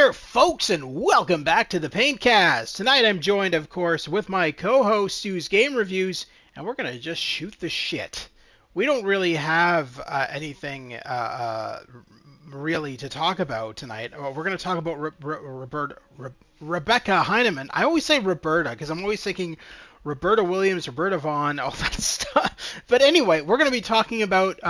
there, folks, and welcome back to the Paintcast. Tonight I'm joined, of course, with my co-host, Stu's Game Reviews, and we're going to just shoot the shit. We don't really have anything really to talk about tonight. We're going to talk about Rebecca Heineman. I always say Roberta because I'm always thinking Roberta Williams, Roberta Vaughn, all that stuff. But anyway, we're going to be talking about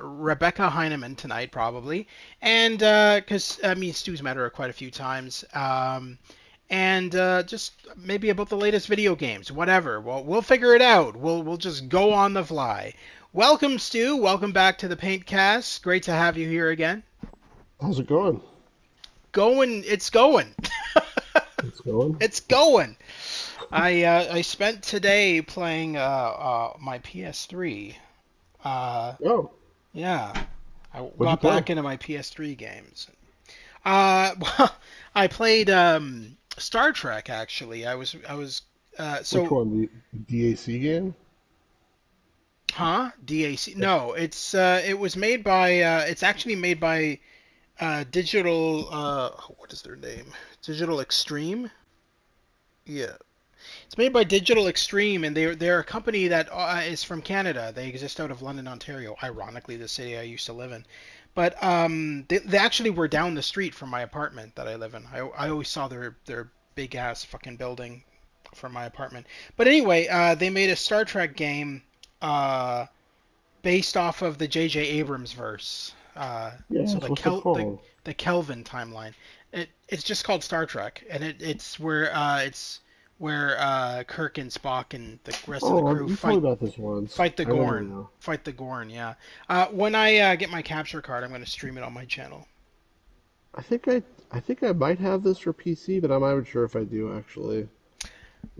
Rebecca Heineman tonight, probably, and because Stu's met her quite a few times, and just maybe about the latest video games, whatever. We'll figure it out. We'll just go on the fly. Welcome, Stu. Welcome back to the Paintcast. Great to have you here again. How's it going? Going. It's going. It's going. It's going. I spent today playing my PS3. Oh, Yeah, I what'd you got play? back into my PS3 games. Well, I played Star Trek actually. Which So one? The DAC game? huh? DAC? No, it was made by it's actually made by Digital what is their name? Digital Extreme. Yeah. It's made by Digital Extreme, and they're a company that is from Canada. They exist out of London, Ontario. Ironically, the city I used to live in. But they actually were down the street from my apartment that I live in. I always saw their big ass fucking building from my apartment. But anyway, they made a Star Trek game uh, based off of the J.J. Abrams verse. So Yes. What's it called? the Kelvin timeline. It's just called Star Trek, and it's where Kirk and Spock and the rest of the Oh, crew you told me about this once. fight the I remember Gorn. now. Fight the Gorn, yeah. When I get my capture card, I'm going to stream it on my channel. I think I, I think I might have this for PC, but I'm not even sure if I do actually.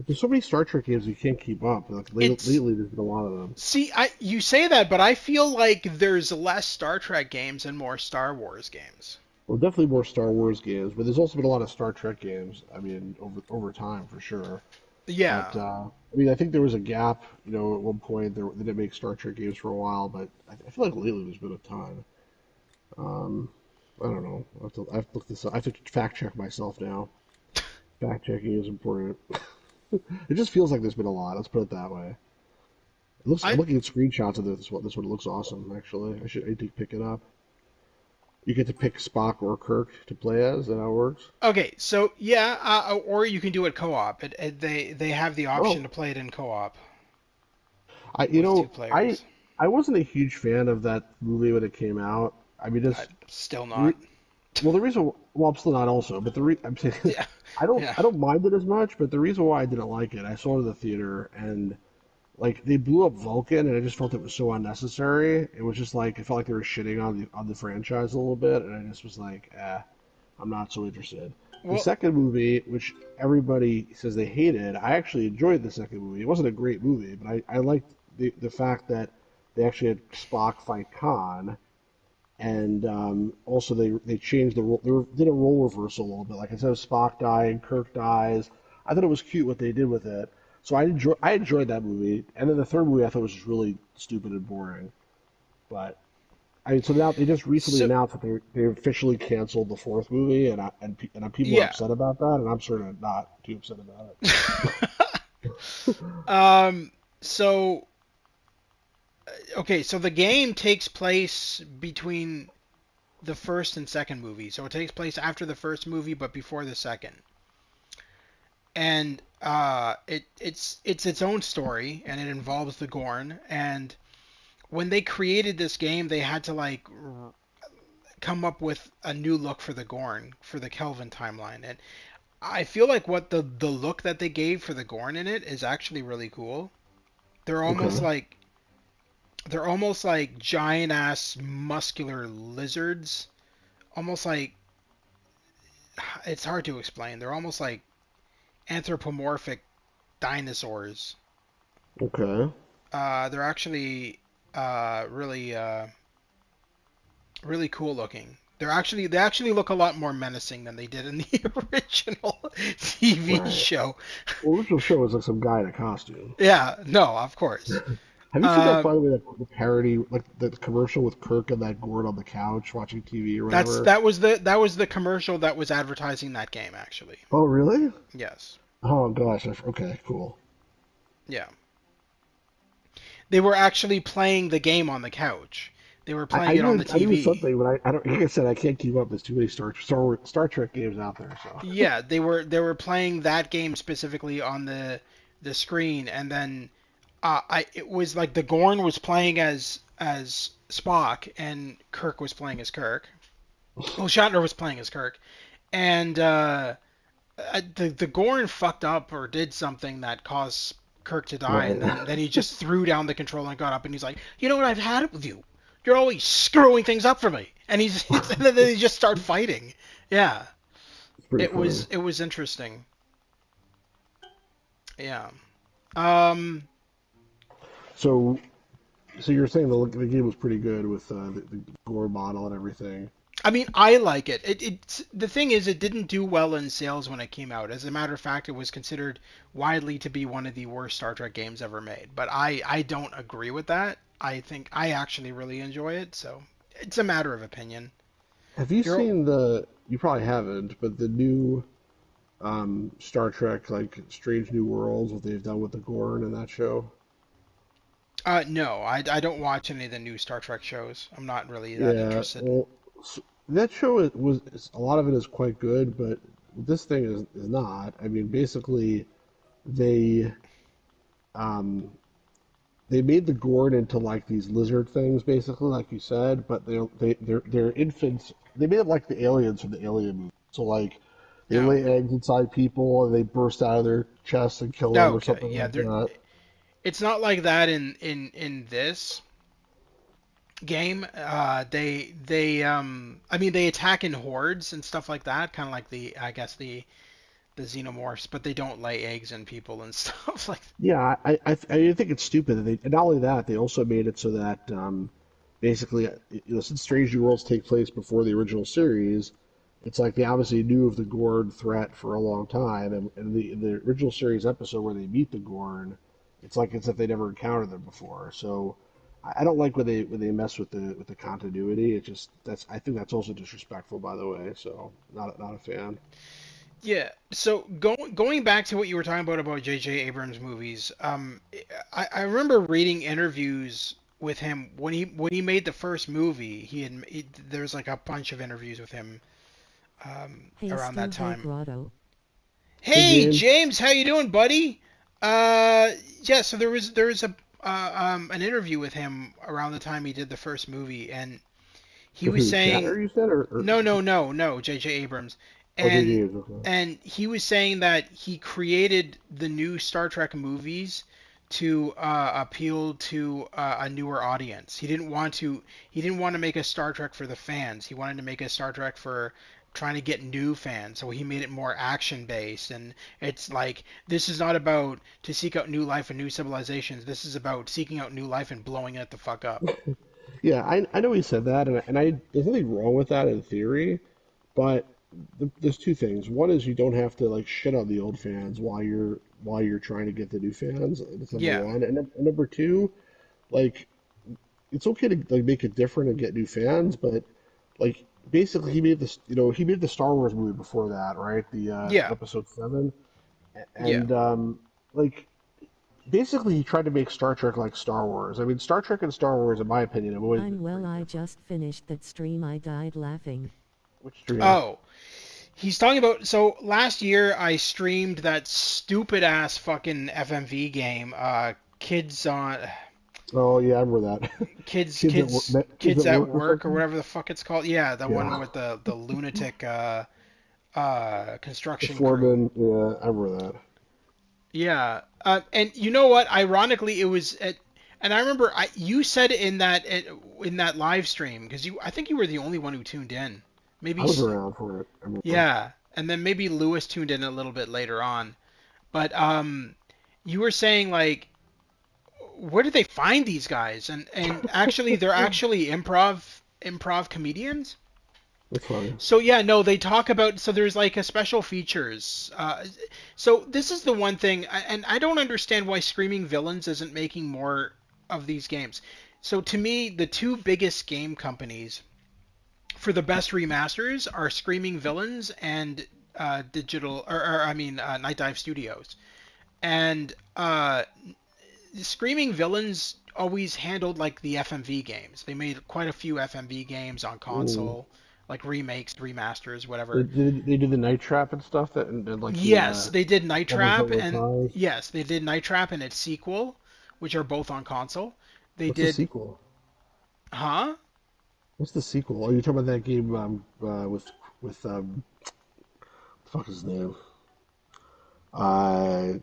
There's so many Star Trek games you can't keep up. Like It's lately, there's been a lot of them. See, I you say that, but I feel like there's less Star Trek games and more Star Wars games. Well, definitely more Star Wars games, but there's also been a lot of Star Trek games. I mean, over time for sure. But Yeah. I mean, I think there was a gap. At one point they didn't make Star Trek games for a while, but I feel like lately there's been a ton. Um, I don't know. I have to look this up. I have to fact check myself now. Fact checking is important. It just feels like there's been a lot. Let's put it that way. It looks. I'm I looking at screenshots of this one. This one looks awesome. Actually, I need to pick it up. You get to pick Spock or Kirk to play as. Is that how it works? Okay, so yeah, or you can do it co-op. They have the option to Oh, play it in co-op I you with two know players. I wasn't a huge fan of that movie when it came out. I mean, I just still the re not. well, the reason well, I'm still not also, but I'm saying Yeah, yeah. I don't mind it as much, but the reason why I didn't like it, I saw it in the theater and like they blew up Vulcan, and I just felt it was so unnecessary. It was just like it felt like they were shitting on the franchise a little bit, and I just was like, I'm not so interested. The Well, second movie, which everybody says they hated, I actually enjoyed the second movie. It wasn't a great movie, but I liked the fact that they actually had Spock fight Khan, and also they changed did a role reversal a little bit. Like instead of Spock dying, Kirk dies. I thought it was cute what they did with it. So I enjoyed that movie. And then the third movie I thought was just really stupid and boring. But I mean, so now they just recently so announced that they officially canceled the fourth movie, and people are yeah. upset about that, and I'm sort of not too upset about it. um. So okay. So the game takes place between the first and second movie. So it takes place after the first movie, but before the second. And it's its own story, and it involves the Gorn. And when they created this game, they had to like come up with a new look for the Gorn for the Kelvin timeline. And I feel like what the look that they gave for the Gorn in it is actually really cool. They're almost Okay, like they're almost like giant ass muscular lizards. Almost like it's hard to explain. They're almost like anthropomorphic dinosaurs. okay, They're actually really really cool looking. They actually look a lot more menacing than they did in the original TV right. show. Well, original show was like some guy in a costume. Yeah, no, of course. Have you seen that, Uh, by the way, the parody, like the commercial with Kirk and that gourd on the couch watching TV or that's whatever? that was the commercial that was advertising that game actually. Oh, really? Yes. Oh gosh. Okay, cool. Yeah. They were actually playing the game on the couch. They were playing it on the I knew TV. something, but I don't. Like I said, I can't keep up. There's too many Star Trek games out there. So Yeah, they were playing that game specifically on the screen, and then I it was like the Gorn was playing as Spock, and Kirk was playing as Kirk. Well, Shatner was playing as Kirk, and the Gorn fucked up or did something that caused Kirk to die, and right. then he just threw down the controller and got up, and he's like, you know what, I've had it with you. You're always screwing things up for me, and and then they just start fighting. Yeah, It's pretty funny. it was interesting. Yeah. Um, So so you're saying the game was pretty good with the gore model and everything. I mean, I like it. It's the thing is, it didn't do well in sales when it came out. As a matter of fact, it was considered widely to be one of the worst Star Trek games ever made. But I don't agree with that. I think I actually really enjoy it. So it's a matter of opinion. Have you You're seen the? You probably haven't, but the new Star Trek, like Strange New Worlds, what they've done with the Gorn in that show. no, I don't watch any of the new Star Trek shows. I'm not really that Yeah, interested. well, that show a lot of it is quite good, but this thing is not. I mean, basically, they um, they made the Gorn into like these lizard things, basically, like you said, but they're infants. They made it like the aliens from the Alien movie. So like, they No. lay eggs inside people and they burst out of their chests and kill them or Okay. something Yeah. like that. It's not like that in this game. I mean, they attack in hordes and stuff like that, kind of like I guess the xenomorphs, but they don't lay eggs in people and stuff like. Yeah, I think it's stupid. And not only that, they also made it so that basically, since Strange New Worlds take place before the original series, it's like they obviously knew of the Gorn threat for a long time. And the original series episode where they meet the Gorn, it's like as if they never encountered them before. So I don't like when they mess with the continuity. It just that's I think that's also disrespectful, by the way. So not a fan. Yeah. So going back to what you were talking about J.J. Abrams movies, I remember reading interviews with him when he made the first movie. There's like a bunch of interviews with him Hey around that Stu, hey time. Grotto. Hey Hey James, James, how you doing, buddy? Yeah. So there was a an interview with him around the time he did the first movie, and he was who saying Shatter? You said or no, J.J. Abrams, oh and JJ is okay. he was saying that he created the new Star Trek movies to appeal to a newer audience. He didn't want to make a Star Trek for the fans. He wanted to make a Star Trek for trying to get new fans. So he made it more action based, and it's like this is not about to seek out new life and new civilizations. This is about seeking out new life and blowing it the fuck up. Yeah, I know he said that, and I there's nothing wrong with that in theory, but there's two things. One is you don't have to like shit on the old fans while you're trying to get the new fans. That's number Yeah, one, and number two, like it's okay to like make it different and get new fans, but like basically he made this, he made the Star Wars movie before that, right? The yeah, Episode 7, yeah. and like basically he tried to make Star Trek like Star Wars. I mean, Star Trek and Star Wars, in my opinion, have always been I'm well, very I different. just finished that stream, I died laughing. Which stream? Oh, he's talking about. So last year I streamed that stupid ass fucking FMV game. Kids on Oh yeah, I remember that. Kids kids at at work or work or something. whatever the fuck it's called. Yeah, the one Yeah, with the lunatic the construction crew. foreman. Yeah, I remember that. Yeah. And you know what? Ironically, it was and I remember you said in that live stream because I think you were the only one who tuned in. Maybe I was around for it. I remember. yeah, and then maybe Lewis tuned in a little bit later on. But you were saying like, where did they find these guys? And actually, they're actually improv comedians. That's funny. So yeah, no, they talk about so there's like a special features. So this is the one thing, and I don't understand why Screaming Villains isn't making more. of these games. So to me, the two biggest game companies for the best remasters are Screaming Villains and Night Dive Studios. And Screaming Villains always handled like the FMV games. They made quite a few FMV games on Mm. console, like remakes, remasters, They whatever. did the Night Trap and stuff that and like the Yes, they did Night Devils Trap, Don't Wear and Ties. yes, they did Night Trap and its sequel, which are both on console. They What's the did, sequel? huh? What's the sequel? Oh, you're talking about that game with the fuck is his name? Uh,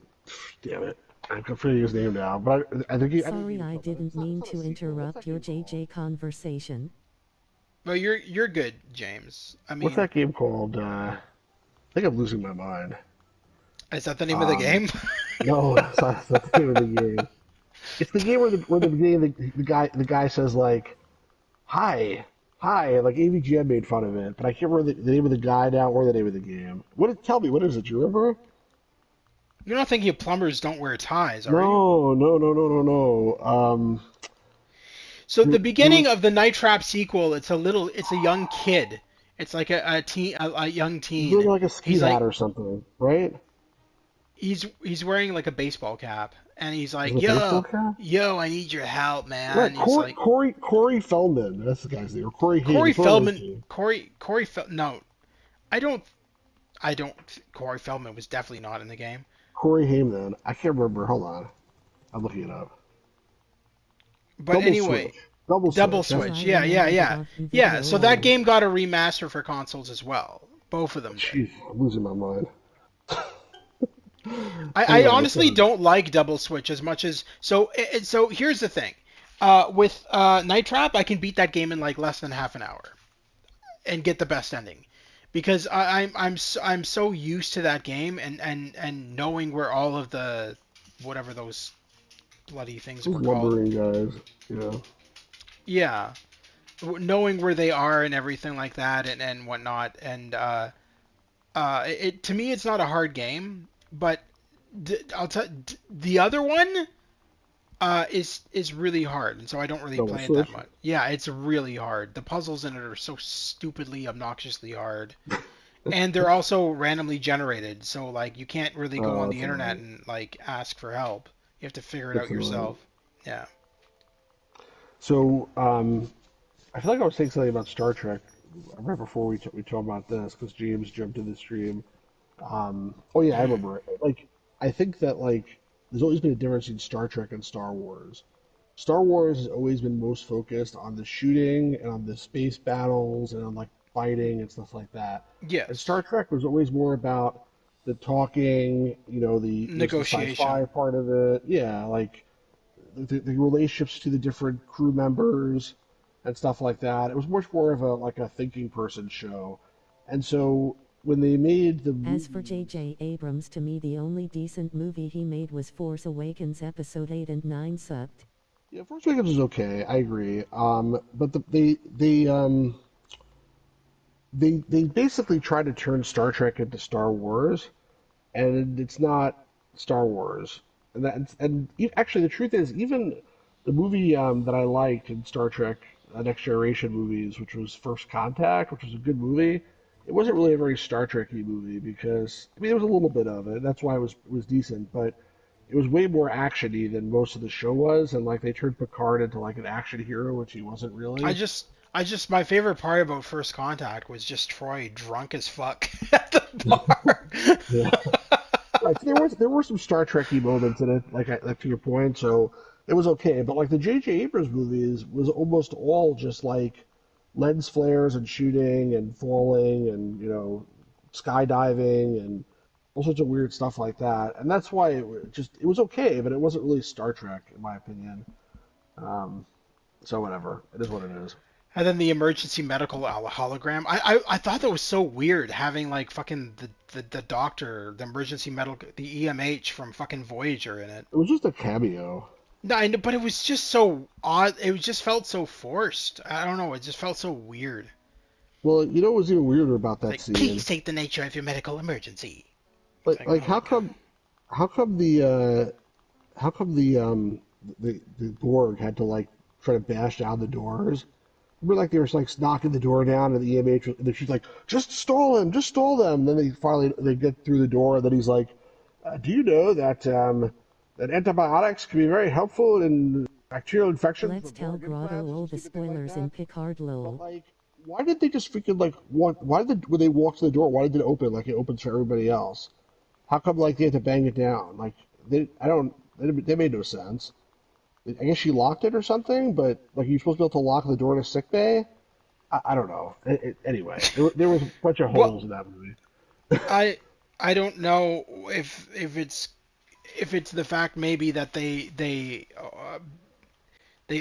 damn it, I'm forgetting his name now. But I think I know the game Sorry, you're I talking about. didn't It's mean not a to sequel. What's interrupt that your game called? JJ conversation. Well, you're good, James. I What's mean, that game called? I think I'm losing my mind. is that the name of the Um, game? no, it's not the name of the game. It's the game where the beginning the guy says like hi hi like AVGN made fun of it, but I can't remember the name of the guy now or the name of the game. Tell me what is it? Do you remember? You're not thinking of plumbers don't wear ties, are you? No, no, no, no, no, no. So There, the there was beginning of the Night Trap sequel, it's a young kid. It's like a young he's wearing teen. like a ski He's hat like or something, right? he's wearing like a baseball cap, and he's Is it like, a baseball yo, cap? yo, I need your help, Right, man. He's like Corey Feldman. That's the guy's name. Or Corey Haim. It's one of those two. Corey Fel no, I don't I don't Corey Feldman was definitely not in the game. Corey Haim. Then I can't remember. Hold on, I'm looking it up. But Double anyway, switch. Double Double switch. That's All what I Switch. it is. Yeah, remember the yeah. Barton Yeah, video so that on. game got a remaster for consoles as well. Both of them did. Jeez, I'm losing my mind. I Anyway, honestly don't like Double Switch as much as so here's the thing. With Night Trap, I can beat that game in like less than half an hour and get the best ending because I'm so used to that game and knowing where all of the whatever those bloody things those were called. lumbering guys. Yeah. Yeah, knowing where they are and everything like that and whatnot and it to me it's not a hard game, but I'll tell the other one is really hard, and so I don't really Double play it that switch. much. Yeah, it's really hard. The puzzles in it are so stupidly, obnoxiously hard, and they're also randomly generated. So like you can't really go on the That's internet annoying. and like ask for help. You have to figure it That's out annoying. yourself. Yeah. So, I feel like I was saying something about Star Trek right before we talked about this because James jumped in the stream. Oh yeah, I Mhm. remember. Like, I think that like there's always been a difference in Star Trek and Star Wars. Star Wars has always been most focused on the shooting and on the space battles and on like fighting and stuff like that. And Yes. Star Trek was always more about the talking, the sci-fi Negotiation. part of it. Yeah, like the relationships to the different crew members and stuff like that. It was much more of a like a thinking person show. And so when they made the As for movies, JJ Abrams, to me the only decent movie he made was Force Awakens Episode 8 and 9 sucked. yeah, Force Awakens was okay. I agree. But they basically tried to turn Star Trek into Star Wars, and it's not Star Wars. Actually, the truth is, even the movie that I liked in Star Trek Next Generation movies, which was First Contact, which was a good movie, it wasn't really a very Star Trek-y movie because I mean there was a little bit of it. That's why it was decent, but it was way more actiony than most of the show was, and like they turned Picard into like an action hero, which he wasn't I really. just I just my favorite part about First Contact was just Troy drunk as fuck at the bar. Yeah. Right. So there were some Star Trekky moments in it, like to your point. So it was okay. But like the J.J. Abrams movies was almost all just like lens flares and shooting and falling and skydiving and all sorts of weird stuff like that. And that's why it was okay, but it wasn't really Star Trek in my opinion. Um, so whatever, it is what it is. And then the emergency medical hologram. I thought that was so weird having like fucking the doctor, the emergency medical, the EMH from fucking Voyager in it. It was just a cameo. No, I know, but it was just so odd. It just felt so forced. I don't know. It just felt so weird. Well, you know what was even weirder about It's that like, scene? please state the nature of your medical emergency. It's Like like, like oh my how god. come how come the the Borg had to like try to bash down the doors. Remember, like they were like knocking the door down, and the EMH, and then she's like, just stall them." And then they get through the door, and then he's like, "Do you know that that antibiotics can be very helpful in bacterial infections Let's with tell Borg Grotto implants and all the stupid thing like spoilers that?" in Picard But lol. like, why did they just freaking like want? Why did when they walked to the door? Why did it open like it opens for everybody else? How come like they had to bang it down? Like I don't. They made no sense. I guess she locked it or something, but like you're supposed to be able to lock the door to sick bay. I don't know. Anyway, there was a bunch of Well, holes in that movie. I I don't know if it's the fact maybe that they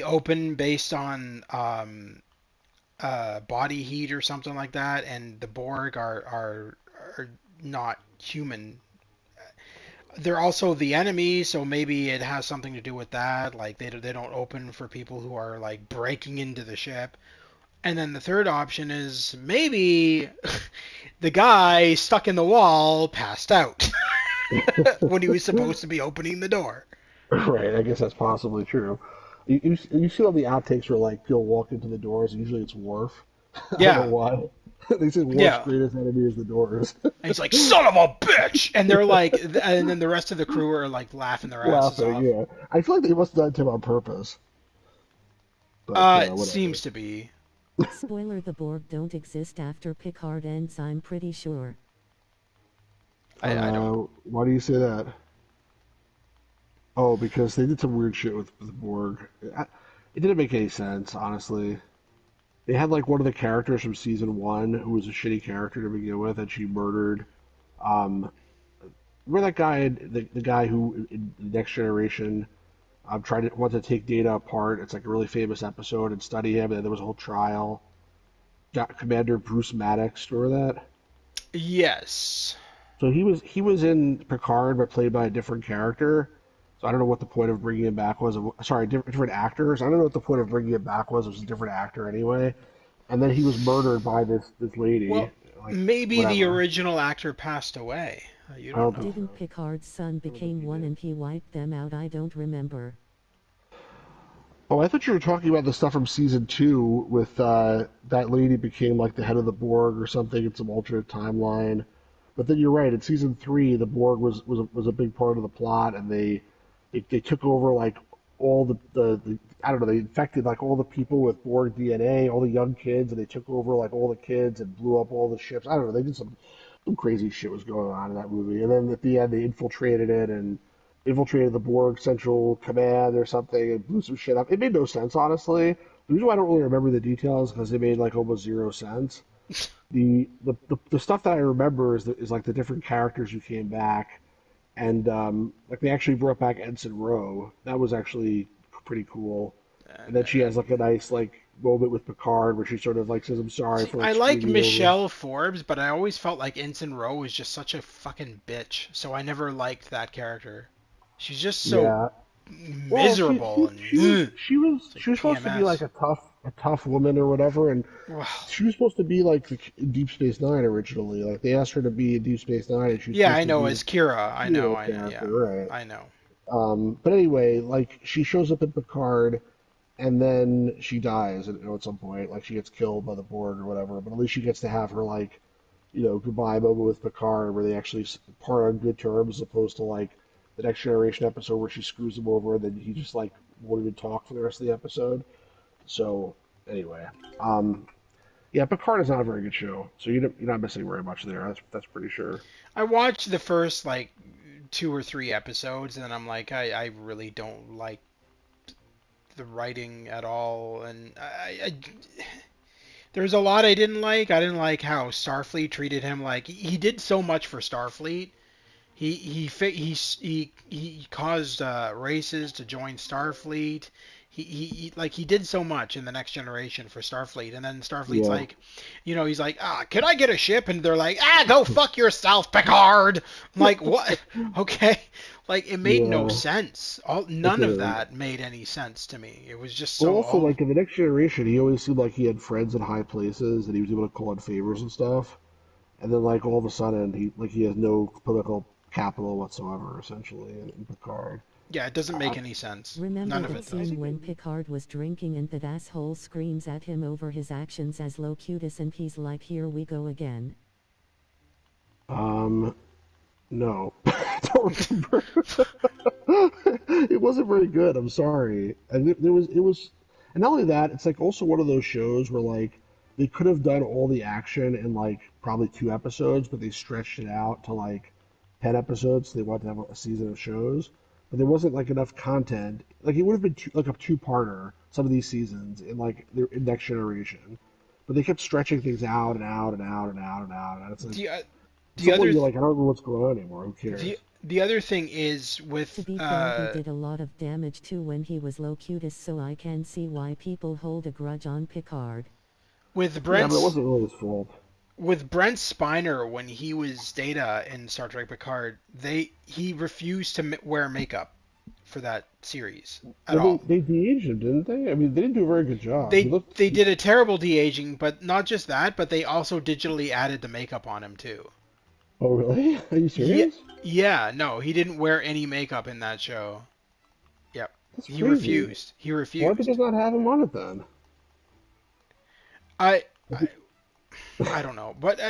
open based on body heat or something like that, and the Borg are not human. They're also the enemy, so maybe it has something to do with that. Like they don't open for people who are like breaking into the ship. And then the third option is maybe the guy stuck in the wall passed out when he was supposed to be opening the door. Right, I guess that's possibly true. You see all the outtakes where like people walk into the doors, and usually it's Worf. I don't know Yeah, why. They said Worf's yeah. greatest enemy is the doors. And he's like, "Son of a bitch!" And they're like, and then the rest of the crew are like laughing their asses Laughing, off. yeah. I feel like they must have done it to him on purpose, but It whatever. seems to be. Spoiler, the Borg don't exist after Picard ends, I'm pretty sure. I don't. Why do you say that? Oh, because they did some weird shit with Borg. It didn't make any sense, honestly. They had like one of the characters from season one who was a shitty character to begin with, and she murdered. Um, remember that guy, the guy who in Next Generation tried to wanted to take Data apart. It's like a really famous episode and study him, and there was a whole trial. Got Commander Bruce Maddox. Remember that? Yes. So he was in Picard, but played by a different character. So I don't know what the point of bringing him back was. Sorry, different actors. I don't know what the point of bringing him back was. It was a different actor anyway. And then he was murdered by this lady. Well, Like maybe the whatever. original actor passed away. You I don't don't think know. Didn't so. Picard's son I don't think became he one did. and he wiped them out? I don't remember. Oh, I thought you were talking about the stuff from season two with that lady became like the head of the Borg or something in some alternate timeline. But then you're right. In season three, the Borg was a big part of the plot, and they took over like all the I don't know. They infected like all the people with Borg DNA, all the young kids, and they took over like all the kids and blew up all the ships. I don't know. They did some crazy shit was going on in that movie. And then at the end, they infiltrated it and infiltrated the Borg Central Command or something and blew some shit up. It made no sense, honestly. The reason why I don't really remember the details is because it made like almost zero sense. The stuff that I remember is like the different characters who came back, and like they actually brought back Ensign Rowe. That was actually pretty cool. And then she has like a nice like moment with Picard where she sort of like says, "I'm sorry See, for like I like screwing you over." Michelle Forbes, but I always felt like Ensign Rowe was just such a fucking bitch, so I never liked that character. She's just so Yeah. Well, miserable and it's like she was supposed to be like PMS. a tough woman or whatever, and Well, she was supposed to be like in Deep Space Nine originally. Like they asked her to be in Deep Space Nine, and she was yeah, supposed I to know be the as Kira. I know. hero I character, yeah, right? I know. But anyway, like she shows up in Picard, and then she dies at some point. Like she gets killed by the Borg or whatever. But at least she gets to have her like goodbye moment with Picard, where they actually part on good terms, as opposed to like the Next Generation episode where she screws him over, and then he just like won't even talk for the rest of the episode. So anyway, um, yeah, Picard is not a very good show, so you're not missing very much there. That's pretty sure. I watched the first like two or three episodes, and then I'm like, I really don't like the writing at all, and there's a lot I didn't like. I didn't like how Starfleet treated him. Like he did so much for Starfleet. He caused races to join Starfleet. He did so much in the Next Generation for Starfleet, and then Starfleet's Yeah, like, he's like, can I get a ship? And they're like, go fuck yourself, Picard. I'm like, what? Okay, like it made no yeah, sense. it None of didn't. that made any sense to me. It was just Well, so also like in the Next Generation, he always seemed like he had friends in high places, and he was able to call in favors and stuff. And then like all of a sudden, he has no political capital whatsoever, essentially, in Picard. Yeah, it doesn't I, make any sense. Remember None of I, that it I does. scene think when Picard was drinking and that asshole screams at him over his actions as Locutus and he's like, here we go again. um no, I don't remember. It wasn't very good. I'm sorry. And it was, and not only that, it's like also one of those shows where like they could have done all the action in like probably 2 episodes, but they stretched it out to like 10 episodes. So they wanted to have a season of shows, but there wasn't like enough content. Like it would have been like a two-parter some of these seasons in like their in Next Generation, but they kept stretching things out and out and out and out and out, and it's like The at the some point other you're th- like, I don't know what's going on anymore. Who the cares? the other thing is To with be fair, he did a lot of damage too when he was Locutus, so I can see why people hold a grudge on Picard. with Yeah, but it Brent's wasn't really his fault. with Brent Spiner when he was Data in Star Trek Picard. He refused to wear makeup for that series at Well, they all. they de-aged him, didn't they? I mean, they didn't do a very good job. He looked. They did a terrible de-aging, but not just that, but they also digitally added the makeup on him too. Oh, really? Are you Yeah, serious? yeah, no, he didn't wear any makeup in that show. Yep. That's He crazy. refused. He Why did they refused. just not have him on it then? I If I, he- I don't know, but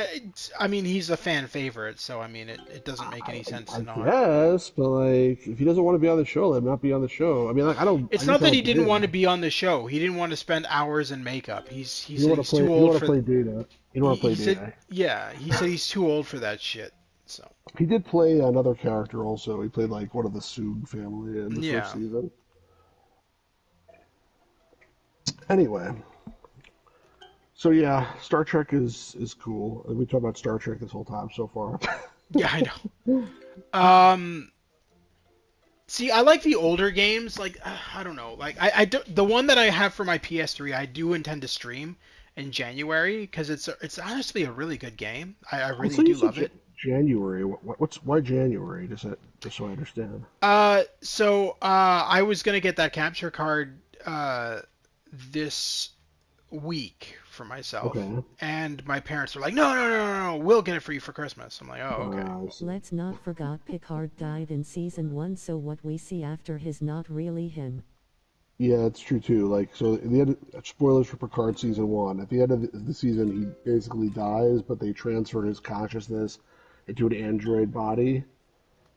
I mean he's a fan favorite, so I mean it doesn't make I, any sense I to not. guess, but like, if he doesn't want to be on the show, let him not be on the show. I mean, like, I don't. I It's guess not I that he don't blame didn't want to him. be on the show. He didn't want to spend hours in makeup. He You don't said want to he's play. too You don't old want to for play Data. You don't want to play he said Data. yeah, he said he's too old for that shit. So, He did play another character also. He played like one of the Soong family in the first yeah. season. Anyway, so yeah, Star Trek is cool. We talked about Star Trek this whole time so far. Yeah, I know. See, I like the older games. Like, I don't know. Like, I do, the one that I have for my PS3, I do intend to stream in January because it's honestly a really good game. I So really you do said love it. January. What's why January? Just so I understand. I was gonna get that capture card this week for myself, Okay. and my parents were like, "No, no, no, no, no, we'll get it for you for Christmas." I'm like, "Oh, okay." I see. Let's not forget Picard died in season 1, so what we see after is not really him. Yeah, it's true too. Like, so at the end, spoilers for Picard season one. At the end of the season, he basically dies, but they transfer his consciousness into an android body.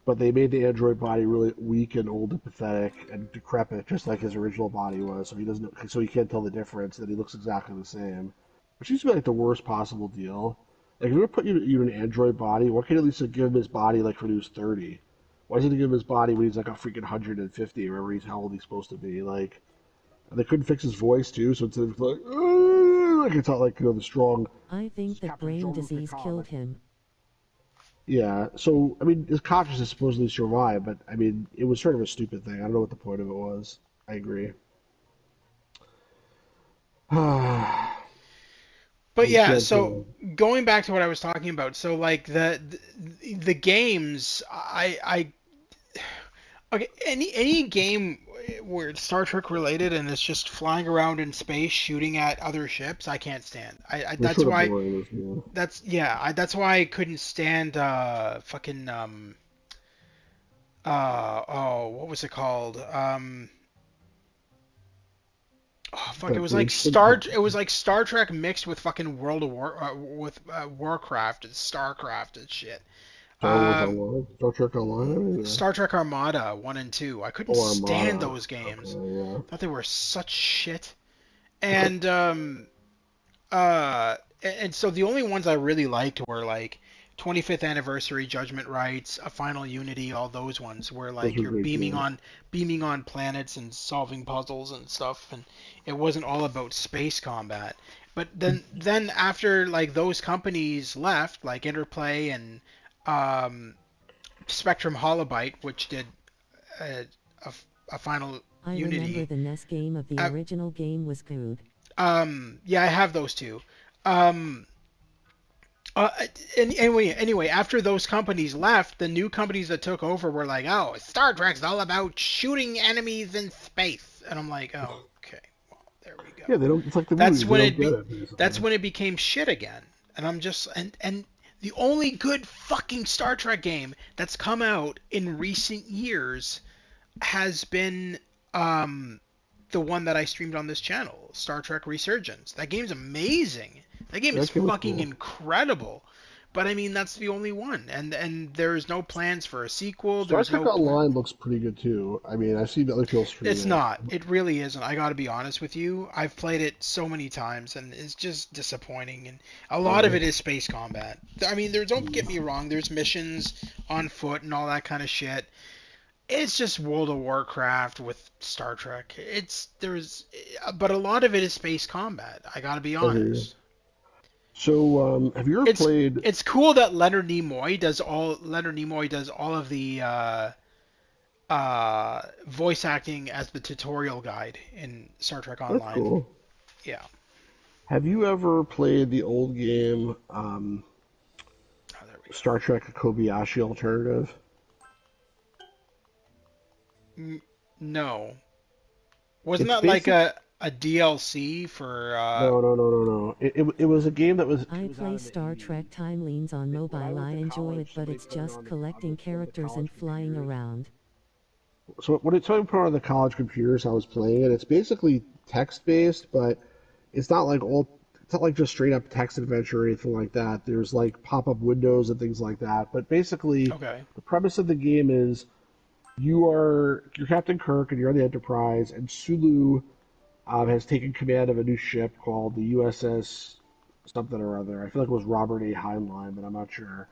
But they made the android body really weak and old and pathetic and decrepit, just like his original body was. So he doesn't, so he can't tell the difference. That he looks exactly the same, which seems to be like the worst possible deal. Like, if you're gonna put you in an android body, why can't you at least give him his body like when he was 30? Why doesn't he give him his body when he's like a freaking 150, or wherever he's how old he's supposed to be? Like, and they couldn't fix his voice too, so instead of like it's not like the strong I think that Captain brain Jean-Luc disease Picard. killed him. Yeah, so I mean, his consciousness supposedly survived, but I mean, it was sort of a stupid thing. I don't know what the point of it was. I agree. But We yeah, can't. so going back to what I was talking about, so like the games, I okay, any game where it's Star Trek related and it's just flying around in space shooting at other ships, I can't stand. They're That's sort of why boring. Those games. that's why I couldn't stand fucking oh, what was it called? Oh fuck, That bridge thing. It was like Star Trek mixed with fucking World of War with Warcraft and Starcraft and shit. Star Wars Um Online, Star Trek Online. I mean, Star Trek Armada 1 and 2. I couldn't oh, stand Armada. those games. Okay, yeah. Thought they were such shit. And and so the only ones I really liked were like 25th anniversary, Judgment Rights, A Final Unity, all those ones where Those like were you're great games. beaming on planets and solving puzzles and stuff, and it wasn't all about space combat. But then after like those companies left, like Interplay and um, Spectrum Holobyte, which did a, a, a Final I remember Unity. the NES game of the Uh, original game was good. yeah, I have those two. Um, Uh, and anyway, after those companies left, the new companies that took over were like, "Oh, Star Trek's all about shooting enemies in space," and I'm like, "Oh, okay, well, there we go." Yeah, they don't. It's like the That's movies. They when don't it get be it that's basically. when it became shit again, and I'm just and the only good fucking Star Trek game that's come out in recent years, has been um, the one that I streamed on this channel, Star Trek Resurgence. That game's amazing. That game is That game was fucking cool. incredible. But I mean, that's the only one, and there's no plans for a sequel. Star There's Trek no plan. Online looks pretty good too. I mean, I've seen other people stream It's it. not. It really isn't. I got to be honest with you. I've played it so many times, and it's just disappointing. And a lot of Really? it is space combat. I mean, there. Don't get Mm. me wrong. There's missions on foot and all that kind of shit. It's just World of Warcraft with Star Trek. But a lot of it is space combat. I got to be I hear you. honest. So, have you ever It's played? it's cool that Leonard Nimoy does all of the voice acting as the tutorial guide in Star Trek That's Online. cool. Yeah. Have you ever played the old game Oh, there we Star Trek Kobayashi Alternative? go. No. Wasn't It's that like basic. a DLC for No, no, no, no, no. It was a game that was it I was out play in the Star 80s. Trek Timelines on When I mobile. went I to enjoy it, college, but somebody it's put it just on collecting one of the characters and college flying computers. around. So when it's somebody put it on the college computers, I was playing it. It's basically text based, but it's not like all. It's not like just straight up text adventure or anything like that. There's like pop up windows and things like that. But basically, okay. the premise of the game is you're Captain Kirk and you're on the Enterprise, and Sulu has taken command of a new ship called the USS something or other. I feel like it was Robert A. Heinlein, but I'm not sure.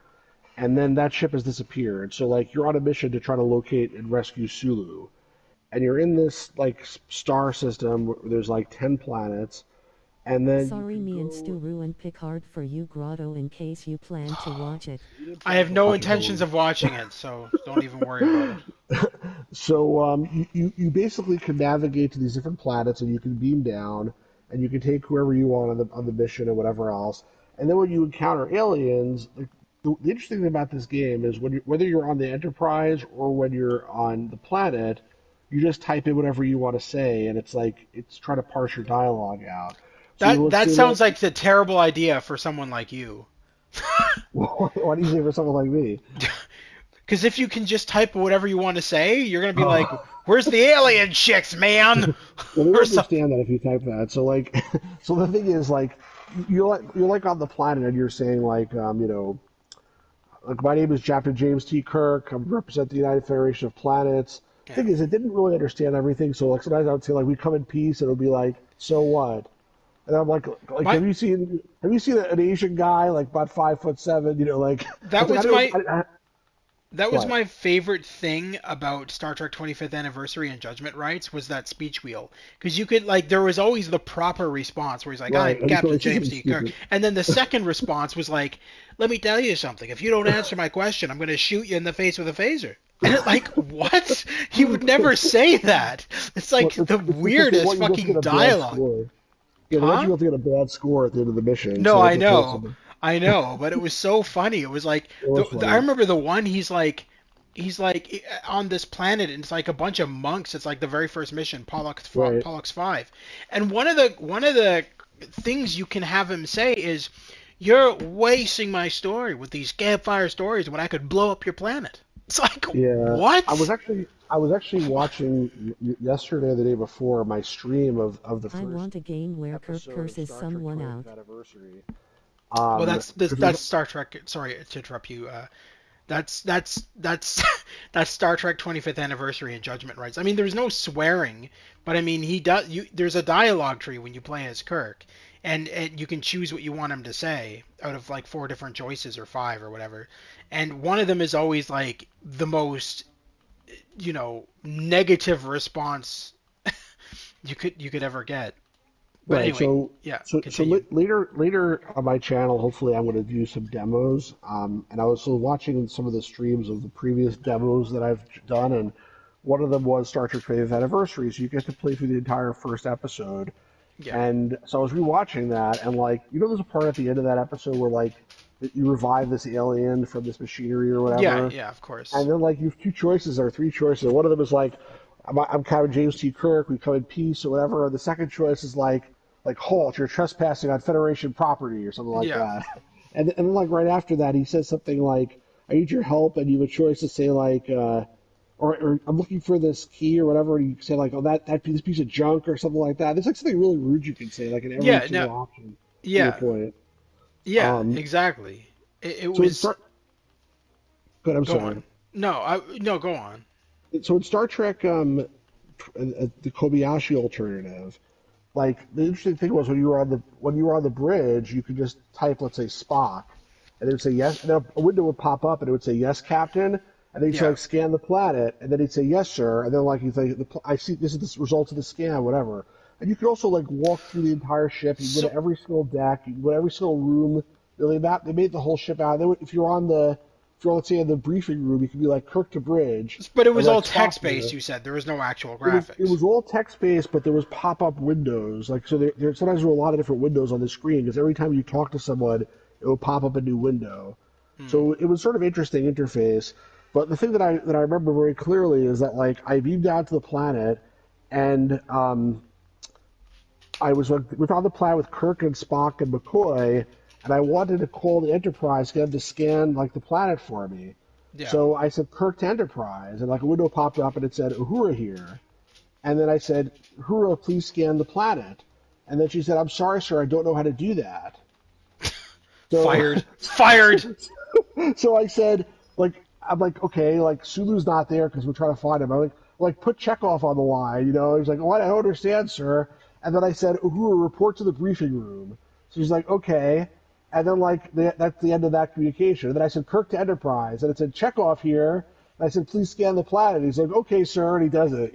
And then that ship has disappeared. So like you're on a mission to try to locate and rescue Sulu, and you're in this like star system where there's like 10 planets, and then you Sorry, can me and go. Stu ruined Picard for you, Grotto, in case you plan to watch it. You didn't I plan have to no watch it, intentions don't of watching it, so don't even worry about it. So you basically can navigate to these different planets, and you can beam down, and you can take whoever you want on the mission or whatever else. And then when you encounter aliens, like, the interesting thing about this game is whether you're on the Enterprise or when you're on the planet, you just type in whatever you want to say, and it's trying to parse your dialogue out. So That you'll that say like, sounds like a terrible idea for someone like you. what do you say for someone like me? Because if you can just type whatever you want to say, you're gonna be like, Oh. "Where's the alien chicks, man?" Well, they or don't something. understand that if you type that. So like, so the thing is like, you're like on the planet and you're saying like, like my name is Captain James T. Kirk. I represent the United Federation of Planets. Yeah. Thing is, it didn't really understand everything. So like sometimes I would say like, we come in peace, and it'll be like, so what? And I'm like, My have you seen an Asian guy like about 5'7"? Like that it's like I was don't. my that was What? my favorite thing about Star Trek 25th Anniversary and Judgment Rights was that speech wheel. Because you could, like, there was always the proper response where he's like, Right? I'm And you can Captain always say James something T. Kirk. stupid. And then the second response was like, let me tell you something. If you don't answer my question, I'm going to shoot you in the face with a phaser. And it, like, what? He would never say that. It's Well, like the it's because they weirdest want you just to fucking get a bad dialogue. score. Yeah, they want Huh? you to get a bad score at the end of the mission, No, so I that's what told know. something. I know, but it was so funny. It was like It was I funny. remember the one he's like on this planet and it's like a bunch of monks. It's like the very first mission, Right. Pollux 5. And one of the things you can have him say is you're wasting my story with these campfire stories when I could blow up your planet. It's like Yeah. what? I was actually watching yesterday or the day before my stream of the I first want a game where Kirk episode of curses Star Trek someone 20th out. Anniversary. Well, Because it was that's Star Trek. Sorry to interrupt you. That's that's Star Trek 25th anniversary and Judgment Rights. I mean, there's no swearing, but I mean, he does. There's a dialogue tree when you play as Kirk, and you can choose what you want him to say out of like four different choices or five or whatever, and one of them is always like the most negative response you could ever get. But right. anyway, So yeah, so continue. later on my channel, hopefully I'm going to do some demos. And I was also watching some of the streams of the previous demos that I've done, and one of them was Star Trek 20th Anniversary. So you get to play through the entire first episode. Yeah, And so I was rewatching that, and like, there's a part at the end of that episode where like you revive this alien from this machinery or yeah, whatever, yeah. Of course. and then like you have two choices or three choices. And one of them is like, I'm Captain James T. Kirk, we come in peace or whatever. And the second choice is like halt, you're trespassing on Federation property or something like Yeah. that. And then like right after that, he says something like, I need your help, and you have a choice to say like, or I'm looking for this key or whatever, and you say like, oh, that this piece of junk or something like that. There's like something really rude you can say, like in every Yeah, no, single option to your yeah, point. yeah, Um, exactly. It so in was. Star, good, I'm Go sorry. on. No, go on. So in Star Trek, the Kobayashi alternative, like the interesting thing was when you were on the bridge, you could just type, let's say Spock, and it would say yes, and then a window would pop up and it would say yes, Captain, and then you'd say Yeah. like scan the planet, and then he'd say yes, sir, and then like he'd say I see this is the results of the scan, whatever. And you could also like walk through the entire ship. You can go So, to every single deck. You can go to every single room. They made the whole ship out. If you're on if you're let's say in the briefing room, you could be like Kirk to Bridge, but it and was like all Spock text based. here. You said there was no actual It graphics. was all text based, but there was pop up windows. Like so, sometimes there were a lot of different windows on the screen because every time you talk to someone, it would pop up a new window. Hmm. So it was sort of interesting interface. But the thing that I remember very clearly is that like I beamed down to the planet, and I was on the planet with Kirk and Spock and McCoy, and I wanted to call the Enterprise, get them to scan like the planet for me. Yeah. So I said Kirk to Enterprise, and like a window popped up and it said Uhura here. And then I said, Hura, please scan the planet. And then she said, I'm sorry, sir, I don't know how to do that. So, Fired. Fired. so I said, I'm like, okay, like Sulu's not there because we're trying to find him. I'm like, put Chekhov on the line, you know? He's like, what? I don't understand, sir. And then I said, Uhura, report to the briefing room. So she's like, okay. And then that's the end of that communication. And then I said, Kirk to Enterprise, and it said Chekhov here. And I said, please scan the planet. He's like, okay, sir, and he does it.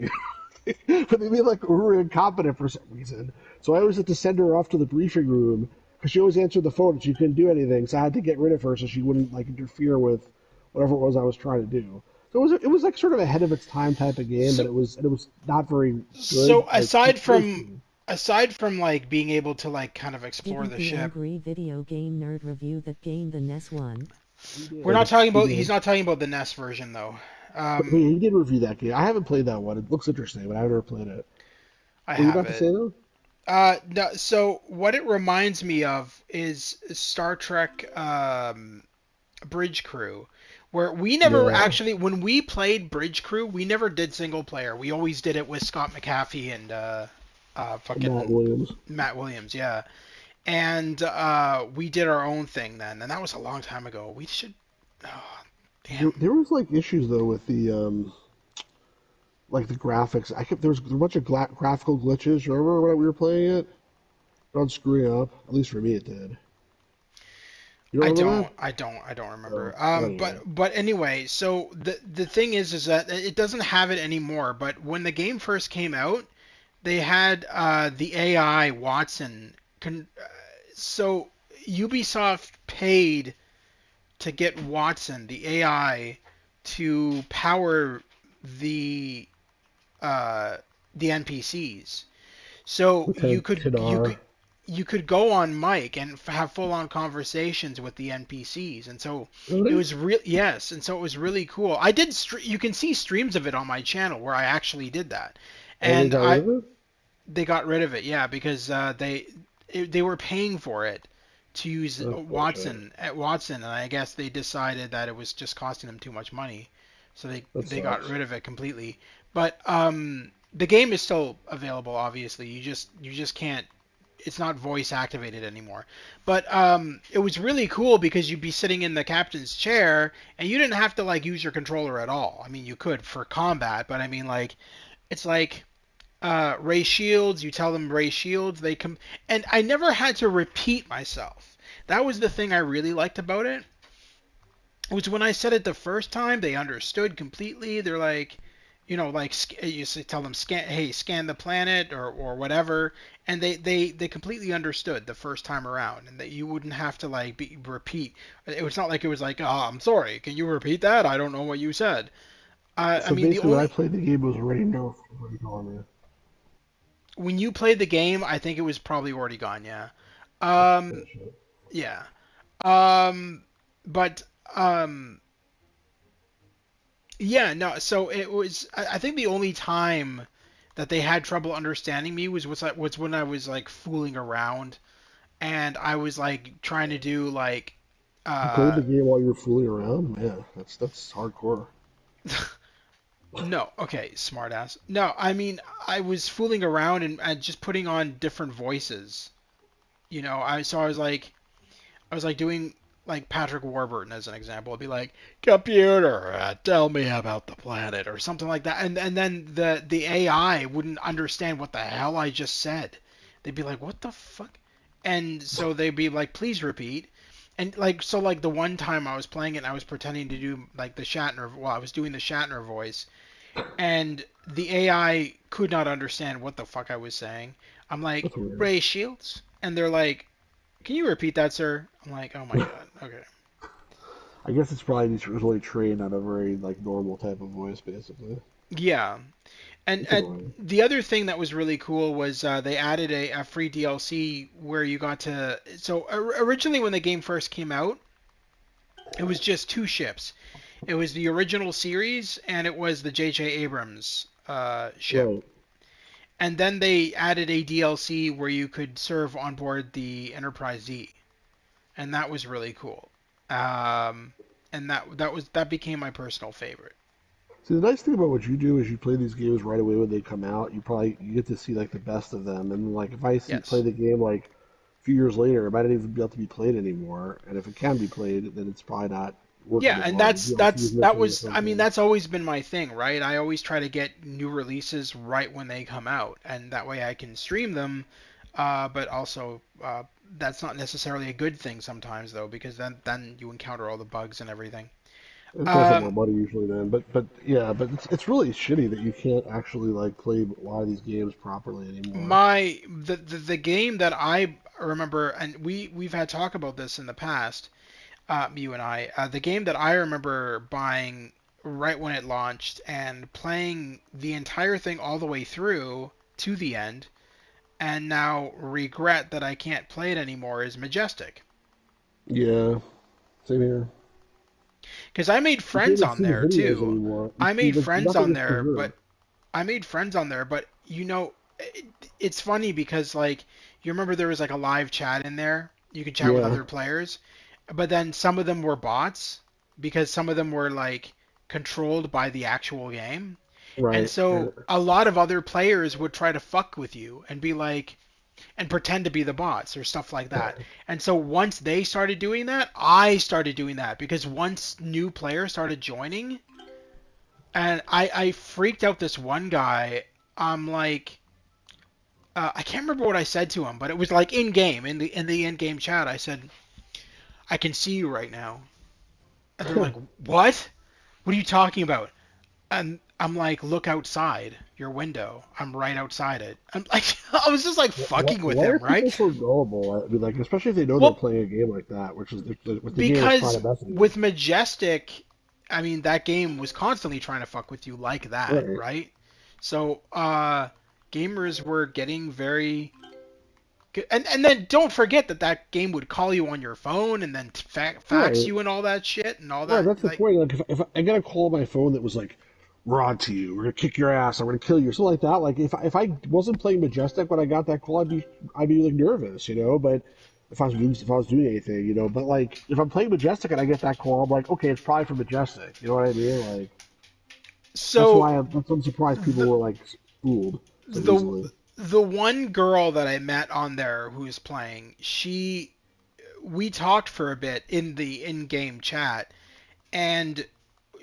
But they made like Uhura incompetent for some reason. So I always had to send her off to the briefing room because she always answered the phone and she couldn't do anything. So I had to get rid of her so she wouldn't like interfere with whatever it was I was trying to do. So it was like sort of ahead of its time type of game, but So, it was not very so good. Like it was good. aside from like being able to like kind of explore Didn't the the ship, angry video game nerd review that game the NES one? He we're not did. talking He about. He's did. not talking about the NES version though. But he did review that game. I haven't played that one. It looks interesting, but I've never played it. I What were you have about to it. say though? No, so what it reminds me of is Star Trek Bridge Crew, where we never Yeah, actually, when we played Bridge Crew, we never did single player. We always did it with Scott McAfee and Matt fucking Williams. Matt Williams, yeah. And we did our own thing then, and that was a long time ago. We should, oh, There, damn. there was like issues though with the like the graphics. There was a bunch of graphical glitches. Remember when we were playing it? On screwing up. At least for me, it did. You don't remember that? I don't remember. Oh, well, anyway. But anyway, so the thing is that it doesn't have it anymore. But when the game first came out, they had the AI Watson. So Ubisoft paid to get Watson, the AI, to power the uh, the NPCs. So Tidar. you could go on mic and have full on conversations with the NPCs, and so it Really? was real. Yes, and so it was really cool. I did. You can see streams of it on my channel where I actually did that, And they and got rid I of it? they got rid of it. Yeah, because they were paying for it to use That's bullshit. Watson, and I guess they decided that it was just costing them too much money, so That they got sucks. rid of it completely. But the game is still available. Obviously, you just can't. It's not voice activated anymore. But it was really cool because you'd be sitting in the captain's chair and you didn't have to like use your controller at all. I mean, you could for combat, but I mean like it's like Ray Shields. You tell them Ray Shields. They come, and I never had to repeat myself. That was the thing I really liked about it. Was when I said it the first time, they understood completely. They're like, like you tell them scan, hey, scan the planet or whatever, and they completely understood the first time around, and that you wouldn't have to like repeat. It was not like it was like, oh, I'm sorry, can you repeat that? I don't know what you said. I So mean, the basically, when I only played the game, it was already no. What are you calling me? when you played the game, I think it was probably already gone. Yeah. That's Um. bullshit. Yeah. Um. But yeah. No. So it was. I think the only time that they had trouble understanding me was when I was like fooling around and I was like trying to do like You played uh the game while you were fooling around? Man, that's hardcore. No, okay, smartass. No, I mean I was fooling around and just putting on different voices. I was like doing like Patrick Warburton as an example. I'd be like, "Computer, tell me about the planet," or something like that, and then the AI wouldn't understand what the hell I just said. They'd be like, "What the fuck?" And so they'd be like, "Please repeat." And like the one time I was playing it, and I was pretending to do like the Shatner. Well, I was doing the Shatner voice, and the AI could not understand what the fuck I was saying. I'm like, That's weird. "Ray Shields," and they're like, "Can you repeat that, sir?" I'm like, "Oh my god, okay." I guess it's probably just really trained on a very like normal type of voice, basically. Yeah, and It's annoying. the other thing that was really cool was they added a free DLC where you got to. So originally, when the game first came out, it was just two ships. It was the original series, and it was the J.J. Abrams ship. Right. And then they added a DLC where you could serve on board the Enterprise D, and that was really cool. Um, and that became my personal favorite. See, the nice thing about what you do is you play these games right away when they come out. You get to see like the best of them. And like if I see play Yes. the game like a few years later, it might not even be able to be played anymore. And if it can be played, then it's probably not working Yeah, as and well. The DLC is that missing or was I mean something. that's always been my thing, right? I always try to get new releases right when they come out, and that way I can stream them. But also that's not necessarily a good thing sometimes though, because then you encounter all the bugs and everything. It costs a lot more Um, money usually then. But yeah, but it's really shitty that you can't actually like play a lot of these games properly anymore. the game that I remember, and we've had talk about this in the past, you and I. The game that I remember buying right when it launched and playing the entire thing all the way through to the end, and now regret that I can't play it anymore is Majestic. Yeah, same here. Because I made You can't friends even on see the there videos too. anymore. I made Like friends nothing on is there, preserved. but I made friends on there, but it's funny because like you remember there was like a live chat in there. You could chat with Yeah, other players, but then some of them were bots because some of them were like controlled by the actual game. And right. so a lot of other players would try to fuck with you and be like and pretend to be the bots or stuff like that. And so once they started doing that, I started doing that because once new players started joining, and I freaked out this one guy. I'm like, I can't remember what I said to him, but it was like in game, in the in game chat. I said, "I can see you right now," and they're like, "What? What are you talking about?" And I'm like, "Look outside your window. I'm right outside it." I'm like, I was just like fucking with Why are him, people right? so gullible? I mean, like, especially if they know they're Well, playing a game like that, which is what the game is trying because to mess with you. with Majestic, I mean that game was constantly trying to fuck with you like that, Right. right? So gamers were getting very and then don't forget that that game would call you on your phone and then fax Right. you and all that shit and all Right. that That's the like point. Like, if I got a call on my phone that was like, "We're on to you. We're gonna kick your ass. I'm gonna kill you," or something like that. Like, if I wasn't playing Majestic when I got that call, I'd be like nervous, you know. But if I was doing anything, you know. But like, if I'm playing Majestic and I get that call, I'm like, okay, it's probably from Majestic. You know what I mean? Like, so that's why I'm surprised people the were like fooled so the easily. the one girl that I met on there who was playing, she we talked for a bit in the in-game chat and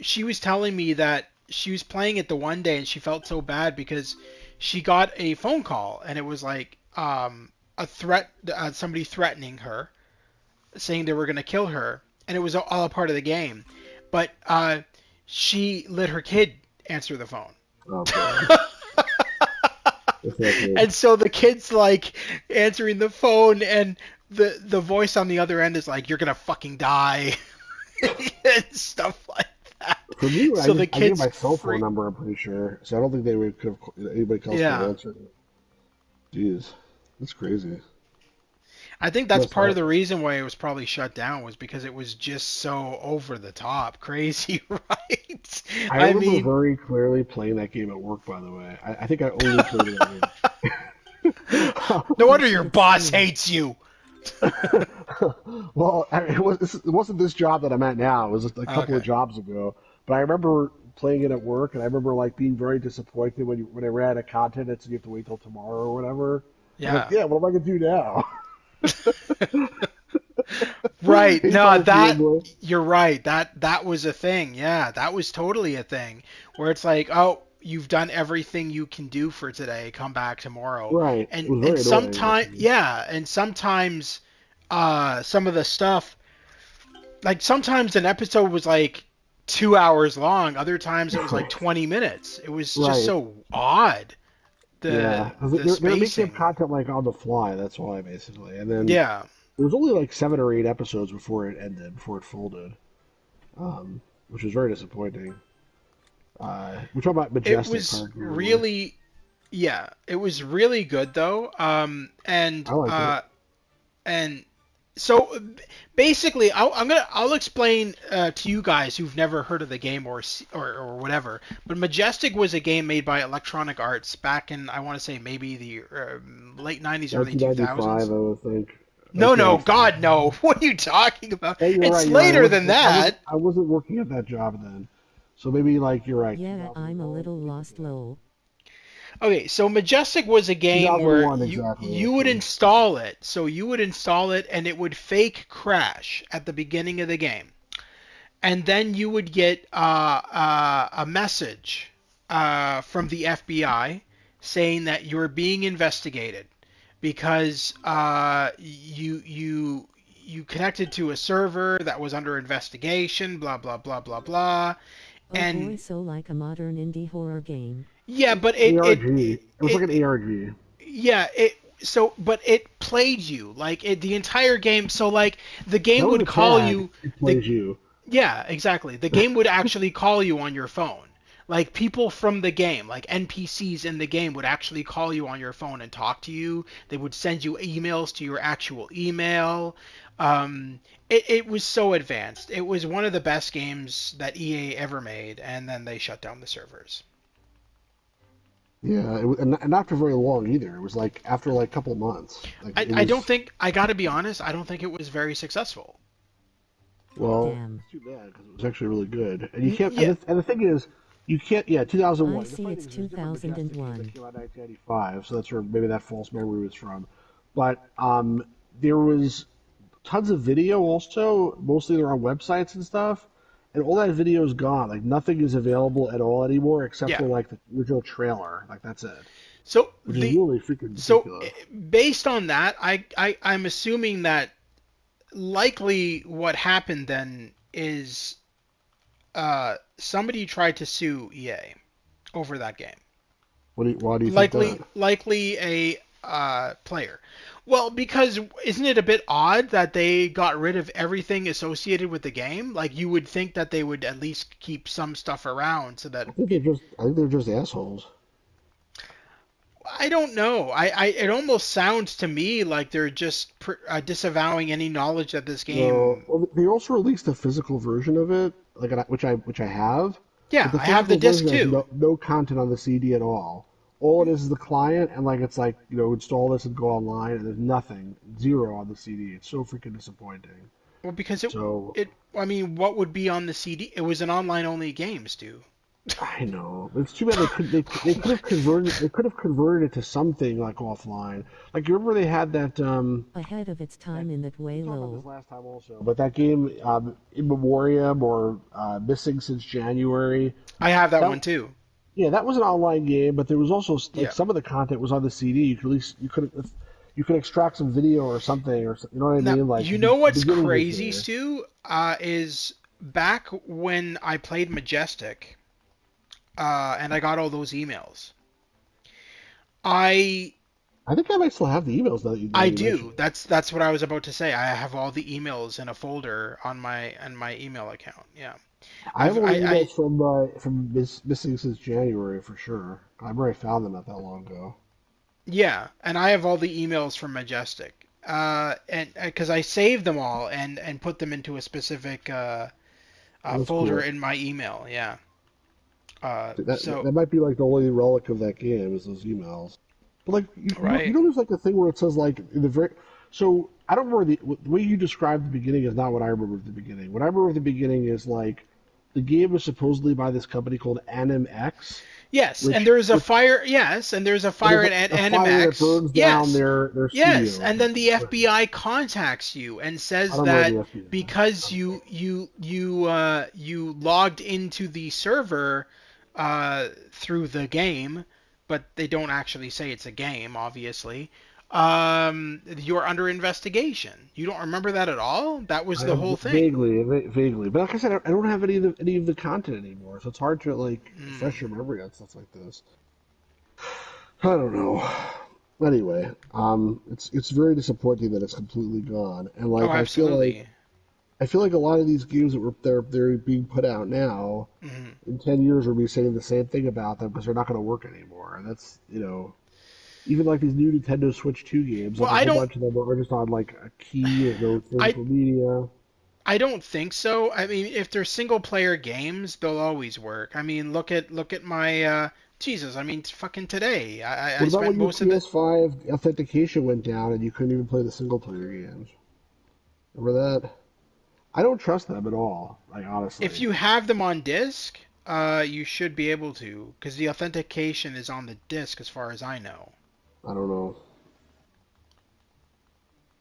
she was telling me that she was playing it the one day and she felt so bad because she got a phone call and it was like a threat, somebody threatening her, saying they were going to kill her, and it was all a part of the game. But she let her kid answer the phone. Oh god, that's not good. And so the kid's like answering the phone and the voice on the other end is like you're gonna fucking die and stuff like that. For me, So the I gave kid's my cell phone free. number. I'm pretty sure, so I don't think anybody else could have Yeah. answered it. Jeez, that's crazy. I think It's that's messed part of up. the reason why it was probably shut down was because it was just so over the top crazy, right? I I remember mean, very clearly playing that game at work. By the way, I think I only traded that game. no wonder your It's boss so hates you. well, it wasn't this job that I'm at now. It was a couple of Okay. jobs ago. But I remember playing it at work, and I remember like being very disappointed when I ran out of content and said you have to wait till tomorrow or whatever. I'm like, Yeah. yeah, what am I gonna do now? Right. Hey, No, Tyler that Field, you're right. That was a thing. Yeah, that was totally a thing where it's like, "Oh, you've done everything you can do for today. Come back tomorrow." right. It was And very annoying, sometimes, actually. yeah, and sometimes some of the stuff, like sometimes an episode was like 2 hours long, other times it was like Right. 20 minutes. It was just Right. so odd, Yeah, the 'cause the they were making up spacing. content like on the fly. That's why basically, and then Yeah. there was only like 7 or 8 episodes before it ended, before it folded, which was very disappointing. We're talking about It Majestic was Park, remember? really Yeah, it was really good though. I liked it. And so basically, I'll explain to you guys who've never heard of the game or whatever. But Majestic was a game made by Electronic Arts back in, I want to say, maybe the late 90s, early 1995, 2000s. I would think. No, 1995. God, no. What are you talking about? Hey, you're right. It's You're right. later than that. I wasn't working at that job then, so maybe like you're right. Yeah, I'm a 2001, little maybe lost, lol. Okay, so Majestic was a game where 2001 exactly, you would actually. install it. So you would install it and it would fake crash at the beginning of the game. And then you would get a message from the FBI saying that you're being investigated because you connected to a server that was under investigation, blah blah blah blah blah. Oh boy, And so like a modern indie horror game. yeah, but ARG. It was like an it ARG. yeah, but it played you like the entire game. So like the game That was would the call tag. you It the plays you. Yeah, exactly. The game would actually call you on your phone. Like people from the game, like NPCs in the game would actually call you on your phone and talk to you. They would send you emails to your actual email. It was so advanced. It was one of the best games that EA ever made, and then they shut down the servers. Yeah, and not for very long either. It was like after like a couple of months. Like it I don't was. think, I gotta be honest, I don't think it was very successful. Well, Damn. it's too bad because it was actually really good. And you can't. Yeah, And the thing is, you can't. Yeah, I 2001. The see funny thing it's is, there's a different Majestic game that 2001. came out in 1995. So that's where maybe that false memory was from. But there was tons of video also. Mostly they're on websites and stuff. And all that video is gone. Like nothing is available at all anymore except yeah. for like the original trailer. Like that's it, So which is the really freaking so ridiculous. based on that, I'm assuming that likely what happened then is somebody tried to sue EA over that game. Why do you think that? Likely a player. Well, because isn't it a bit odd that they got rid of everything associated with the game? Like you would think that they would at least keep some stuff around so that it. I think they're just assholes. I don't know. It almost sounds to me like they're just disavowing any knowledge that this No, game. well, they also released a physical version of it, like which I have, but Yeah, the I have the physical disc version has too. no content on the CD at all. All it is the client, and like it's like install this and go online, and there's nothing, zero on the CD. It's so freaking disappointing. Well, because So I mean, what would be on the CD? It was an online only game, Stu. I know it's too bad they Oh could my have converted it to something like offline. Like you remember they had that Ahead of its that time in that we way, talked about this lol. last time also, but that game in memoriam or missing since January. I have that That one too. Yeah, that was an online game, but there was also like Yeah. some of the content was on the CD. You could at least you could extract some video or something you know what I Now, mean? Like you know the what's beginning was crazy, there. Stu? Is back when I played Majestic, and I got all those emails. I I think I might still have the emails now I that you mention do. it. That's what I was about to say. I have all the emails in a folder on my email account. Yeah. I have all the I emails from missing since January for sure. I remember I found them not that long ago. Yeah, and I have all the emails from Majestic. And because I saved them all and put them into a specific Oh, that's folder cool. in my email. Yeah. So That might be like the only relic of that game is those emails. But like you right. know there's like a thing where it says like in the very so I don't remember the way you described the beginning is not what I remember at the beginning. What I remember at the beginning is like the game was supposedly by this company called AnimX, Yes, and which there's a which fire. Yes, and there's a and fire there's at a fire that Animex. burns down Yes, their yes, studio or and then something. the Right. FBI contacts you and I says don't remember that the FBI. because you logged into the server through the game, but they don't actually say it's a game, obviously. You're under investigation. You don't remember that at all? That was I the have whole thing. vaguely, but like I said, I don't have any of the content anymore, so it's hard to like refresh Hmm. your memory on stuff like this. I don't know. Anyway, it's very disappointing that it's completely gone, and Oh, like absolutely. I feel like a lot of these games that were they're being put out now Hmm. in 10 years we'll be saying the same thing about them because they're not going to work anymore, and that's even like these new Nintendo Switch 2 games, Well, like a whole bunch of them are just on like a key. There's no I physical media. I don't think so. I mean, if they're single player games, they'll always work. I mean, look at my Jesus. I mean, fucking today, I What about spent when your most of the. PS5 authentication went down and you couldn't even play the single player games? Remember that? I don't trust them at all. Like If honestly, you have them on disk, you should be able to, because the authentication is on the disk, as far as I know. I don't know.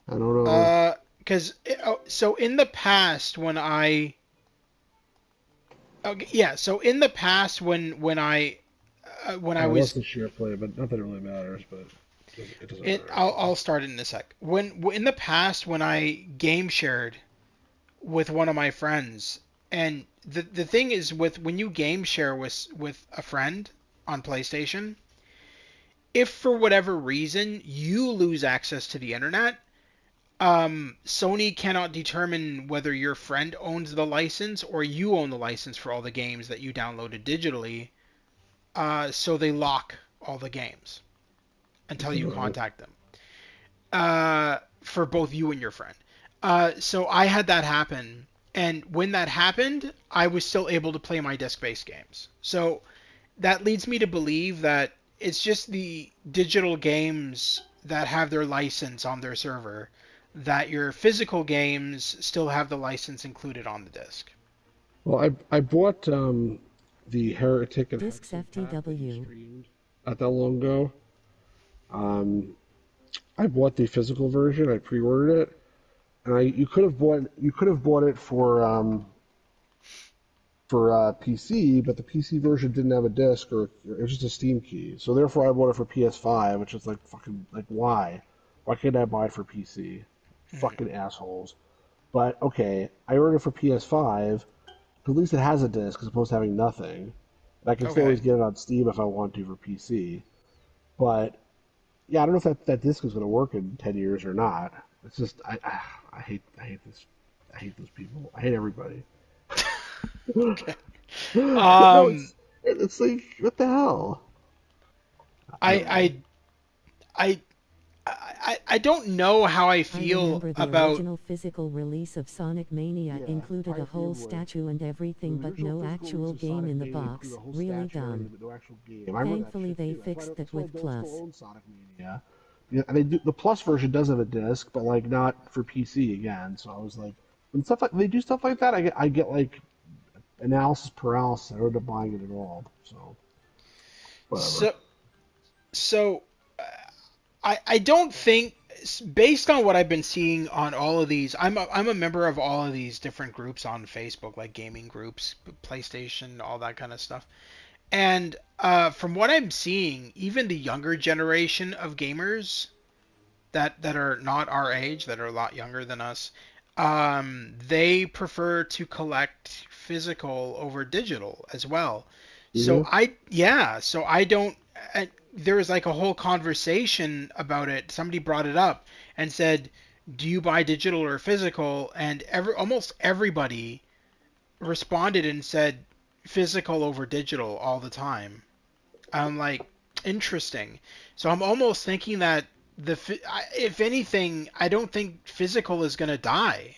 I don't know. Because so in the past when I okay, yeah, so in the past when I I'd love was to share play, but nothing really matters. But it doesn't it, matter. I'll start it in a sec. When in the past when I game shared with one of my friends. And the thing is with when you game share with a friend on PlayStation, if for whatever reason you lose access to the internet, Sony cannot determine whether your friend owns the license or you own the license for all the games that you downloaded digitally. So they lock all the games until That's you alright. contact them. For both you and your friend. So I had that happen, and when that happened, I was still able to play my disc-based games. So that leads me to believe that it's just the digital games that have their license on their server, that your physical games still have the license included on the disc. Well, I bought the Heretic and Discs Hexen pack that you FTW. streamed not that long ago. Um, I bought the physical version. I pre-ordered it, and I you could have bought it for PC, but the PC version didn't have a disc or it was just a Steam key. So therefore, I bought it for PS5, which is like fucking like why? Why can't I buy it for PC? Mhm. Fucking assholes. But okay, I ordered it for PS5. At least it has a disc as opposed to having nothing. And I can still always Okay. get it on Steam if I want to for PC. But yeah, I don't know if that disc is going to work in 10 years or not. It's just I hate this. I hate those people. I hate everybody. Okay. No, Um, it's like what the hell? I don't know. I I I don't know how I I feel remember the about. original physical release of Sonic Mania Yeah, included I a feel whole like statue and everything the but original no physical release actual of game Sonic in the Mania included box. a whole Really statue and dumb. everything, but no actual game. I remember that Thankfully shit they too. fixed it That's why I with don't still Plus. own Sonic Mania. Yeah, and the Plus version does have a disc, but like not for PC again. So I was like, when stuff like they do stuff like that, I get like analysis paralysis. I don't end up buying it at all. So whatever. So so I don't think, based on what I've been seeing on all of these, I'm a member of all of these different groups on Facebook, like gaming groups, PlayStation, all that kind of stuff. And from what I'm seeing, even the younger generation of gamers that are not our age, that are a lot younger than us, they prefer to collect physical over digital as well. So Hmm. so I don't. There was like a whole conversation about it. Somebody brought it up and said, "Do you buy digital or physical?" And almost everybody responded and said, "Physical over digital all the time." I'm like, interesting. So I'm almost thinking that if anything, I don't think physical is gonna die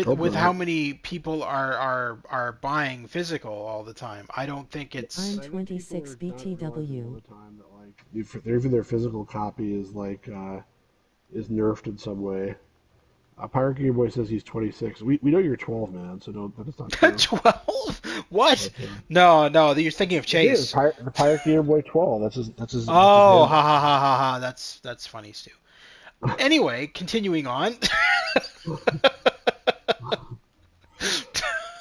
Hope with how not. many people are buying physical all the time. I don't think I'm it's And I think people 26 are not realizing all BTW. the time that like even their physical copy is like is nerfed in some way. Pirate Gamer Boy says he's 26. We know you're 12, man. So don't. That is not true. 12? What? But, No, no, you're thinking of it is Chase. the Pirate Gamer Boy 12. That's his Oh, ha handle. ha ha ha ha. That's funny, Stu. Anyway, continuing on.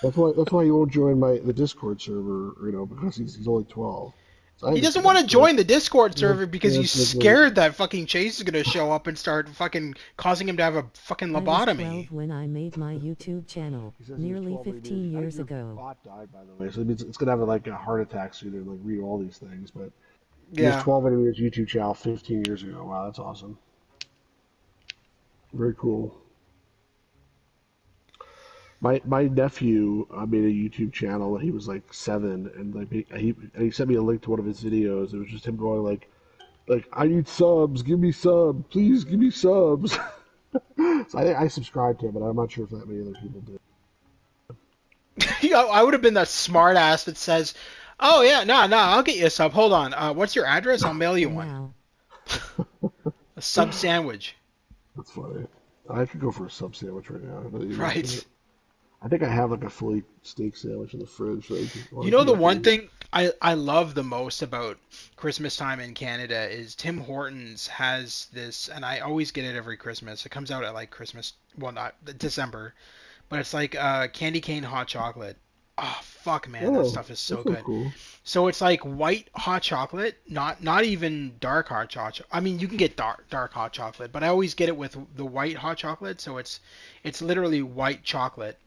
That's why he won't join the Discord server. Because he's only 12. So I He doesn't understand. want to join the Discord server because Yeah, he's scared that fucking Chase is gonna show up and start fucking causing him to have a fucking I was lobotomy. 12 when I made my YouTube channel, He says he was nearly 12 when he made 15 I think years your ago. bot died, by the way, so it means it's gonna have like a heart attack soon and like read all these things. But he was Yeah. 12 when he made his YouTube channel 15 years ago. Wow, that's awesome. Very cool. My nephew made a YouTube channel when he was like 7, and like he sent me a link to one of his videos. It was just him going like I need subs, give me sub, please give me subs. So I think I subscribed to him, but I'm not sure if that many other people did. I would have been that smart ass that says, "Oh yeah, no, no, I'll get you a sub. Hold on. What's your address? I'll mail you one. Now, A sub sandwich." That's funny. I could go for a sub sandwich right now. Now that you mention it. Right. I think I have like a Philly steak sandwich in the fridge. So I You want to know heat the up one and eat. thing I love the most about Christmas time in Canada is Tim Hortons has this, and I always get it every Christmas. It comes out at like Christmas, well not December, but it's like candy cane hot chocolate. Oh fuck man, that Oh, stuff is that so sounds good. cool. So it's like white hot chocolate, not even dark hot chocolate. I mean, you can get dark hot chocolate, but I always get it with the white hot chocolate. So it's literally white chocolate,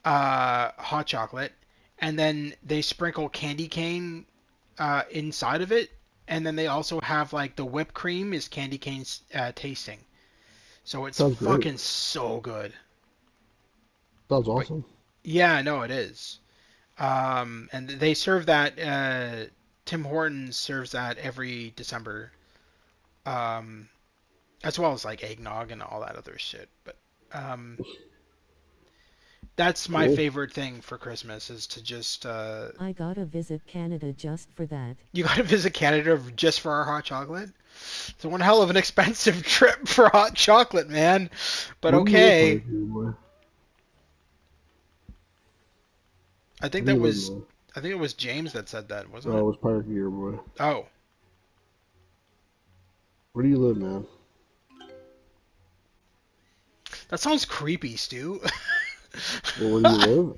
hot chocolate, and then they sprinkle candy cane inside of it, and then they also have like the whipped cream is candy cane tasting. So it's Sounds great. fucking so good. Sounds But awesome. yeah, no, it is. And they serve that. Tim Hortons serves that every December, um, as well as like eggnog and all that other shit. But um, that's my Cool. favorite thing for Christmas is to just I gotta visit Canada just for that. you got to visit Canada just for our hot chocolate. It's one hell of an expensive trip for hot chocolate, man. But Where do you live, okay. Parker boy? I think Where do that you live, was man? I think it was James that said that, wasn't Oh, it? it was Parker boy. Oh, Where do you live, man? that sounds creepy, Stu. Well, where do you live?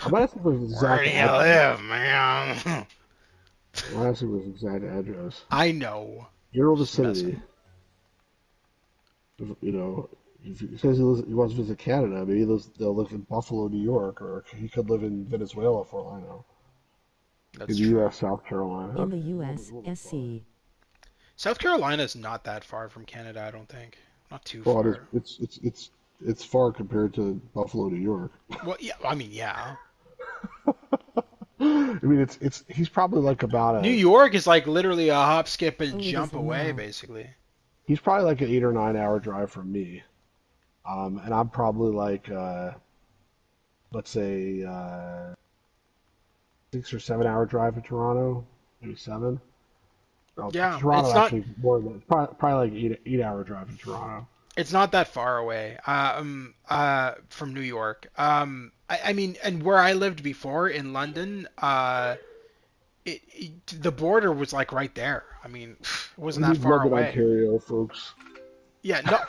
I'm asking for his Where exact do you address. live, man? I'm asking for his exact address. I know. General Just vicinity. messing. You know, if he says he wants to visit Canada, maybe they'll live in Buffalo, New York, or he could live in Venezuela for all I know. In That's the true. U.S., South Carolina. In the Okay, US, a little bit far. SC. South Carolina's not that far from Canada, I don't think. Not too Well, it is, far. it's far compared to Buffalo, New York. Well, yeah, I mean, yeah. I mean, he's probably like about New a York is like literally a hop, skip, and Oh, it is jump away, now. basically. he's probably like an 8 or 9 hour drive from me. And I'm probably like let's say 6 or 7 hour drive to Toronto, maybe 7. No, Yeah, Toronto actually is more than it's probably like 8 hour drive to Toronto. it's not that far away. From New York. I mean, and where I lived before in London, the border was like right there. I mean, it We wasn't that need far London, away. Ontario, folks. Yeah, not.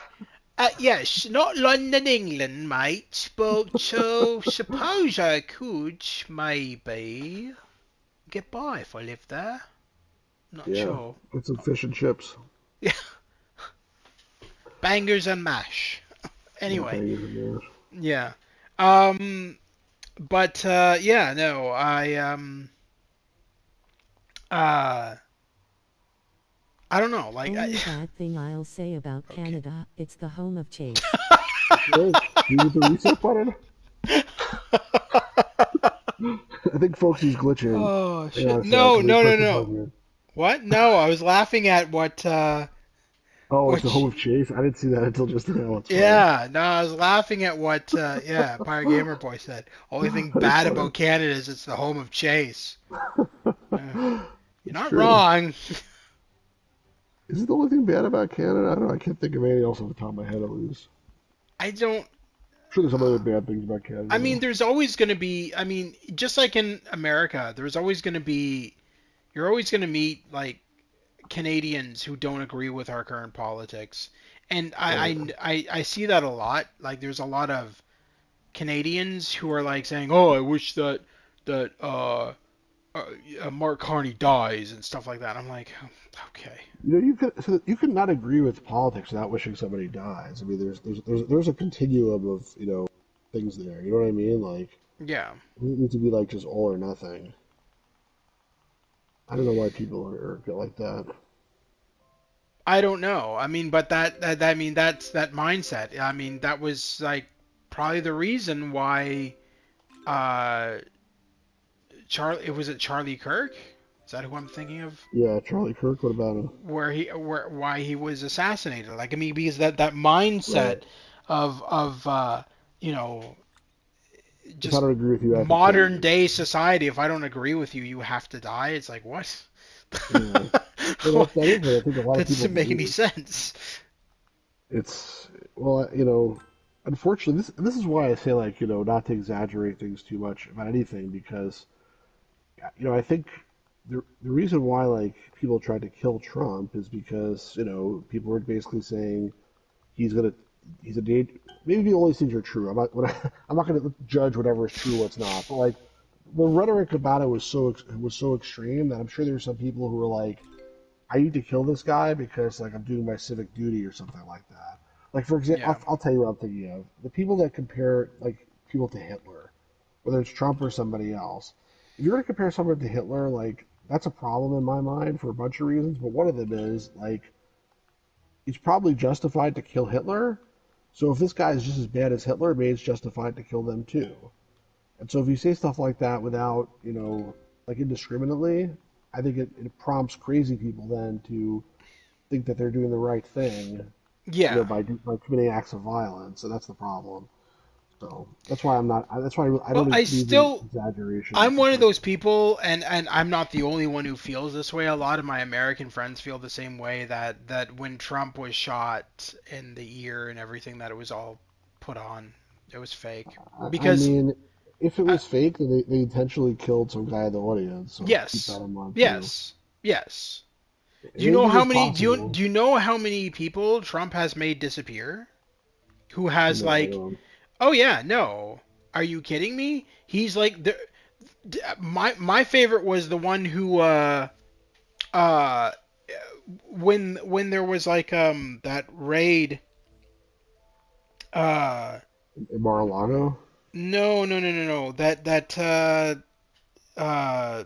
Yes, not London, England, mate, but suppose I could maybe get by if I lived there. Not Yeah, sure. get some fish and chips. Yeah, bangers and mash. Yeah, Anyway, bangers and mash. yeah. But yeah, no, uh, I don't know. Like, Only bad thing I'll say about okay. Canada, it's the home of Chase. Okay, you hit the reset button. I think folks he's glitching. Oh Hang on shit! a sec. No, Let me no, no, press this no. button. What? No, I was laughing at Oh, it's the what home of Chase. I didn't see that until just now. It's funny. Yeah, no, I was laughing at what yeah, Pirate Gamer Boy said. Only thing That is bad funny. about Canada is it's the home of Chase. Uh, you're It's not true. wrong. Is it the only thing bad about Canada? I don't know. I can't think of anything else off the top of my head at least. I don't. I'm sure there's some other bad things about I Canada mean, though. there's always going to be. I mean, just like in America, there's always going to be. You're always going to meet like Canadians who don't agree with our current politics, and Right. I see that a lot. Like, there's a lot of Canadians who are like saying, "Oh, I wish that uh, Mark Carney dies" and stuff like that. I'm like, okay, You could not agree with politics without wishing somebody dies. I mean, there's a continuum of things there. You know what I mean? Like, yeah. it doesn't need to be like just all or nothing. I don't know why people are get like that. I don't know. I mean, but I mean, that's that mindset. I mean, that was like probably the reason why uh Charlie, was it Charlie Kirk? Is that who I'm thinking of? Yeah, Charlie Kirk. What about him? Where why he was assassinated? Like, I mean, because that mindset Right. of you know, If I just don't agree with you, I have to kill modern you. day society. If I don't agree with you, you have to die. It's like, what? Yeah. Well, that is what I think a lot That of people doesn't make any believe. sense. It's well, unfortunately, this is why I say like not to exaggerate things too much about anything because I think the reason why like people tried to kill Trump is because people were basically saying he's gonna he's a date. Maybe the only things are true. I'm not gonna judge whatever is true, what's not. But like the rhetoric about it was so extreme that I'm sure there were some people who were like, I need to kill this guy because like I'm doing my civic duty or something like that. Like for example, Yeah, I'll tell you what I'm thinking of. The people that compare like people to Hitler, whether it's Trump or somebody else. If you're going to compare someone to Hitler, like that's a problem in my mind for a bunch of reasons. But one of them is like it's probably justified to kill Hitler. So if this guy is just as bad as Hitler, maybe it's justified to kill them too. And so if you say stuff like that without, like indiscriminately, I think it prompts crazy people then to think that they're doing the right thing, yeah. by committing acts of violence, and that's the problem. So that's why I'm not. That's why I Well, don't believe in exaggeration and I'm stuff one of like those that. people, and I'm not the only one who feels this way. A lot of my American friends feel the same way, that when Trump was shot in the ear and everything, that it was all put on. It was fake. I Because mean, if it uh, was fake, then they intentionally killed some guy in the audience. So keep yes, that in mind too. yes, yes. Do you know Anything how is many? possible. Do you know how many people Trump has made disappear? Who has No, I like, don't. oh yeah, no. Are you kidding me? He's like my favorite was the one who uh when there was like that raid uh Mar-a-Lago. no uh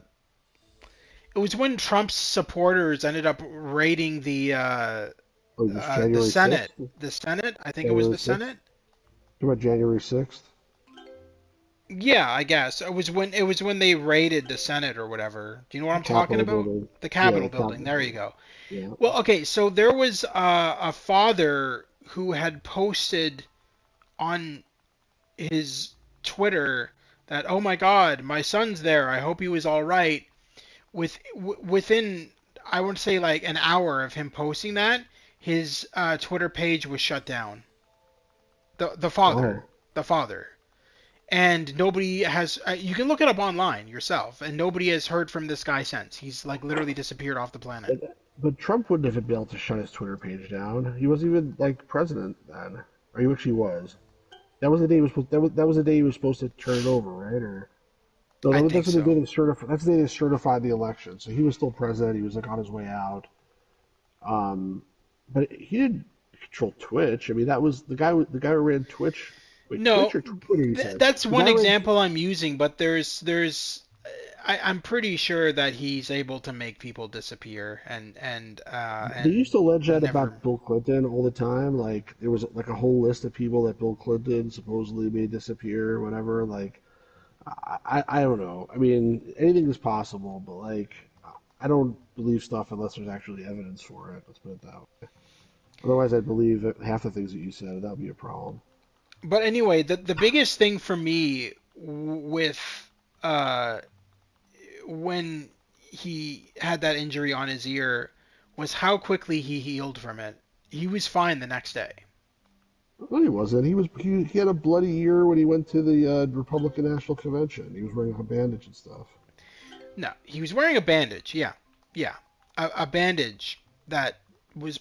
it was when Trump's supporters ended up raiding Oh, this the January Senate. 6th. The Senate, I think it was January the 6th. Senate. Talk about January 6th. Yeah, I guess it was when they raided the Senate or whatever. Do you know what The I'm talking Capitol about? building. The Yeah, Capitol the building. Capitol There you building. go. Yeah. Well, okay, so there was a father who had posted on his Twitter that, oh my God, my son's there. I hope he was all right. Within, I would say like an hour of him posting that, his Twitter page was shut down. The father, Oh, the father, and nobody has. You can look it up online yourself, and nobody has heard from this guy since. He's like literally disappeared off the planet. but Trump wouldn't have been able to shut his Twitter page down. He wasn't even like president then, or he actually was. That was the day he was supposed. That was the day he was supposed to turn it over, right? Or no, I that's think what they so. did. That's the day they certified the election. So he was still president. He was like on his way out. Um, but he didn't control Twitch. I mean, that was the guy. The guy who ran Twitch. Wait, Twitch No, or Twitter? You said that's the guy one who ran. example I'm using, but I'm pretty sure that he's able to make people disappear They used and to allege that never. about Bill Clinton all the time. Like there was like a whole list of people that Bill Clinton supposedly made disappear, or whatever. Like I don't know. I mean, anything is possible, but like I don't believe stuff unless there's actually evidence for it. Let's put it that way. Otherwise, I'd believe half the things that you said. That would be a problem. But anyway, the biggest thing for me with uh when he had that injury on his ear was how quickly he healed from it. He was fine the next day. No, he wasn't. He had a bloody ear when he went to the Republican National Convention. He was wearing a bandage and stuff. No, he was wearing a bandage. Yeah, yeah, a bandage that was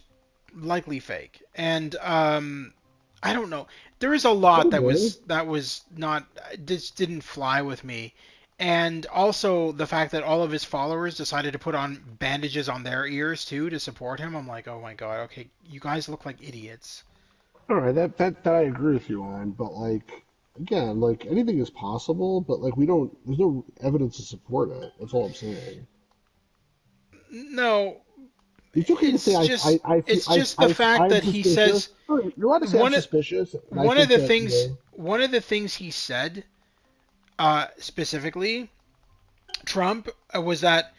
likely fake. And I don't know. There is a lot Could have that was not just didn't fly with me. And also the fact that all of his followers decided to put on bandages on their ears too to support him. I'm like, oh my god, okay, you guys look like idiots. All right, that I agree with you on, but like again, like anything is possible, but like we don't. There's no evidence to support it. That's all I'm saying. No, It's okay to say it's just the fact I'm that he suspicious. says All right, you're allowed to say I'm one of suspicious, and I think that you know. one of the things he said specifically Trump was that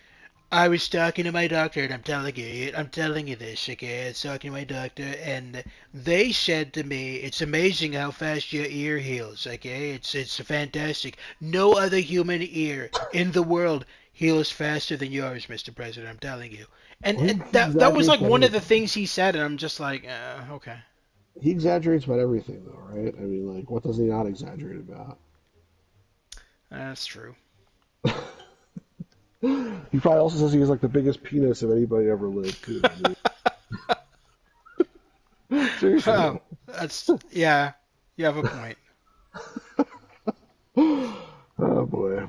I was talking to my doctor, and I'm telling you this, okay? I was talking to my doctor, and they said to me, "It's amazing how fast your ear heals, okay? It's fantastic. No other human ear in the world heals faster than yours, Mr. President. I'm telling you." And, Well, and he that was exaggerates like about one of the everything. things he said, and I'm just like, okay, He exaggerates about everything, though, right? I mean, like, what does he not exaggerate about? that's true. He probably also says he has like the biggest penis of anybody ever lived, too. I mean, seriously Oh, though. that's yeah, you have a point. Oh boy.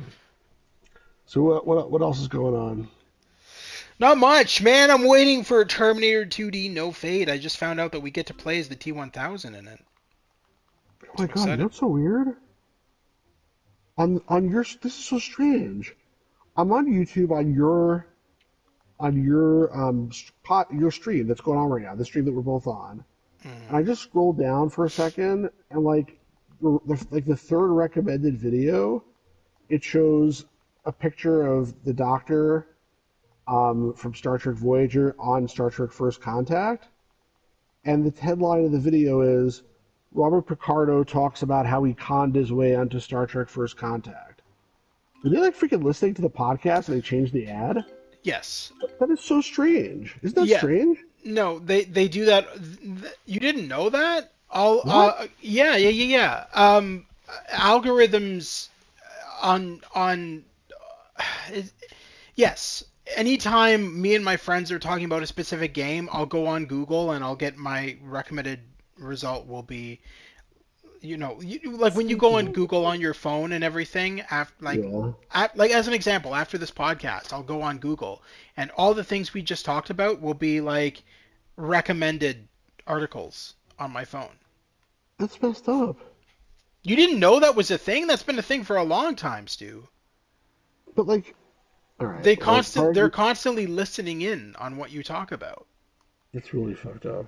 So what else is going on? Not much, man. I'm waiting for Terminator 2D No Fade. I just found out that we get to play as the T1000 in it. Oh So my I'm god, you know excited. what's so weird? On your this is so strange. I'm on YouTube on your your stream that's going on right now, the stream that we're both on, and I Mm. just scrolled down for a second, and like the third recommended video, it shows a picture of the Doctor from Star Trek Voyager on Star Trek First Contact, and the headline of the video is Robert Picardo talks about how he conned his way onto Star Trek First Contact. Were they like freaking listening to the podcast and they changed the ad? Yes. That is so strange. Isn't that Yeah. strange? No, they do that. You didn't know that? All What? yeah. Algorithms on yes. Anytime me and my friends are talking about a specific game, I'll go on Google and I'll get my recommended result will be like when you go on Google on your phone and everything, Yeah. like as an example, after this podcast, I'll go on Google and all the things we just talked about will be like recommended articles on my phone. That's messed up. You didn't know that was a thing? That's been a thing for a long time, Stu. But like, all right, well, They're constantly listening in on what you talk about. it's really fucked up.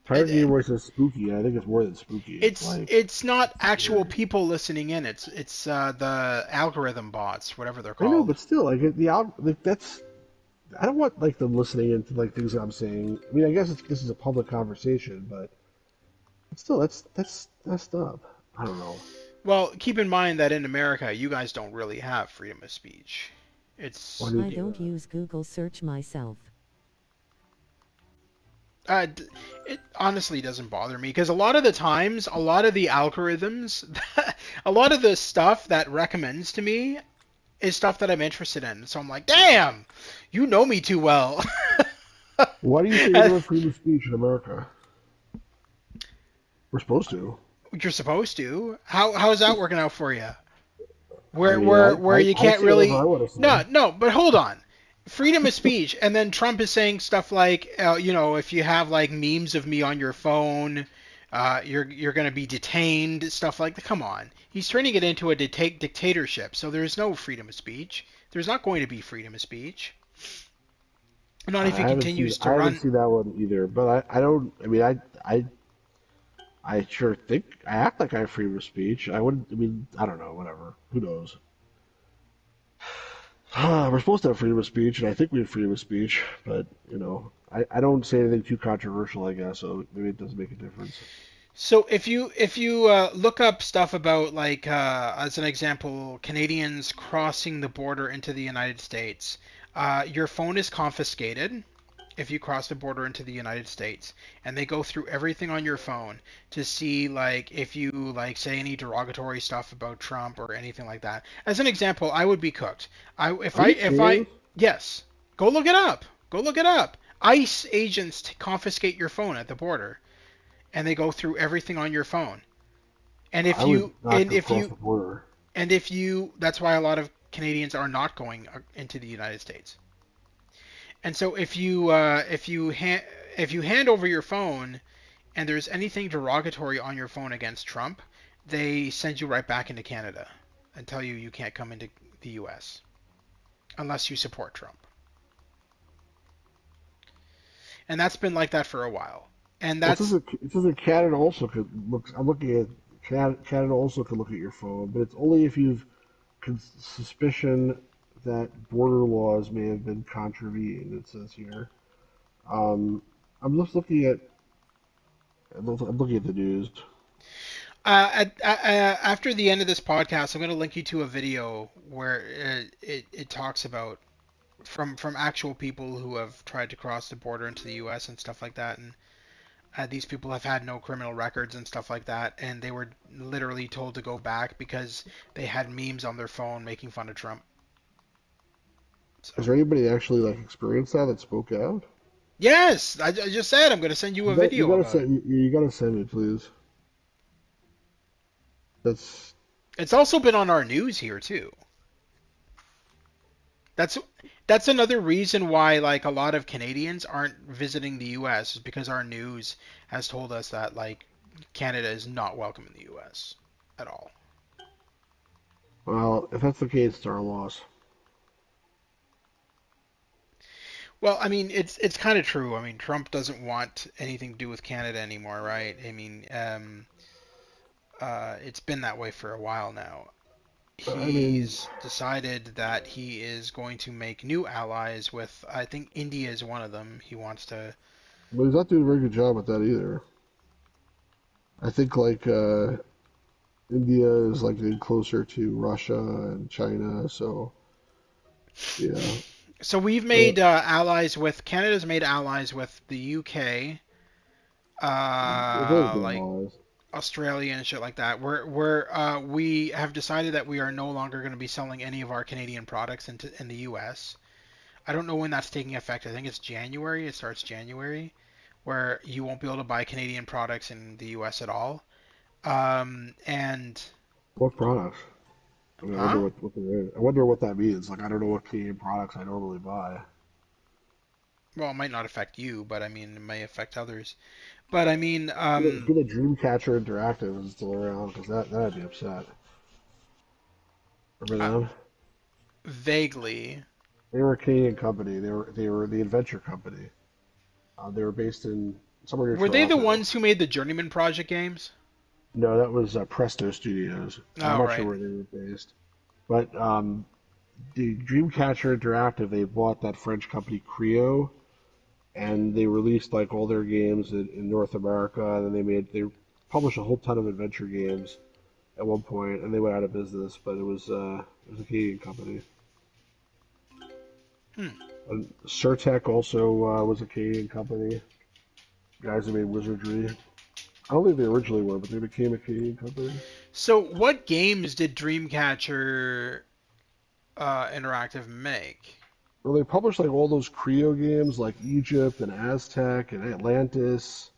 It, Target Voice is spooky. I think it's more than spooky. It's like it's not it's actual scary. people listening in. It's the algorithm bots, whatever they're I know, called. but still, like that's I don't want like them listening into like things I'm saying. I mean, I guess this is a public conversation, but still, that's messed up. I don't know. Well, keep in mind that in America, you guys don't really have freedom of speech. Why It's do you I say don't that? use Google search myself. uh, it honestly doesn't bother me because a lot of the times, a lot of the algorithms, a lot of the stuff that recommends to me is stuff that I'm interested in. So I'm like, damn, you know me too well. Why do you say we Uh, don't have freedom of speech in America? We're supposed to. You're supposed to. How's that working out for you? I where mean, where where you I can't say whatever I really want to say. no, but hold on, freedom of speech, and then Trump is saying stuff like if you have like memes of me on your phone, you're gonna be detained, stuff like that. Come on, he's turning it into a dictatorship, so there's no freedom of speech. There's not going to be freedom of speech, not if he continues to I haven't run. seen that one either. But I don't. I mean, I sure think I act like I have freedom of speech. I wouldn't. I mean, I don't know. Whatever. Who knows? We're supposed to have freedom of speech, and I think we have freedom of speech. But I don't say anything too controversial. I guess so. Maybe it doesn't make a difference. So if you look up stuff about like as an example, Canadians crossing the border into the United States, your phone is confiscated. if you cross the border into the United States, and they go through everything on your phone to see like if you like say any derogatory stuff about Trump or anything like that. As an example, I would be cooked. I Are you if I serious? yes, go look it up. Go look it up. ICE agents confiscate your phone at the border, and they go through everything on your phone. And I if would you not go across the border. that's why a lot of Canadians are not going into the United States. And so if you hand over your phone and there's anything derogatory on your phone against Trump, they send you right back into Canada and tell you you can't come into the U.S. unless you support Trump. And that's been like that for a while. And Well, that's it says that Canada also could look. I'm looking at Canada also could look at your phone, but it's only if you've suspicion that border laws may have been contravened. It says here. Um, I'm just looking at I'm looking at the news. after the end of this podcast, I'm going to link you to a video where it talks about from actual people who have tried to cross the border into the U.S. and stuff like that, and these people have had no criminal records and stuff like that, and they were literally told to go back because they had memes on their phone making fun of Trump. Is So there anybody that actually like experienced that spoke out? yes, I just said I'm going to send you a video about it. You gotta send me, please. That's It's also been on our news here too. That's that's another reason why like a lot of Canadians aren't visiting the US is because our news has told us that like Canada is not welcome in the US at all. well, if that's the case, it's our loss. Well, I mean it's kind of true. I mean Trump doesn't want anything to do with Canada anymore, right? I mean it's been that way for a while now. I mean, He's decided that he is going to make new allies with I think India is one of them. He wants to. but he's not doing a very good job at that either. I think like India is like getting closer to Russia and China, so yeah. So we've Uh, made allies with Canada's made allies with the UK, There's always been like allies. Australia and shit like that. We have decided that we are no longer going to be selling any of our Canadian products in the US. I don't know when that's taking effect. I think it's January. It starts January, where you won't be able to buy Canadian products in the US at all. And What products? I mean, I wonder huh? what they're in. I wonder what that means. Like, I don't know what Canadian products I normally buy. Well, it might not affect you, but I mean, it may affect others. But I mean, It's good that Dreamcatcher Interactive is still around because that'd be upset. Remember uh, them? vaguely. They were a Canadian company. They were the Adventure Company. They were based in somewhere near Were they the Toronto. ones who made the Journeyman Project games? No, that was Presto Studios. I'm Oh, not sure right. where they were based, but the Dreamcatcher Interactive they bought that French company Creo, and they released like all their games in North America. And then they published a whole ton of adventure games at one point, and they went out of business. But it was a Canadian company. Hmm. And Surtec also was a Canadian company. Guys that made Wizardry. I don't think they originally were, but they became a Canadian company. So, what games did Dreamcatcher Interactive make? Well, they published like all those Creo games, like Egypt and Aztec and Atlantis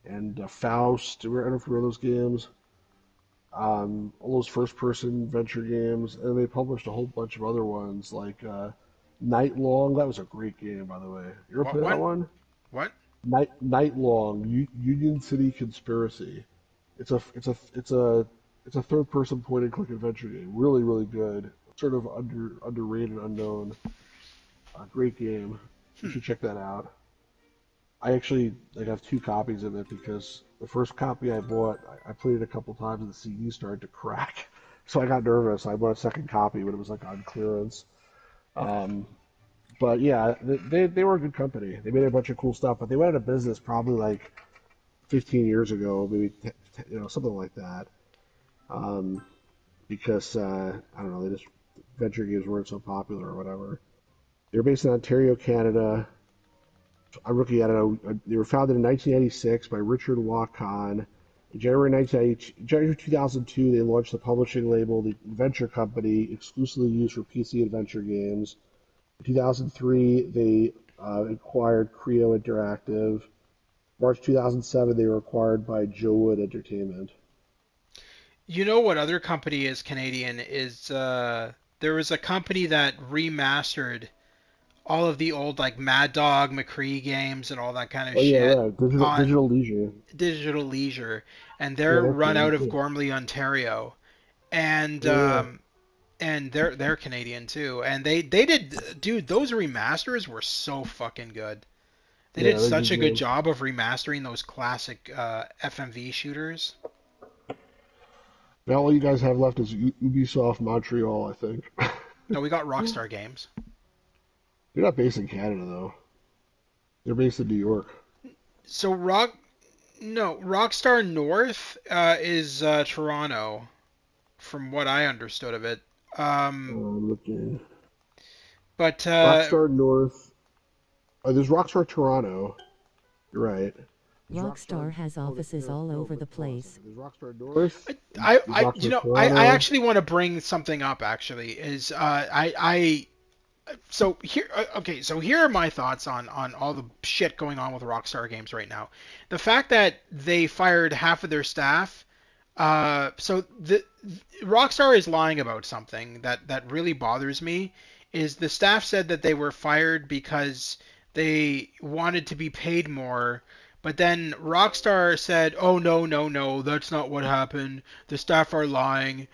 and Faust. I don't know if you remember those games. All those first-person adventure games, and they published a whole bunch of other ones like Night Long. That was a great game, by the way. You ever What play that one? one? What? Night Long, Union City Conspiracy. It's a third-person point-and-click adventure game. Really, really good. Sort of underrated, unknown. Great game. You Hmm. should check that out. I actually like have two copies of it because the first copy I bought, I played it a couple times and the CD started to crack. So I got nervous. I bought a second copy, but it was like on clearance. Um, but yeah, they were a good company. They made a bunch of cool stuff, but they went out of business probably like 15 years ago, maybe something like that. Um, because I don't know, they just venture games weren't so popular or whatever. They're based in Ontario, Canada. I'm looking at it. They were founded in 1986 by Richard Waugh Kahn. In January 2002, they launched the publishing label, the Adventure Company, exclusively used for PC adventure games. In 2003, they acquired Creo Interactive. March 2007, they were acquired by Joe Wood Entertainment. You know what other company is Canadian is there was a company that remastered all of the old like Mad Dog McCree games and all that kind of Oh yeah, shit right. Digital on Digital Leisure. Digital Leisure, and Yeah, they're they're run Canadian out of too. Gormley, Ontario, and Oh yeah. they're Canadian too, and they did dude those remasters were so fucking good. They Yeah, did they're such good a good games. job of remastering those classic FMV shooters. Now all you guys have left is Ubisoft Montreal, I think. No, we got Rockstar Games. They're not based in Canada though. They're based in New York. So Rockstar North is Toronto, from what I understood of it. Um, Looking. but Rockstar North. Oh, there's Rockstar Toronto. You're right. There's Rockstar. Rockstar has Oh, offices no, all no. over the Hold on a place. second. There's Rockstar North. There's you Rockstar know, I Toronto. actually want to bring something up. Actually, is so here okay, so here are my thoughts on all the shit going on with Rockstar Games right now. The fact that they fired half of their staff. So Rockstar is lying about something that really bothers me. Is the staff said that they were fired because they wanted to be paid more, but then Rockstar said, "Oh no, no, no, that's not what happened. The staff are lying.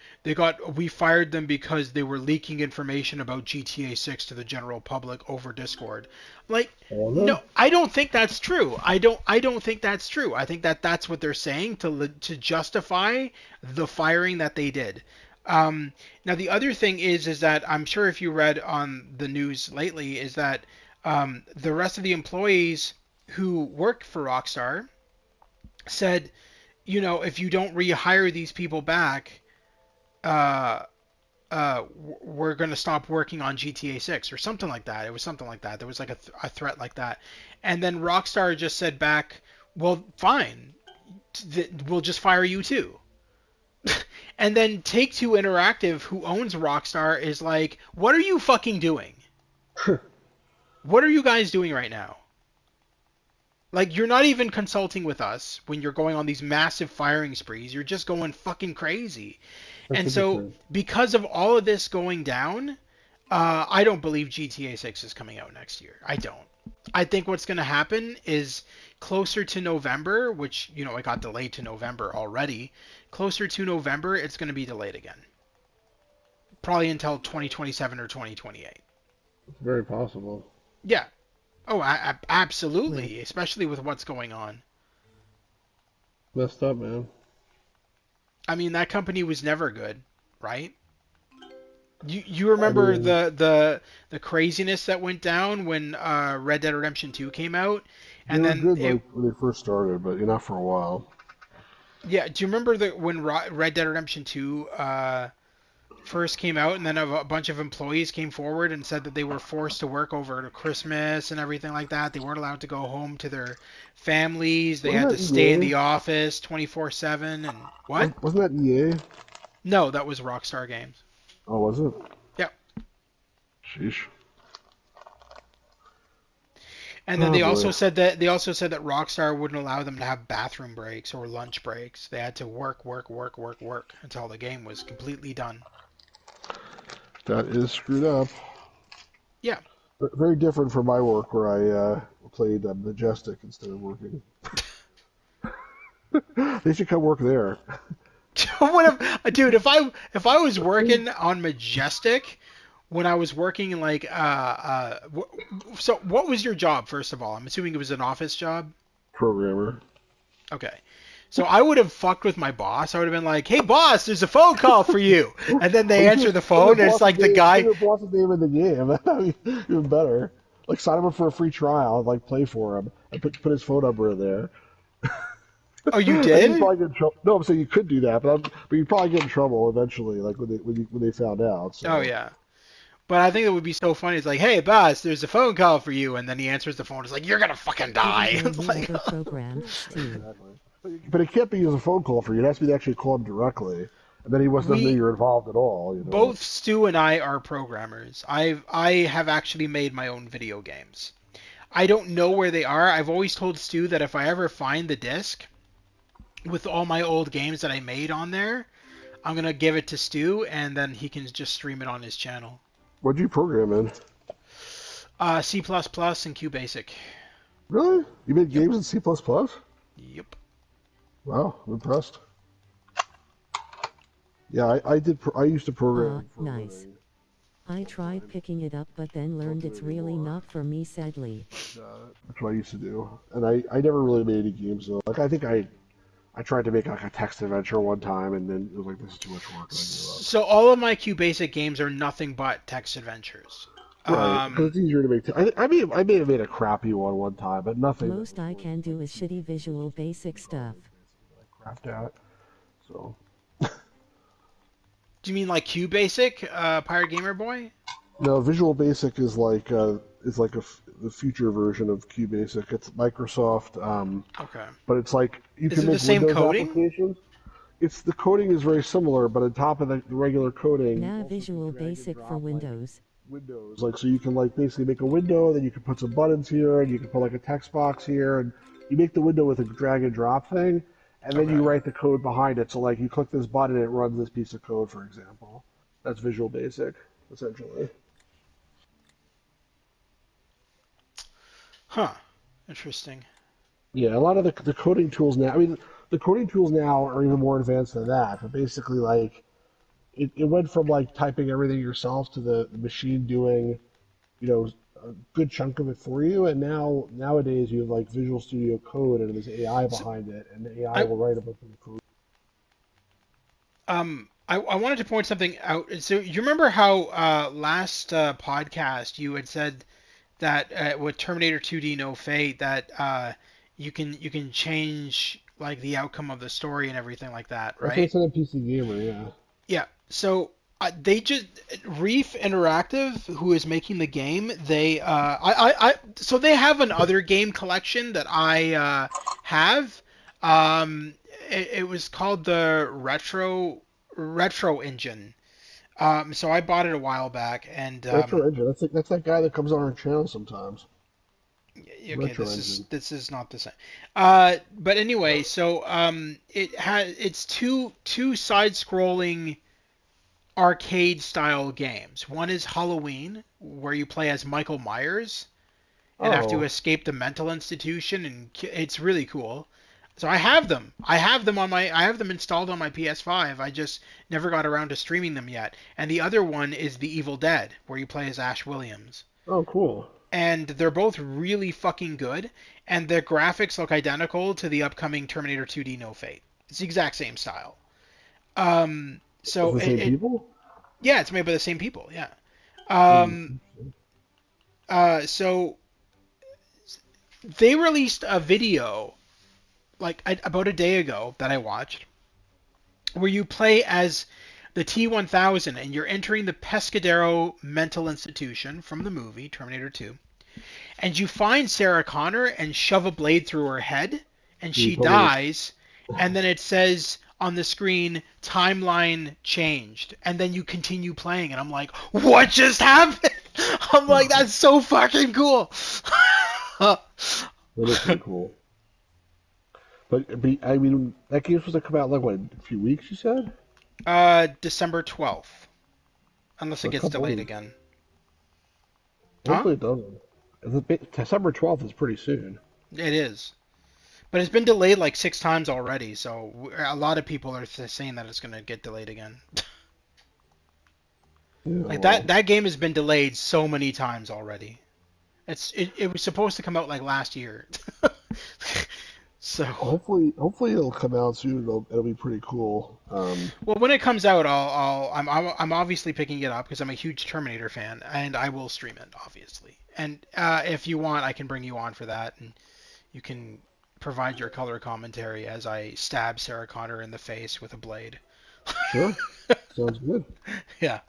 We fired them because they were leaking information about GTA 6 to the general public over Discord." Like, Oh no, no. I don't think that's true. I don't think that's true. I think that that's what they're saying to justify the firing that they did. Now the other thing is that I'm sure if you read on the news lately is that the rest of the employees who work for Rockstar said, if you don't rehire these people back, uh, we're going to stop working on GTA 6 or something like that. It was something like that. There was like a threat like that. And then Rockstar just said back, well, fine. We'll just fire you too. And then Take Two Interactive, who owns Rockstar, is like, what are you fucking doing? What are you guys doing right now? Like, you're not even consulting with us when you're going on these massive firing sprees. You're just going fucking crazy. That's And so, interesting. because of all of this going down, I don't believe GTA 6 is coming out next year. I don't. I think what's going to happen is closer to November, which, it got delayed to November already. Closer to November, it's going to be delayed again. Probably until 2027 or 2028. It's very possible. Yeah. Oh, Rip. absolutely. Especially with what's going on. Messed up, man. I mean, that company was never good, right? You I remember mean, the craziness that went down when Red Dead Redemption 2 came out, they and were then good like when they first started, but not for a while. yeah. Do you remember when Red Dead Redemption 2 first came out, and then a bunch of employees came forward and said that they were forced to work over Christmas and everything like that. They weren't allowed to go home to their families. They Wasn't had that to stay in EA? the office 24/7. And what? Wasn't that EA? No, that was Rockstar Games. Oh, was it? Yeah. Sheesh. And then Oh boy. they also said that Rockstar wouldn't allow them to have bathroom breaks or lunch breaks. They had to work, work, work, work, work until the game was completely done. That is screwed up. Yeah. Very different from my work where I played Majestic instead of working. They should come work there. What if, dude, if I was working on Majestic when I was working in like so what was your job first of all? I'm assuming it was an office job. Programmer. Okay. So I would have fucked with my boss. I would have been like, "Hey boss, there's a phone call for you." And then Well, they answer the phone and it's like the put guy, your boss's name in the game. That'd be even better. Like sign him up for a free trial, and, like play for him, and put his phone number in there. "Oh, you I think you'd did?" probably get in trouble. No, I'm saying you could do that, but you'd probably get in trouble eventually, like when they found out. Oh So yeah. But I think it would be so funny. It's like, hey, boss, there's a phone call for you, and then he answers the phone. It's like, you're gonna fucking Didn't die. know It's you like, ever programmed, Stu. Exactly. But it can't be as a phone call for you. It has to be to actually call him directly, and then he doesn't know we you're involved at all. You know. both Stu and I are programmers. I have actually made my own video games. I don't know where they are. I've always told Stu that if I ever find the disc with all my old games that I made on there, I'm gonna give it to Stu, and then he can just stream it on his channel. What'd you program in? C++ and QBasic. Really? You made Yep. games in C++? Yep. Wow, I'm impressed. Yeah, I did. I used to Ah, program for a nice. living. I tried picking it up but then learned Don't do it's it really anymore. not for me sadly. That's what I used to do, and I never really made any games though. Like I think I tried to make like a text adventure one time, and then it was like this is too much work, and I gave up. So all of my QBasic games are nothing but text adventures. Right, because Um, it's easier to make. I may have made a crappy one time, but The nothing that most was I worth can like do is shitty visual basic stuff. $2 basically like crapped out. So do you mean like QBasic, Pirate Gamer Boy? no, Visual Basic is like the future version of QBasic. It's Microsoft, Okay. but it's like you Is can it the make same Windows coding? applications. It's the coding is very similar, but on top of the regular coding, you Nah, also can visual drag and basic for drop like Windows. windows. Like so you can like basically make a window, then you can put some buttons here, and you can put like a text box here, and you make the window with a drag and drop thing, and then you Okay. write the code behind it. So like you click this button, and it runs this piece of code, for example. That's Visual Basic, essentially. Huh. Interesting. Yeah, a lot of the coding tools now. I mean, the coding tools now are even more advanced than that. But basically, like it went from like typing everything yourself to the machine doing a good chunk of it for you. And now nowadays you have like Visual Studio Code and there's AI So behind it, and the AI I will write a bunch of the code. I wanted to point something out. So you remember how last podcast you had said that with Terminator 2D No Fate that you can change like the outcome of the story and everything like that, That's what I right? said in PC Gamer. Yeah. Yeah. So they just Reef Interactive, who is making the game, so they have another game collection that I have. Um, it was called the Retro Engine. So I bought it a while back, and Retro Engine. That's that guy that comes on our channel sometimes. okay, Retro Engine. this is not the same. But anyway, so it's two side-scrolling arcade style games. One is Halloween, where you play as Michael Myers and have to Oh, escape the mental institution, and it's really cool. So I have them. I have them installed on my PS5. I just never got around to streaming them yet. And the other one is The Evil Dead, where you play as Ash Williams. oh, cool. And they're both really fucking good, and the graphics look identical to the upcoming Terminator 2D No Fate. It's the exact same style. It's So the same it people. yeah, it's made by the same people. Yeah. Hmm. Um, so they released a video like about a day ago that I watched, where you play as the T-1000 and you're entering the Pescadero mental institution from the movie Terminator 2, and you find Sarah Connor and shove a blade through her head, and You she told me. dies, and then it says on the screen timeline changed, and then you continue playing, and I'm like, what just happened? I'm like, that's so fucking cool. That is pretty cool. But I mean, that game's supposed to come out like what, a few weeks? You said? December 12th, unless So it a gets couple delayed weeks. again. Huh? Hopefully it doesn't. December 12th is pretty soon. It is. But it's been delayed like 6 times already, so a lot of people are saying that it's going to get delayed again. Yeah, Like well, that game has been delayed so many times already. It was supposed to come out like last year. So, hopefully it'll come out soon. It'll be pretty cool. well, when it comes out, I'm obviously picking it up because I'm a huge Terminator fan, and I will stream it, obviously. And if you want, I can bring you on for that, and you can provide your color commentary as I stab Sarah Connor in the face with a blade. Sure, sounds good. Yeah.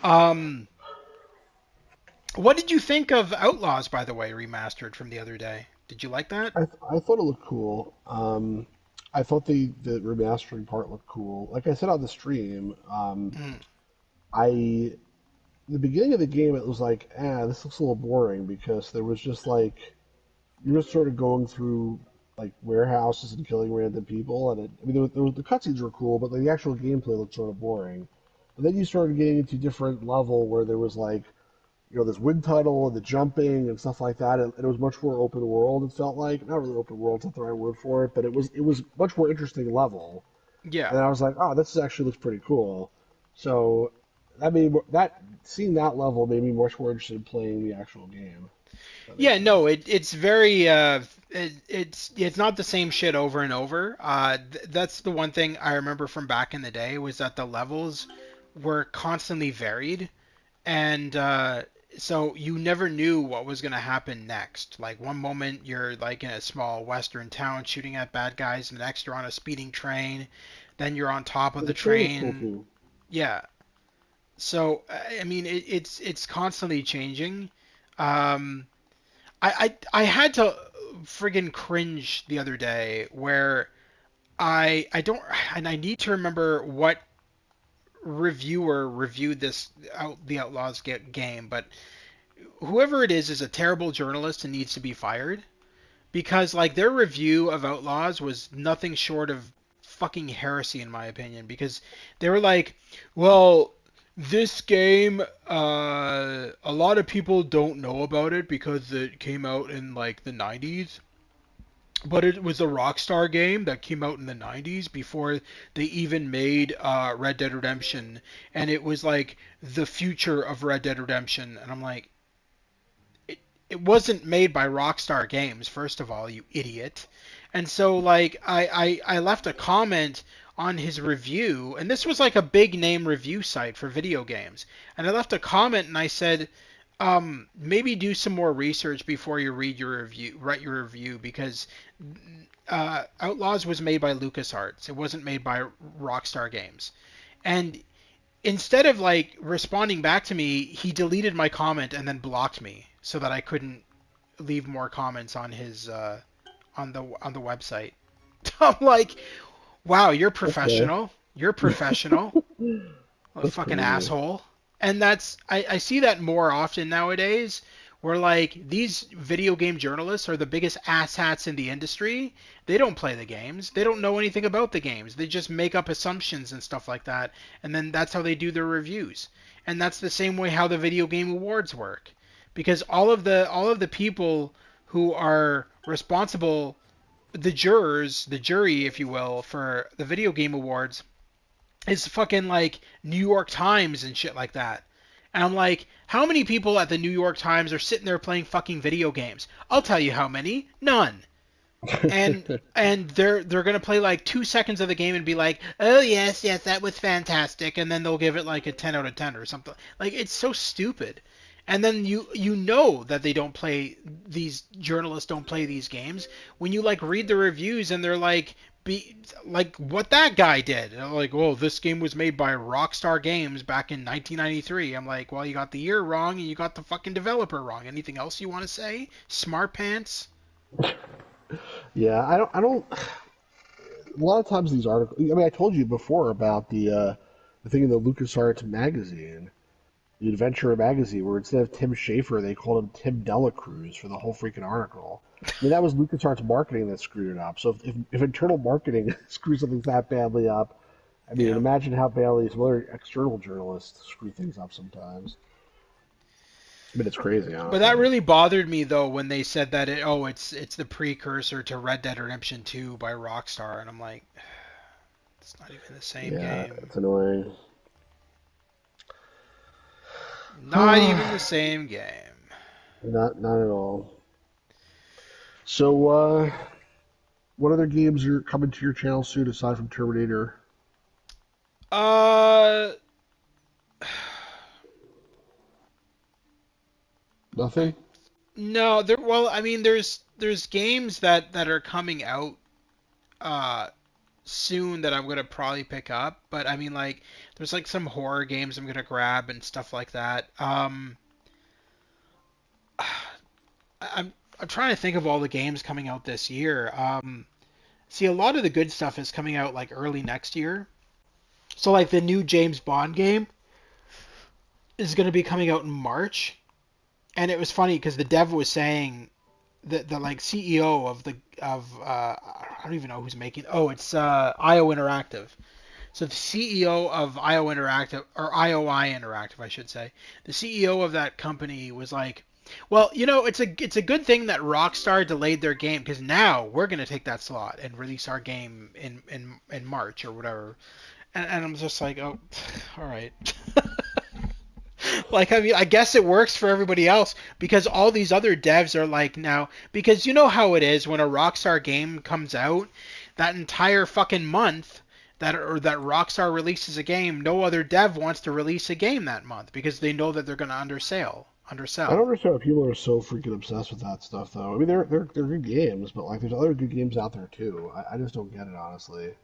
Um, what did you think of Outlaws, by the way, remastered from the other day? Did you like that? I thought it looked cool. I thought the remastering part looked cool. Like I said on the stream, Mm, I the beginning of the game it was like, this looks a little boring because there was just like you were sort of going through like warehouses and killing random people, and I mean, the cutscenes were cool, but like, the actual gameplay looked sort of boring. But then you started getting into different level where there was like, this wind tunnel and the jumping and stuff like that, and it was much more open world. It felt like not really open world, not the right word for it, but it was much more interesting level. yeah. And I was like, oh, this actually looks pretty cool. So that seeing that level made me much more interested in playing the actual game. If that makes Yeah, no, sense. it's very it's not the same shit over and over. That's the one thing I remember from back in the day was that the levels were constantly varied, and so you never knew what was gonna happen next. Like one moment you're like in a small western town shooting at bad guys, and the next you're on a speeding train, then you're on top of But the the train was cool train. too. Yeah, so I mean it's constantly changing. Um, I had to friggin' cringe the other day where I don't and I need to remember what reviewer reviewed the Outlaws game, but whoever it is a terrible journalist and needs to be fired because like their review of Outlaws was nothing short of fucking heresy in my opinion because they were like, well, this game a lot of people don't know about it because it came out in like the 90s, but it was a Rockstar game that came out in the 90s before they even made Red Dead Redemption, and it was like the future of Red Dead Redemption. And I'm like, it, it wasn't made by Rockstar Games, first of all, you idiot. And so, like, I left a comment on his review, and this was like a big name review site for video games. And I left a comment and I said, maybe do some more research before you write your review, because Outlaws was made by LucasArts. It wasn't made by Rockstar Games. And instead of like responding back to me, he deleted my comment and then blocked me so that I couldn't leave more comments on his on the website. I'm like, wow, you're Okay. professional. You're professional. A That's fucking crazy. asshole. And I see that more often nowadays where like these video game journalists are the biggest asshats in the industry. They don't play the games. They don't know anything about the games. They just make up assumptions and stuff like that. And then that's how they do their reviews. And that's the same way how the video game awards work. Because all of the people who are responsible, the jurors, the jury if you will, for the video game awards is fucking like New York Times and shit like that. And I'm like, how many people at the New York Times are sitting there playing fucking video games? I'll tell you how many. None. And they're gonna play like 2 seconds of the game and be like, oh yes, yes, that was fantastic, and then they'll give it like a 10 out of 10 or something. Like it's so stupid. And then you know that they don't play these journalists don't play these games when you like read the reviews and they're like be like what that guy did. And like, oh, this game was made by Rockstar Games back in 1993. I'm like, well, you got the year wrong and you got the fucking developer wrong. Anything else you want to say? Smart pants? Yeah, I don't. A lot of times these articles. I mean, I told you before about the thing in the LucasArts magazine, the Adventurer magazine, where instead of Tim Schafer, they called him Tim Delacruz for the whole freaking article. I mean, that was LucasArts marketing that screwed it up. So if internal marketing screws something that badly up, I mean, Yeah. imagine how badly some other external journalists screw things up sometimes. I mean, it's crazy, But that honestly. really bothered me though when they said that it's the precursor to Red Dead Redemption 2 by Rockstar, and I'm like, it's not even the same Yeah, game. it's annoying. Not even the same game. Not at all. So, what other games are coming to your channel soon aside from Terminator? Uh, Nothing. I no, there. Well, I mean, there's games that are coming out. Uh, soon that I'm gonna probably pick up. But I mean, like, there's like some horror games I'm gonna grab and stuff like that. I'm trying to think of all the games coming out this year. See, a lot of the good stuff is coming out like early next year. So like the new James Bond game is going to be coming out in March, and it was funny because the dev was saying that the like CEO of the of I don't even know who's making. Oh, it's IO Interactive. So the CEO of IO Interactive, or IOI Interactive, I should say, the CEO of that company was like, "Well, it's a good thing that Rockstar delayed their game because now we're gonna take that slot and release our game in March or whatever." And I'm just like, "Oh, all right." Like, I mean, I guess it works for everybody else because all these other devs are like now, because you know how it is when a Rockstar game comes out, that entire fucking month that Rockstar releases a game, no other dev wants to release a game that month because they know that they're going to I don't undersell. understand why people are so freaking obsessed with that stuff, though. I mean, they're good games, but like, there's other good games out there too. I just don't get it, honestly.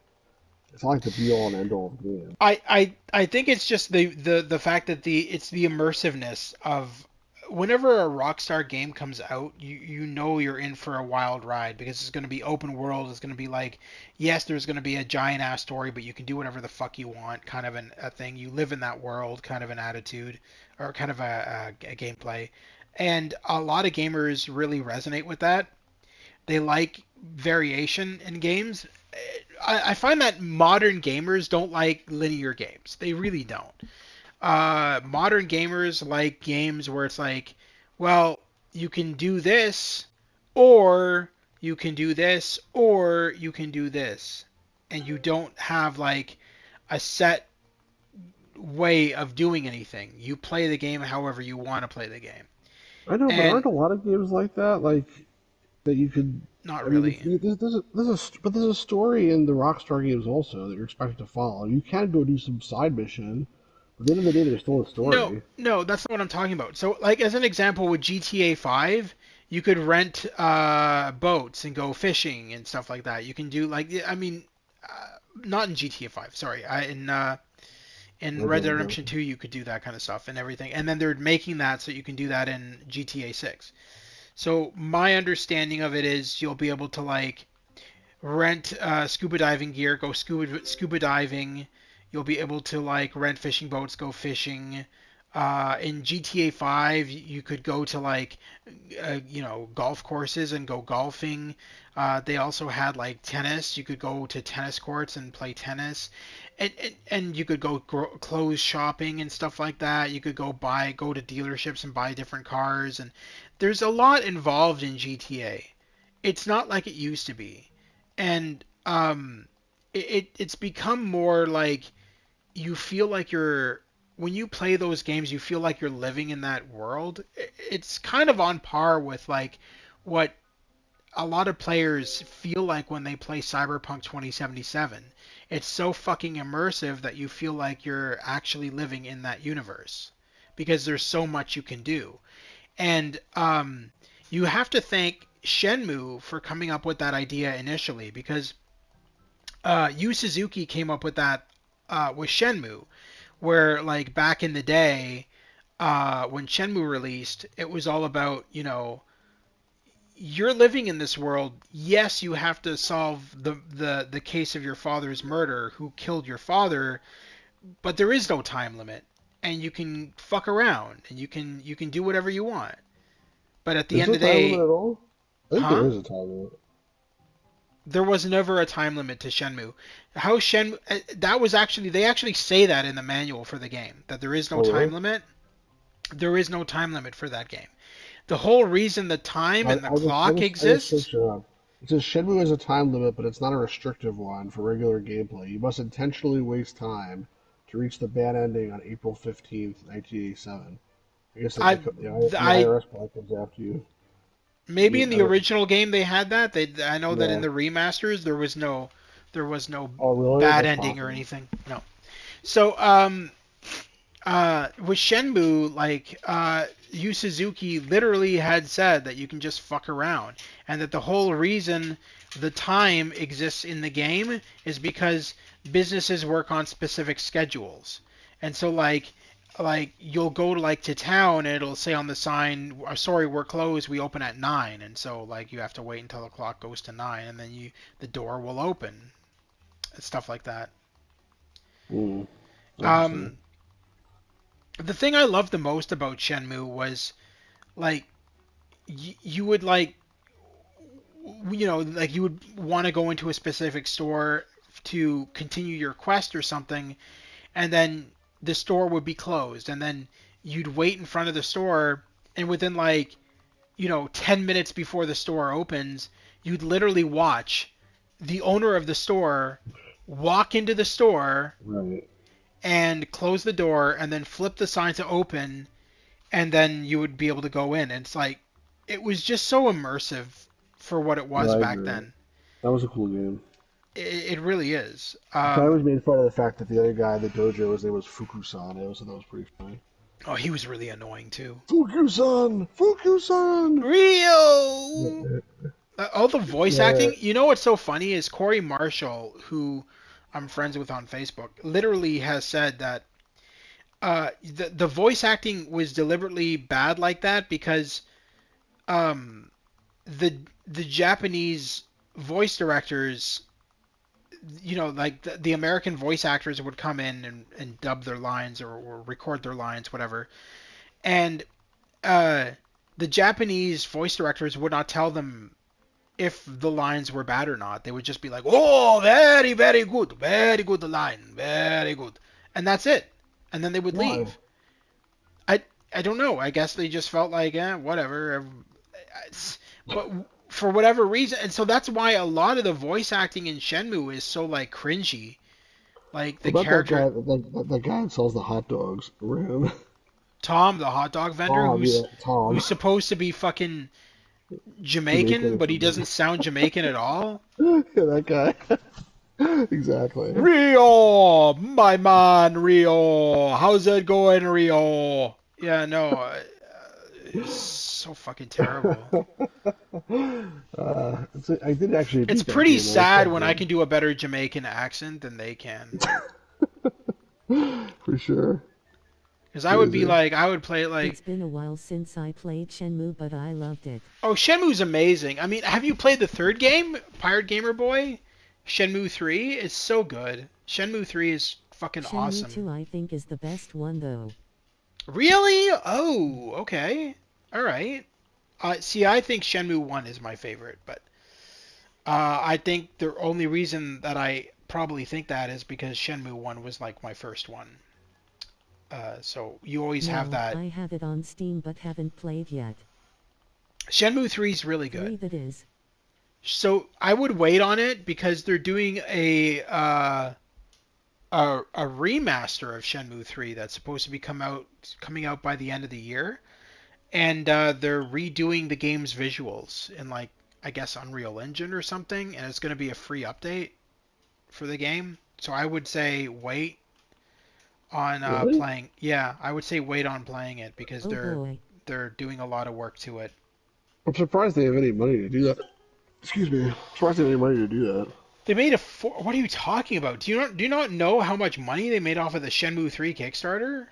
It's not like the be all and end all of games. I think it's just the fact that it's the immersiveness of whenever a Rockstar game comes out, you know you're in for a wild ride because it's going to be open world. It's going to be like, yes, there's going to be a giant ass story, but you can do whatever the fuck you want, kind of a thing. You live in that world, kind of an attitude, or kind of a gameplay. And a lot of gamers really resonate with that. They like variation in games. I find that modern gamers don't like linear games. They really don't. Modern gamers like games where it's like, well, you can do this, or you can do this, or you can do this, and you don't have like a set way of doing anything. You play the game however you want to play the game, I know, but aren't and a lot of games like that? Like that you could. not I mean, really. there's a story in the Rockstar games also that you're expected to follow. You can go do some side mission, but at the end of the day, there's still a No, story. no, that's not what I'm talking about. So, like as an example, with GTA 5, you could rent boats and go fishing and stuff like that. You can do like, I mean, not in GTA 5. Sorry, in Red Red Dead Dead Redemption Redemption. 2, you could do that kind of stuff and everything. And then they're making that so you can do that in GTA 6. So my understanding of it is you'll be able to like rent scuba diving gear, go scuba diving. You'll be able to like rent fishing boats, go fishing. In GTA 5, you could go to like, golf courses and go golfing. They also had like tennis. You could go to tennis courts and play tennis, and you could go clothes shopping and stuff like that. You could go to dealerships and buy different cars, and there's a lot involved in GTA. It's not like it used to be, and it's become more like you feel like you're when you play those games, you feel like you're living in that world. It's kind of on par with like what a lot of players feel like when they play Cyberpunk 2077. It's so fucking immersive that you feel like you're actually living in that universe because there's so much you can do. And you have to thank Shenmue for coming up with that idea initially because Yu Suzuki came up with that with Shenmue, where like back in the day, when Shenmue released, it was all about you're living in this world. Yes, you have to solve the case of your father's murder, who killed your father, but there is no time limit, and you can fuck around and you can do whatever you want. But at the Is end there a of the time limit day, at all? I think there huh? is a time limit. There was never a time limit to Shenmue. How Shenmue that was actually they actually say that in the manual for the game that there is no Oh, time really? limit. There is no time limit for that game. The whole reason the time and the clock I just exists. searched it up. It says Shenmue has a time limit, but it's not a restrictive one for regular gameplay. You must intentionally waste time to reach the bad ending on April 15th, 1987. I guess I the I IRS probably comes after you. I maybe mean, in I the don't, original game they had that. I know that in yeah. the remasters there was no Oh, really? bad That's ending or possible. anything. No. So with Shenmue, like Yu Suzuki literally had said that you can just fuck around, and that the whole reason the time exists in the game is because businesses work on specific schedules. And so like you'll go to town and it'll say on the sign, sorry, we're closed, we open at 9. And so like you have to wait until the clock goes to 9, and then the door will open. Stuff like that. Mm, interesting. Um, the thing I loved the most about Shenmue was like you would like you would want to go into a specific store to continue your quest or something, and then the store would be closed, and then you'd wait in front of the store, and within 10 minutes before the store opens, you'd literally watch the owner of the store walk into the store Right. and close the door and then flip the sign to open, and then you would be able to go in. And it's like it was just so immersive for what it Yeah, was I back agree. then. That was a cool game. It really is. I always made fun of the fact that the other guy in the dojo, his name was Fukusan. I always thought that was pretty funny. Oh, he was really annoying too. Fukusan! Fukusan! Rio. All the voice Yeah, acting. You know what's so funny is Corey Marshall, who I'm friends with on Facebook, literally has said that the voice acting was deliberately bad like that because um, the the Japanese voice directors, like the American voice actors would come in and dub their lines or record their lines, whatever, and uh, the Japanese voice directors would not tell them if the lines were bad or not. They would just be like, "Oh, very, very good line, very good," and that's it. And then they would why? leave. I I don't know. I guess they just felt like, whatever. But for whatever reason, and so that's why a lot of the voice acting in Shenmue is so like cringy. Like What the about that character guy? That guy that sells the hot dogs around. Tom, the hot dog vendor, Tom, yeah, who's Tom. supposed to be fucking Jamaican Jamaican, or but he something. doesn't sound Jamaican at all. Yeah, that guy. Exactly. Rio, my man, Rio. How's it going, Rio? Yeah, no, it's so fucking terrible. I did actually It's beat that pretty game, though. It's sad quite when I good. can do a better Jamaican accent than they can. For sure. Because I would be Crazy. like, I would play it like, It's been a while since I played Shenmue, but I loved it. oh, Shenmue's amazing. I mean, have you played the third game, Pirate Gamer Boy? Shenmue 3 is so good. Shenmue 3 is fucking Shenmue awesome. 2 I think is the best one though. Really? Oh, okay. All right. See, I think Shenmue 1 is my favorite, but I think the only reason that I probably think that is because Shenmue 1 was like my first one. So you always have Well, that. I have it on Steam but haven't played yet. Shenmue 3 is really good. 3 that is. So I would wait on it because they're doing a remaster of Shenmue 3 that's supposed to be coming out by the end of the year, and they're redoing the game's visuals in like I guess Unreal Engine or something, and it's going to be a free update for the game. So I would say wait on Really? playing. Yeah, I would say wait on playing it because Oh they're boy. they're doing a lot of work to it. I'm surprised they have any money to do that. Excuse me. I'm surprised they have any money to do that. They made What are you talking about? Do you not know how much money they made off of the Shenmue 3 Kickstarter?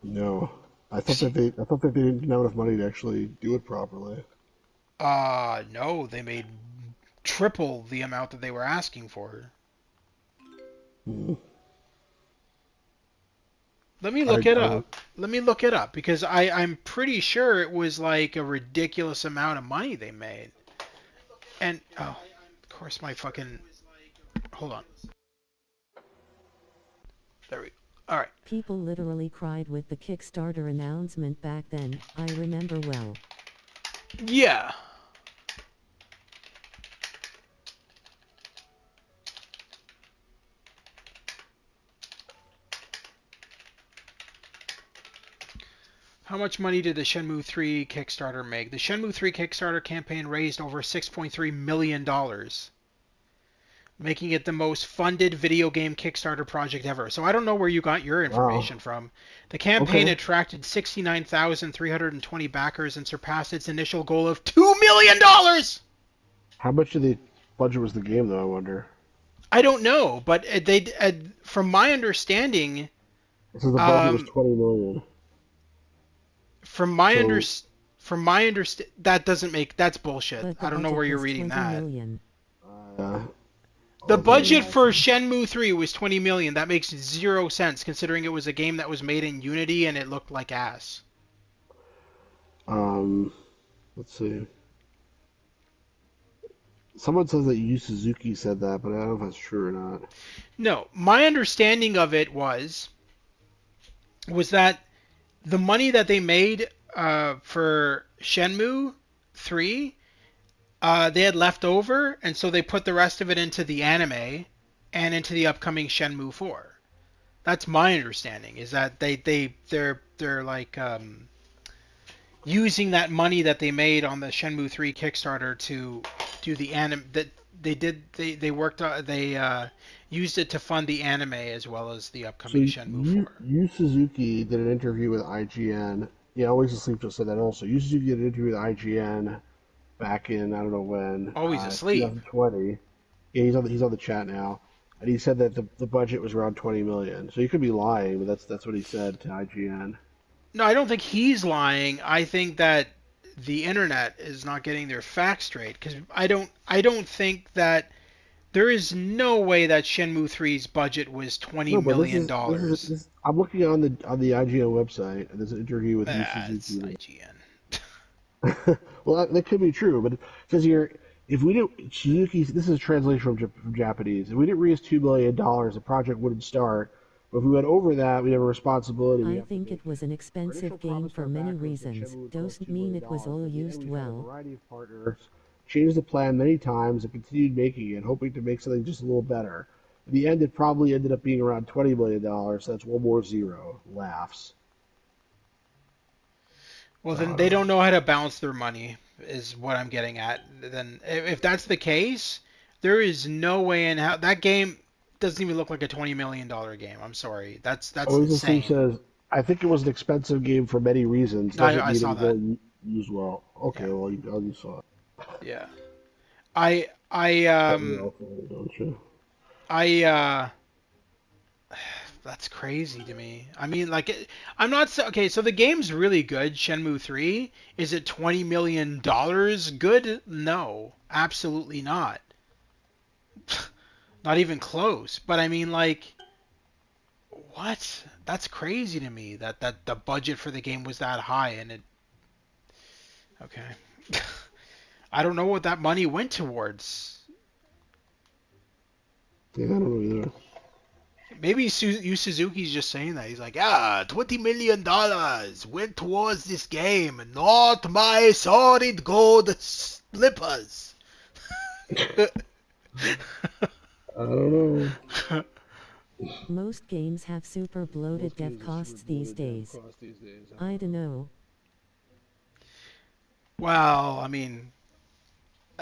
No. I thought that they didn't have enough money to actually do it properly. No, they made triple the amount that they were asking for. Hmm. Let me I, look it I don't. up. Let me look it up because I'm pretty sure it was like a ridiculous amount of money they made. And oh, of course my fucking hold on. There we go. All right. People literally cried with the Kickstarter announcement back then, I remember well. Yeah. How much money did the Shenmue 3 Kickstarter make? The Shenmue 3 Kickstarter campaign raised over $6.3 million. making it the most funded video game Kickstarter project ever. So I don't know where you got your Wow. information from. The campaign Okay. attracted 69,320 backers and surpassed its initial goal of $2 million. How much of the budget was the game, though? I wonder. I don't know, but from my understanding, It says the budget was um, 20 million. from my under, So, from my understand, that doesn't make that's bullshit. But the I don't know where budget you're was reading 20 that. million. uh, The budget okay. for Shenmue 3 was 20 million. That makes zero sense considering it was a game that was made in Unity and it looked like ass. Um, let's see. Someone says that Yu Suzuki said that, but I don't know if that's true or not. No, my understanding of it was that the money that they made for Shenmue 3, they had left over, and so they put the rest of it into the anime and into the upcoming Shenmue 4. That's my understanding. Is that they're like using that money that they made on the Shenmue 3 Kickstarter to do the anime that they worked on they used it to fund the anime as well as the So upcoming Shenmue 4. Yu Suzuki did an interview with IGN. Yeah, Always Asleep just said that also. Yu Suzuki did an interview with IGN back in I don't know when, Oh, he's asleep. 2020. Yeah, he's on the chat now, and he said that the budget was around 20 million. So he could be lying, but that's what he said to IGN. No, I don't think he's lying. I think that the internet is not getting their facts straight because I don't think that there is no way that Shenmue 3's budget was 20 No, but million dollars. I'm looking on the IGN website, and there's an interview with Yu It's Suzuki. IGN. Well, that could be true, but it says here if we didn't Suzuki, this is a translation from Japanese. If we didn't raise $2 million, the project wouldn't start. But if we went over that, we have a responsibility we I have to think make. it was an Our initial expensive game promise to for our many backers that reasons. Shenmue would cost Doesn't $2 mean million, it was all but at the end used we had a well. variety of partners, changed the plan many times, and continued making it, hoping to make something just a little better. In the end, it probably ended up being around $20 million. So that's one more zero. Laughs. Well, So I then don't they don't know. know how to balance their money, is what I'm getting at. Then, if that's the case, there is no way in how that game doesn't even look like a $20 million game. I'm sorry, that's Always Asleep insane. says, I think it was an expensive game for many reasons. Doesn't I mean it saw was that. all used well. Okay, Yeah, well, you saw it. yeah. I You're all for it, don't you? I that's crazy to me. I mean, like, I'm not so okay. So the game's really good, Shenmue 3. Is it $20 million good? No, absolutely not. Not even close. But I mean, like, what? That's crazy to me that the budget for the game was that high and it. Okay. I don't know what that money went towards. Yeah, I don't know either. Maybe Yu Suzuki's just saying that. He's like, ah, $20 million went towards this game, not my solid gold slippers. I don't know. Most games have super bloated Most dev games are super costs these bloated dev days. costs these days. I don't I know. dunno. Well, I mean,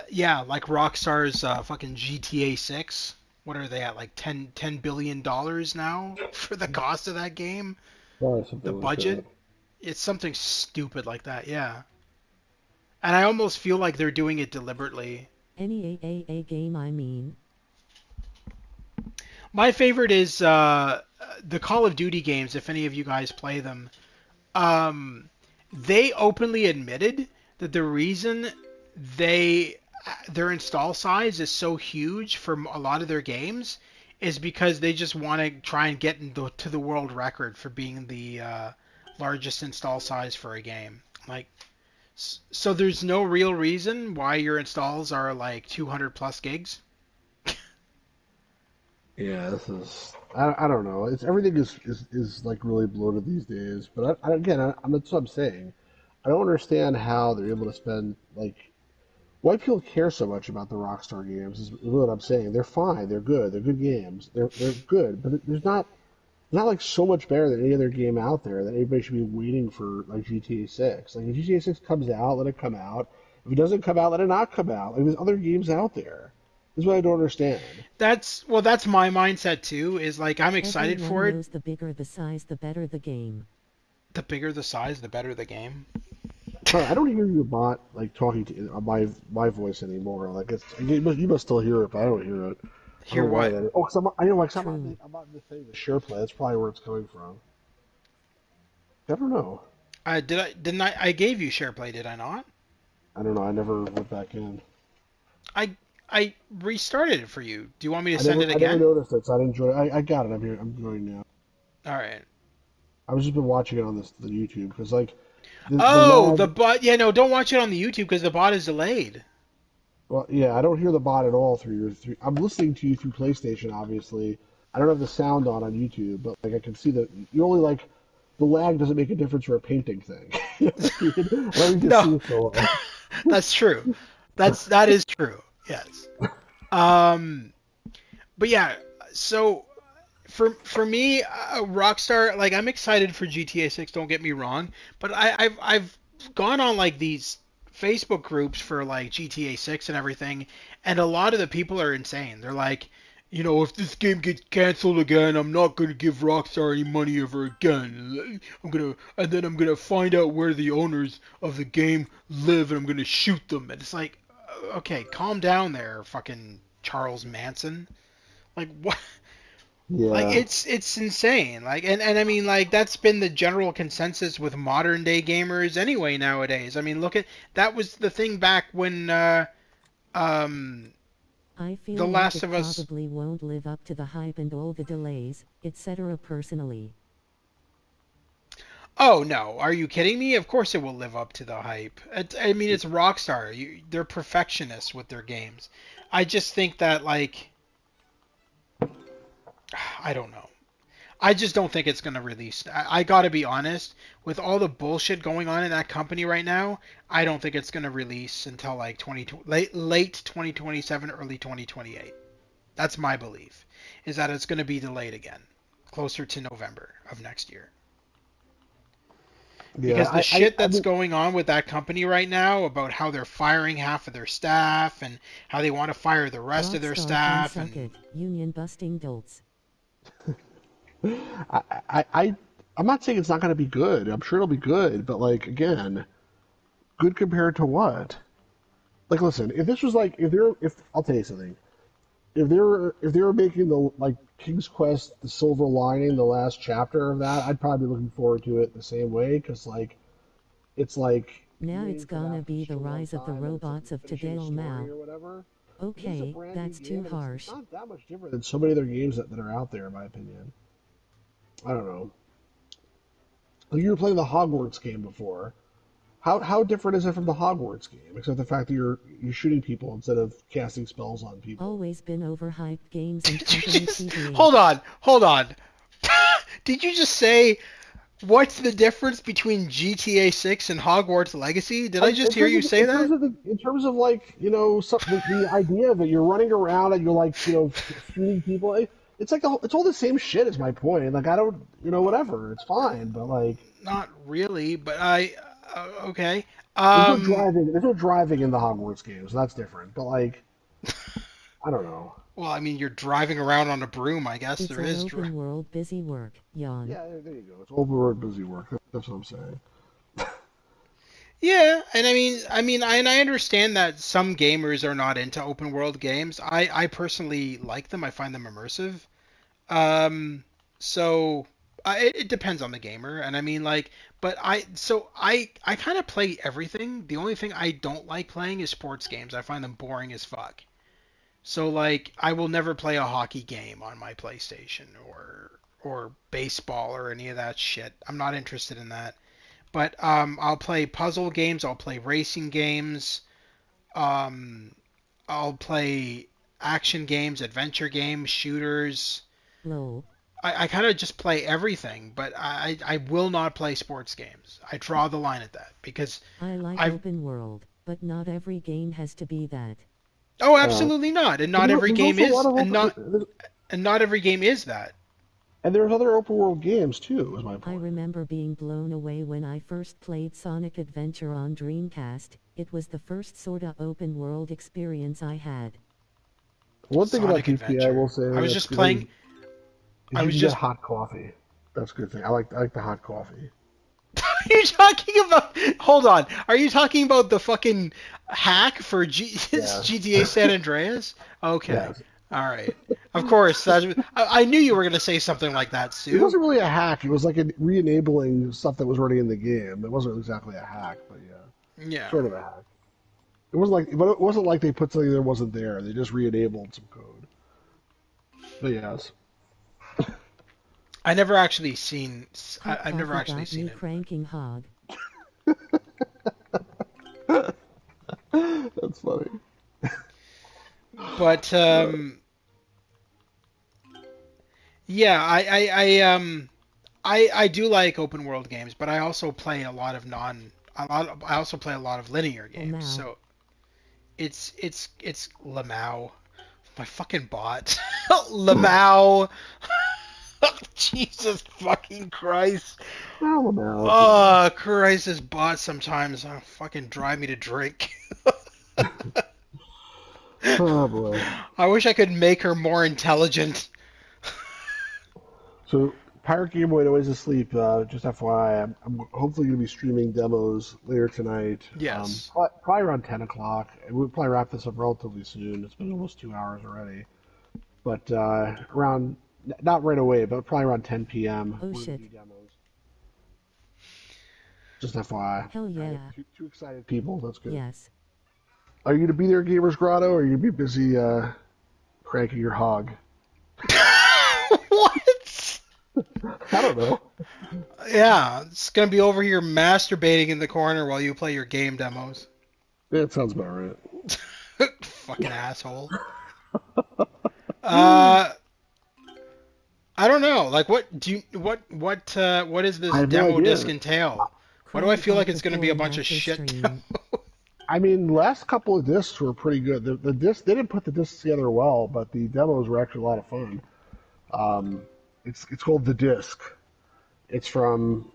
yeah, like Rockstar's fucking GTA 6. What are they at? Like ten billion dollars now for the cost of that game? Probably The something like budget? that. It's something stupid like that, yeah. And I almost feel like they're doing it deliberately. Any AAA game I mean. My favorite is the Call of Duty games, if any of you guys play them. Um, they openly admitted that the reason they their install size is so huge for a lot of their games is because they just want to try and get to the world record for being the largest install size for a game. Like, so there's no real reason why your installs are like 200 plus gigs. Yeah, this is. I don't know. It's everything is like really bloated these days. But again, that's what I'm saying. I don't understand how they're able to spend like why people care so much about the Rockstar games is really what I'm saying. They're fine. They're good. They're good games. They're good. But there's not like so much better than any other game out there that anybody should be waiting for like GTA 6. Like if GTA 6 comes out, let it come out. If it doesn't come out, let it not come out. Like there's other games out there. This is what I don't understand. That's my mindset too. Is like I'm excited Everyone for it. knows the bigger the size, the better the game. The bigger the size, the better the game. Sorry, I don't hear your bot like talking to my voice anymore. Like you must still hear it, but I don't hear it. I don't Hear know why what? that is. Oh, I know, like, True. I'm on the thing, the share play. That's probably where it's coming from. I don't know. Didn't I gave you SharePlay, did I not? I don't know. I never went back in. I restarted it for you. Do you want me to I send never it I never again? noticed it, so I didn't enjoy it. I got it. I'm here. I'm joining now. All right. I've just been watching it on the YouTube because like the Oh, the lag. bot. Yeah, no, don't watch it on the YouTube because the bot is delayed. Well, yeah, I don't hear the bot at all through. I'm listening to you through PlayStation, obviously. I don't have the sound on YouTube, but like I can see that you only like the lag doesn't make a difference for a painting thing. You know what I mean? I don't need to No, see it so well. that's true. That is true. Yes. Um, but yeah. So for me, Rockstar, like I'm excited for GTA 6. Don't get me wrong, but I've gone on like these Facebook groups for like GTA 6 and everything, and a lot of the people are insane. They're like, if this game gets canceled again, I'm not gonna give Rockstar any money ever again. I'm gonna find out where the owners of the game live, and I'm gonna shoot them. And it's like, okay, calm down there, fucking Charles Manson. Like what? Like Yeah, it's insane. Like and I mean like that's been the general consensus with modern day gamers anyway nowadays. I mean look at that was the thing back when um I feel The like Last it of Us. probably won't live up to the hype and all the delays, etc. personally. Oh no, are you kidding me? Of course it will live up to the hype. I mean it's Rockstar. They're perfectionists with their games. I just think that like I don't know. I just don't think it's going to release. I got to be honest, with all the bullshit going on in that company right now, I don't think it's going to release until like late 2027, early 2028. That's my belief. Is that it's going to be delayed again, closer to November of next year. yeah. Because the I shit I that's mean, going on with that company right now about how they're firing half of their staff and how they want to fire the rest of their Rockstar can staff suck and it, union busting dolts. I I I I'm not saying it's not going to be good. I'm sure it'll be good, but like again, good compared to what? Like, listen, if this was like if I'll tell you something. If they were making the like King's Quest, the Silver Lining, the last chapter of that, I'd probably be looking forward to it the same way because like it's like Now it's waiting for gonna that for be such the a long rise of the time, and it's like robots you're of finishing a today, story Mao. or whatever. But this is a Okay, brand new that's too game, and it's harsh. not that much different than so many other games that are out there, in my opinion. I don't know. Like you were playing the Hogwarts game before. How different is it from the Hogwarts game, except the fact that you're shooting people instead of casting spells on people? Always been overhyped games and did you company just hold TBH. on, hold on. Did you just say what's the difference between GTA 6 and Hogwarts Legacy? Did I just In hear terms you of say that? like the idea of it, you're running around and you're like shooting people. It's like it's all the same shit. Is my point. Like I don't whatever. It's fine, but like Not really, but I okay. there's no Um, driving. There's no driving in the Hogwarts games. So that's different. But like I don't know. well, I mean, you're driving around on a broom, I guess It's there an is. open world busy work, yawn. Yeah, there you go. It's overworked busy work. That's what I'm saying. Yeah, and I understand that some gamers are not into open world games. I personally like them. I find them immersive. Um, so it depends on the gamer, and I mean like, but I kind of play everything. The only thing I don't like playing is sports games. I find them boring as fuck. So like, I will never play a hockey game on my PlayStation or baseball or any of that shit. I'm not interested in that. But I'll play puzzle games. I'll play racing games. Um, I'll play action games, adventure games, shooters. Lol. I kind of just play everything, but I will not play sports games. I draw the line at that because I like I've open world, but not every game has to be that. oh Uh, absolutely not, and but not every there's game also a lot is, of and not every game is that. and there's other open world games too. Is my I point. remember being blown away when I first played Sonic Adventure on Dreamcast. It was the first sorta open world experience I had. One thing about Sonic GTA I will Adventure. say I was that's just good playing. is I you was can get just. hot coffee. That's a good thing. I like the hot coffee. Are you talking about? Hold on. Are you talking about the fucking hack for Yes. GTA San Andreas? Okay. Yes. All right. Of course. I knew you were gonna say something like that, It Sue. wasn't really a hack. It was like re-enabling stuff that was already in the game. It wasn't exactly a hack, but yeah, Yeah. sort of a hack. But it wasn't like they put something that wasn't there. They just re-enabled some code. But yes. I never actually seen. Hot I've never coffee actually got seen me it. cranking hog. That's funny. But yeah, I do like open world games, but I also play a lot of non. I also play a lot of linear Oh games. now. So it's Lamau, my fucking bot. I Lamau. Jesus fucking Christ. don't know. Yeah. Oh Christ, this bot sometimes fucking drive me to drink. Oh boy. I wish I could make her more intelligent. So Pirate Game Boy always asleep. Just FYI, I'm hopefully going to be streaming demos later tonight. Yes. Probably around 10 o'clock. We'll probably wrap this up relatively soon. It's been almost 2 hours already. But around, not right away, but probably around 10 p.m. Oh We're going to shit. do demos. Just FYI. Hell All right, yeah. two excited people. That's good. Yes. Are you going to be there, Gamers Grotto, or are you going to be busy cranking your hog? What? I don't know. Yeah, it's gonna be over here masturbating in the corner while you play your game demos. That sounds about right. Fucking asshole. Uh, I don't know. Like, what is I this have no demo disc idea. entail? Why do I Crank feel like out it's gonna be a before and bunch of after shit stream. demo? I mean, last couple of discs were pretty good. The disc they didn't put the discs together well, but the demos were actually a lot of fun. Um, it's called The Disc. It's from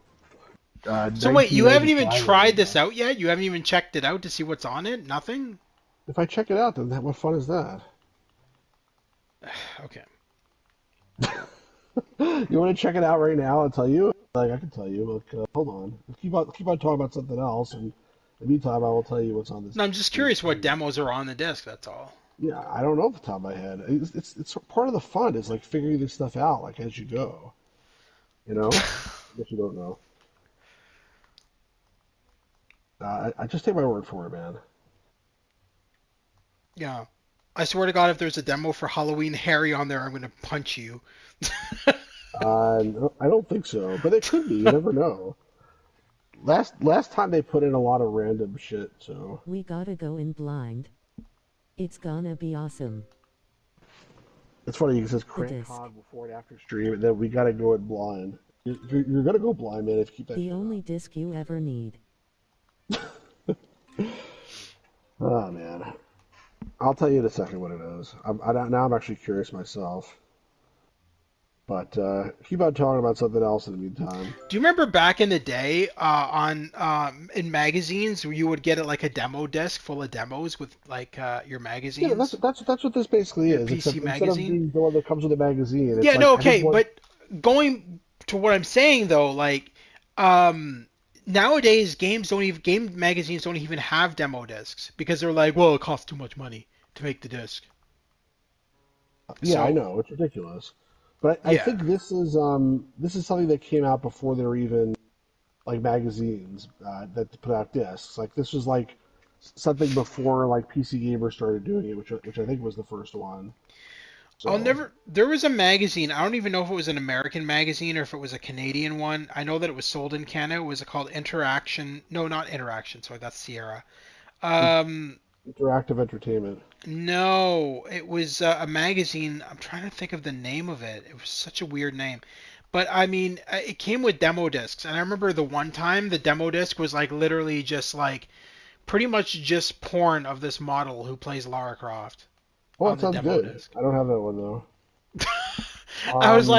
So wait, you haven't even 1995 or tried this whatever. out yet? You haven't even checked it out to see what's on it? Nothing? If I check it out, then what fun is that? Okay. You want to check it out right now? I'll tell you. Like I can tell you. Look, hold on. Keep on talking about something else, and in the meantime, I will tell you what's on this. No, I'm just On this curious what screen. demos are on the disc. That's all. Yeah, I don't know off the top of my head. It's part of the fun. Is like figuring this stuff out, like as you go. You know. I guess you don't know. I just take my word for it, man. Yeah. I swear to God, if there's a demo for Halloween Harry on there, I'm gonna punch you. No, I don't think so, but it could be. You never know. Last time they put in a lot of random shit, so We gotta go in blind. It's gonna be awesome. it's funny. It says The crank disc. hog before and after stream, and then we gotta go in blind. You're gonna go blind, man, if you keep that The shit only disc you ever need. up. Oh man, I'll tell you in a second what it is. Now I'm actually curious myself. But keep on talking about something else in the meantime. Do you remember back in the day on in magazines where you would get like a demo disc full of demos with like your Yeah, that's magazines, that's that's what this basically your is. PC Except instead of magazine? being the one that comes with a magazine, it's Yeah, like no, I think okay, one. but going to what I'm saying though, like um nowadays game magazines don't even have demo discs because they're like, well, it costs too much money to make the disc. Yeah, I So know it's ridiculous, but I yeah. think this is something that came out before there were even like magazines that put out discs. Like this was like something before like PC Gamer started doing it, which I think was the first one. I'll So never. There was a magazine. I don't even know if it was an American magazine or if it was a Canadian one. I know that it was sold in Canada. It was called Interaction. No, not Interaction. Sorry, that's Sierra. in- Um, interactive entertainment. no, it was a magazine. I'm trying to think of the name of it. It was such a weird name. But I mean, it came with demo discs, and I remember the one time the demo disc was like literally just like pretty much just porn of this model who plays Lara Croft Oh, on that the sounds demo good. disc. I don't have that one though. I was Um,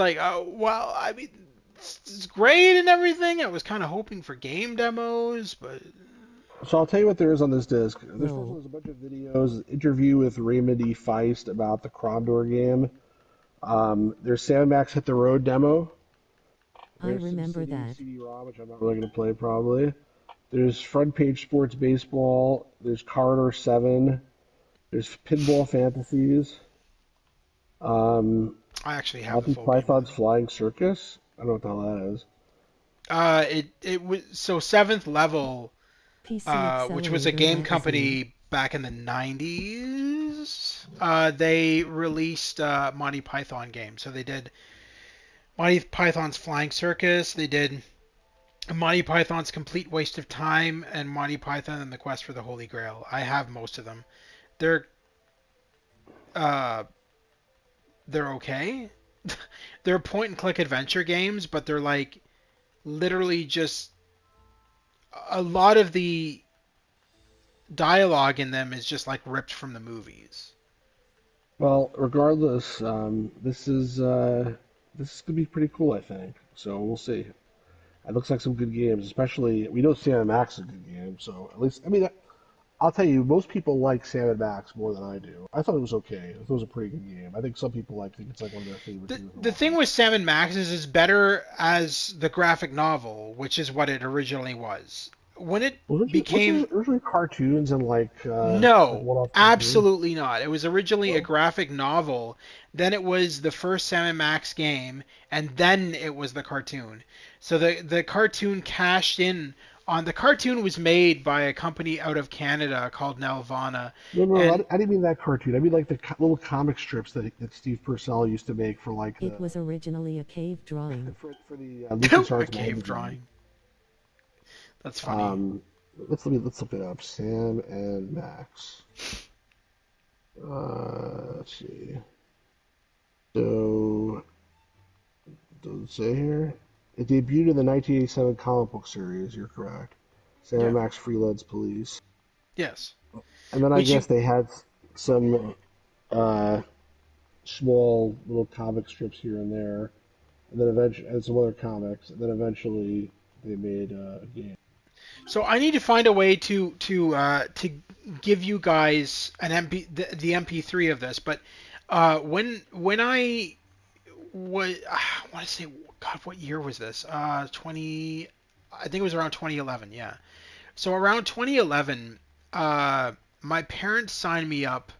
like, oh, well, I mean, it's great and everything. I was kind of hoping for game demos, but So I'll tell you what there is on this disc. There's first of all, Roll. there's a bunch of videos, interview with Raymond E. Feist about the Cromdor game. There's Sam Max Hit the Road demo. I There's remember SimCity that. CD-ROM, which I'm not really going to play probably. There's Front Page Sports Baseball. There's Corridor 7. There's Pinball Fantasies. Um, I actually have the Monty full game Python's though. Flying Circus. I don't know what the hell that is. It was so seventh level, PC which was a Accelerator game Magazine. company back in the 90s. They released Monty Python games. So they did Monty Python's Flying Circus. They did Monty Python's Complete Waste of Time and Monty Python and the Quest for the Holy Grail. I have most of them. They're uh, they're okay. They're point and click adventure games, but they're like literally just a lot of the dialogue in them is just like ripped from the movies. Well, regardless, this is gonna be pretty cool, I think. So we'll see. It looks like some good games, especially we know Sam and Max is a good game. So at least, I mean, I'll tell you, most people like Sam and Max more than I do. I thought it was okay. I thought it was a pretty good game. I think some people like think it's like one of their favorite The games of the all thing time. with Sam and Max is it's better as the graphic novel, which is what it originally was. When it Wasn't became it originally cartoons and like No, one-off cartoons? absolutely not. It was originally a Oh, graphic novel, then it was the first Sam and Max game, and then it was the cartoon. So the cartoon cashed in on the cartoon was made by a company out of Canada called Nelvana, no, no, no. and I didn't mean that cartoon. I mean like the little comic strips that Steve Purcell used to make for like It was originally a cave drawing. for the a LucasArts cave magazine. drawing. That's funny. Um, let's look it up. Sam and Max. Let's see. So does it say here? It debuted in the 1987 comic book series. You're correct. Sam and Yeah. Max Freelance Police. Yes. And then I Which guess you they had some uh, small little comic strips here and there, and then eventually and some other comics, and then eventually they made a game. So I need to find a way to give you guys an the MP3 of this. But when I want to say, God, what year was this? 20. I think it was around 2011. Yeah. So around 2011, uh, my parents signed me up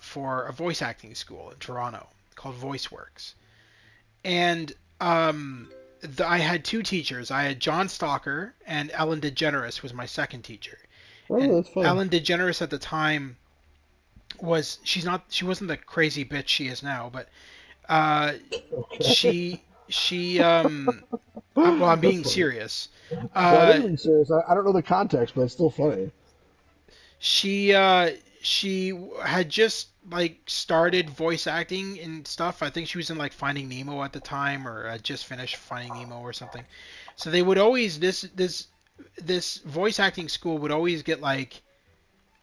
for a voice acting school in Toronto called VoiceWorks, and I had two teachers. I had John Stalker and Ellen DeGeneres was my second teacher. Oh, And that's fun. Ellen DeGeneres at the time she wasn't the crazy bitch she is now, but uh, Okay. she well, I'm That's being funny. serious. No, I know Uh, you're being serious. I don't know the context, but it's still funny. she had just like started voice acting and stuff. I think she was in like Finding Nemo at the time, or just finished Finding Nemo or something. So they would always this voice acting school would always get like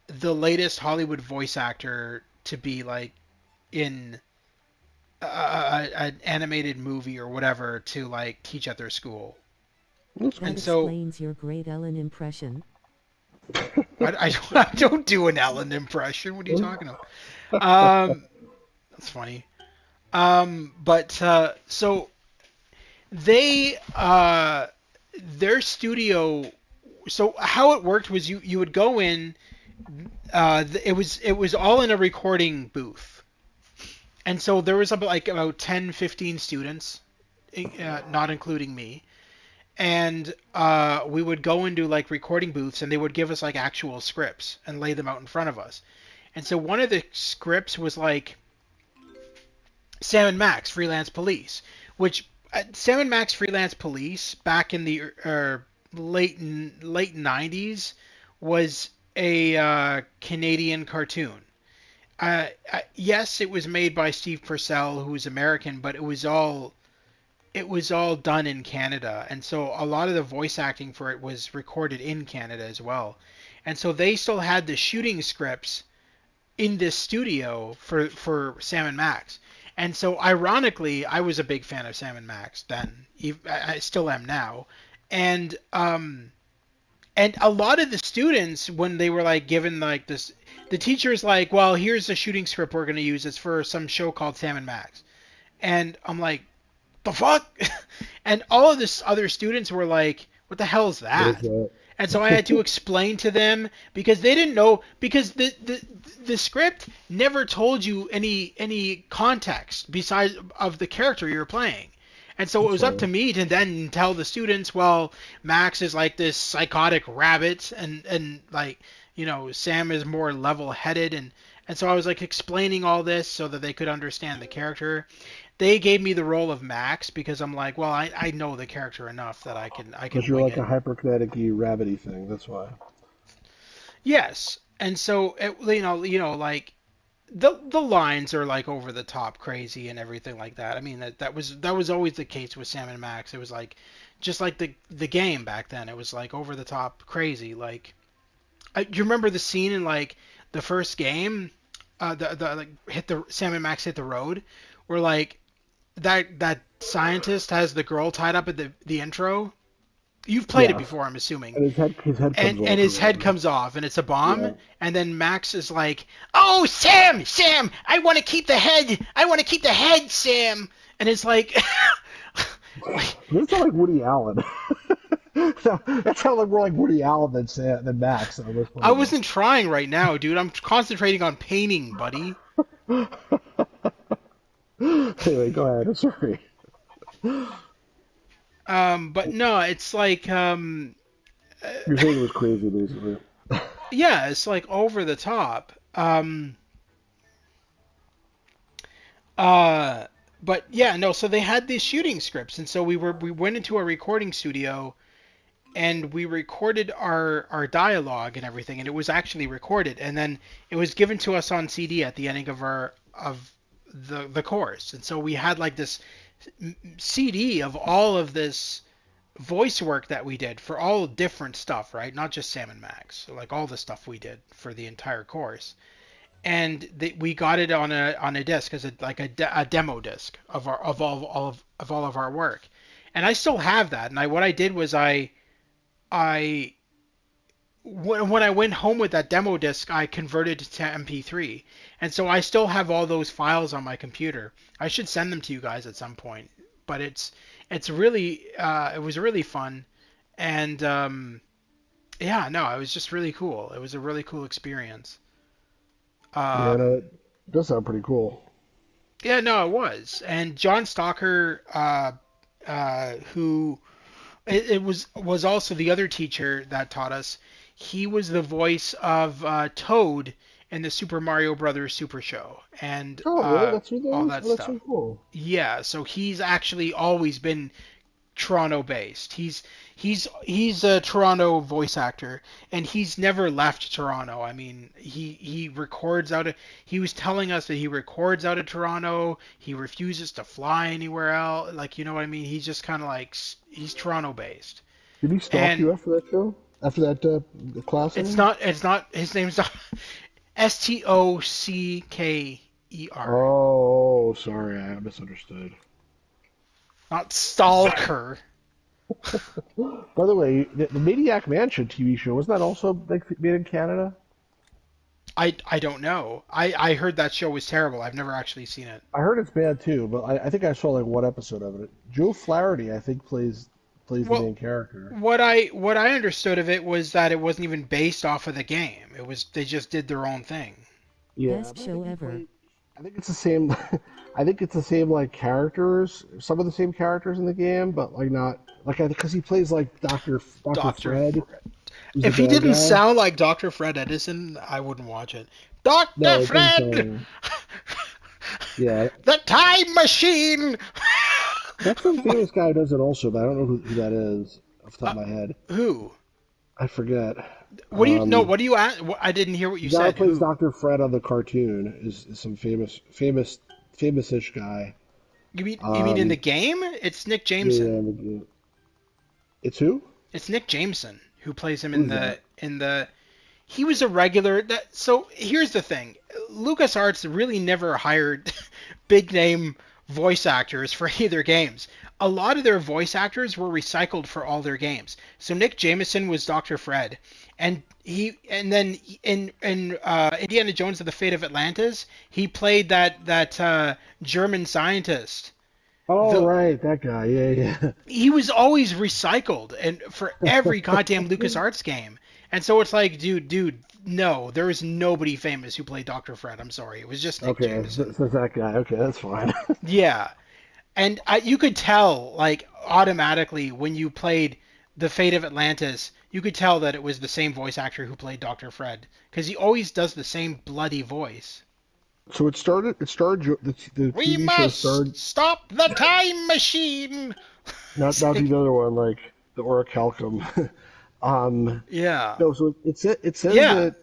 the latest Hollywood voice actor to be like in an animated movie or whatever to like teach at their school. That's That And cool. so explains your great Ellen impression. I don't do an Ellen impression. What are you talking about? That's funny. But so they their studio. So how it worked was you would go in. It was all in a recording booth, and so there was about 10, 15 students, not including me, and we would go into like recording booths, and they would give us like actual scripts and lay them out in front of us. And so one of the scripts was like Sam and Max Freelance Police, which Sam and Max Freelance Police back in the late 90s was a Canadian cartoon. Yes, it was made by Steve Purcell, who was American, but it was all done in Canada, and so a lot of the voice acting for it was recorded in Canada as well. And so they still had the shooting scripts in this studio for Sam and Max. And so ironically, I was a big fan of Sam and Max then. I still am now. And And a lot of the students, when they were like given like this, the teacher's like, well, here's the shooting script we're going to use. It's for some show called Sam and Max. And I'm like, the fuck? And all of this other students were like, what the hell is What is that? that? And so I had to explain to them because they didn't know, because the script never told you any context besides of the character you're playing. And so it That's was up to fine. me to then tell the students, well, Max is like this psychotic rabbit, and like, Sam is more level-headed, and so I was like explaining all this so that they could understand the character. They gave me the role of Max because I'm like, well, I know the character enough that I can Because you're wing like a it. hyperkinetic-y, rabbity thing. That's why. Yes, and so like the lines are like over the top crazy and everything like that. I mean that was always the case with Sam and Max. It was like just like the game back then. It was like over the top crazy. Like you remember the scene in like the first game, the like hit the Sam and Max hit the road, where like that scientist has the girl tied up at the intro. You've played it Yes. before, I'm assuming. And his head and comes and off or his head whatever. comes off and it's a bomb, Yeah. and then Max is like, "Oh, Sam, I want to keep the head. I want to keep the head, Sam." And it's like like Doesn't sound like Woody Allen. That sounds like more like Woody Allen than Max at this point I of it. wasn't trying right now, dude. I'm concentrating on painting, buddy. Anyway, go ahead. I'm sorry. But no, it's like You're saying it was crazy, basically. yeah, it's like over the top. Uh but yeah, no, so they had these shooting scripts, and so we went into a recording studio and we recorded our dialogue and everything, and it was actually recorded, and then it was given to us on CD at the ending of the course. And so we had like this CD of all of this voice work that we did for all different stuff, right? Not just Sam and Max, so like all the stuff we did for the entire course. And we got it on a disc as a demo disc of all of our work. And I still have that. And what I did was I when I went home with that demo disc, I converted it to MP3, and so I still have all those files on my computer. I should send them to you guys at some point. But it's really it was really fun, and yeah, no, it was just really cool. It was a really cool experience. Yeah, no, Um, it does sound pretty cool. yeah, no, it was. And John Stalker, who it was also the other teacher that taught us. He was the voice of Toad in the Super Mario Brothers Super Show and Oh, really? That's who that all is? that Oh, that's stuff. so cool. Yeah, so he's actually always been Toronto based. He's a Toronto voice actor, and he's never left Toronto. I mean, he records out of. He was telling us that he records out of Toronto. He refuses to fly anywhere else. Like, you know what I mean? He's just kind of like he's Toronto based. Did he stalk And you after that show? After that class, I it's mean? not it's not his name's not Stocker, Oh, sorry, I misunderstood. not Stalker. By the way, the Maniac Mansion TV show, wasn't that also like made in Canada? I don't know. I heard that show was terrible. I've never actually seen it. I heard it's bad too, but I think I saw like one episode of it. Joe Flaherty, I think, plays the Well, main character. what I understood of it was that it wasn't even based off of the game. It was they just did their own thing. Yeah, Best but I show think he ever. played. I think it's the same. I think it's the same like characters, some of the same characters in the game, but like not like because he plays like Doctor Doctor Fred, Fred. who's the If he bad didn't guy. sound like Doctor Fred Edison, I wouldn't watch it. Doctor No, it doesn't Fred, sound. Yeah, the time machine. that's some famous guy who does it also, but I don't know who that is off the top Uh, of my head. who? I forget. What do you? No, Um, what do you ask? I didn't hear what you the guy who said. plays Who? Doctor Fred on the cartoon is some famous-ish guy. You mean in the Um, game? It's Nick yeah, Jameson. it's who? It's Nick Jameson who plays him in Who's that? the. He was a regular. So here's the thing. LucasArts really never hired big name voice actors for any of their games. A lot of their voice actors were recycled for all their games. So Nick Jameson was Dr. Fred, and then in Indiana Jones and the Fate of Atlantis, he played that German scientist. Oh, The right, that guy. Yeah, yeah. He was always recycled and for every goddamn LucasArts game. And so it's like, dude, no, there is nobody famous who played Dr. Fred. I'm sorry, it was just Nick Okay, so, Jameson. so it's that guy. Okay, that's fine. Yeah, and you could tell like automatically when you played The Fate of Atlantis, you could tell that it was the same voice actor who played Dr. Fred because he always does the same bloody voice. So the We TV show must starred, stop the time machine. not It's not like, the other one, like the Orichalcum. um, yeah, no, so it says yeah. that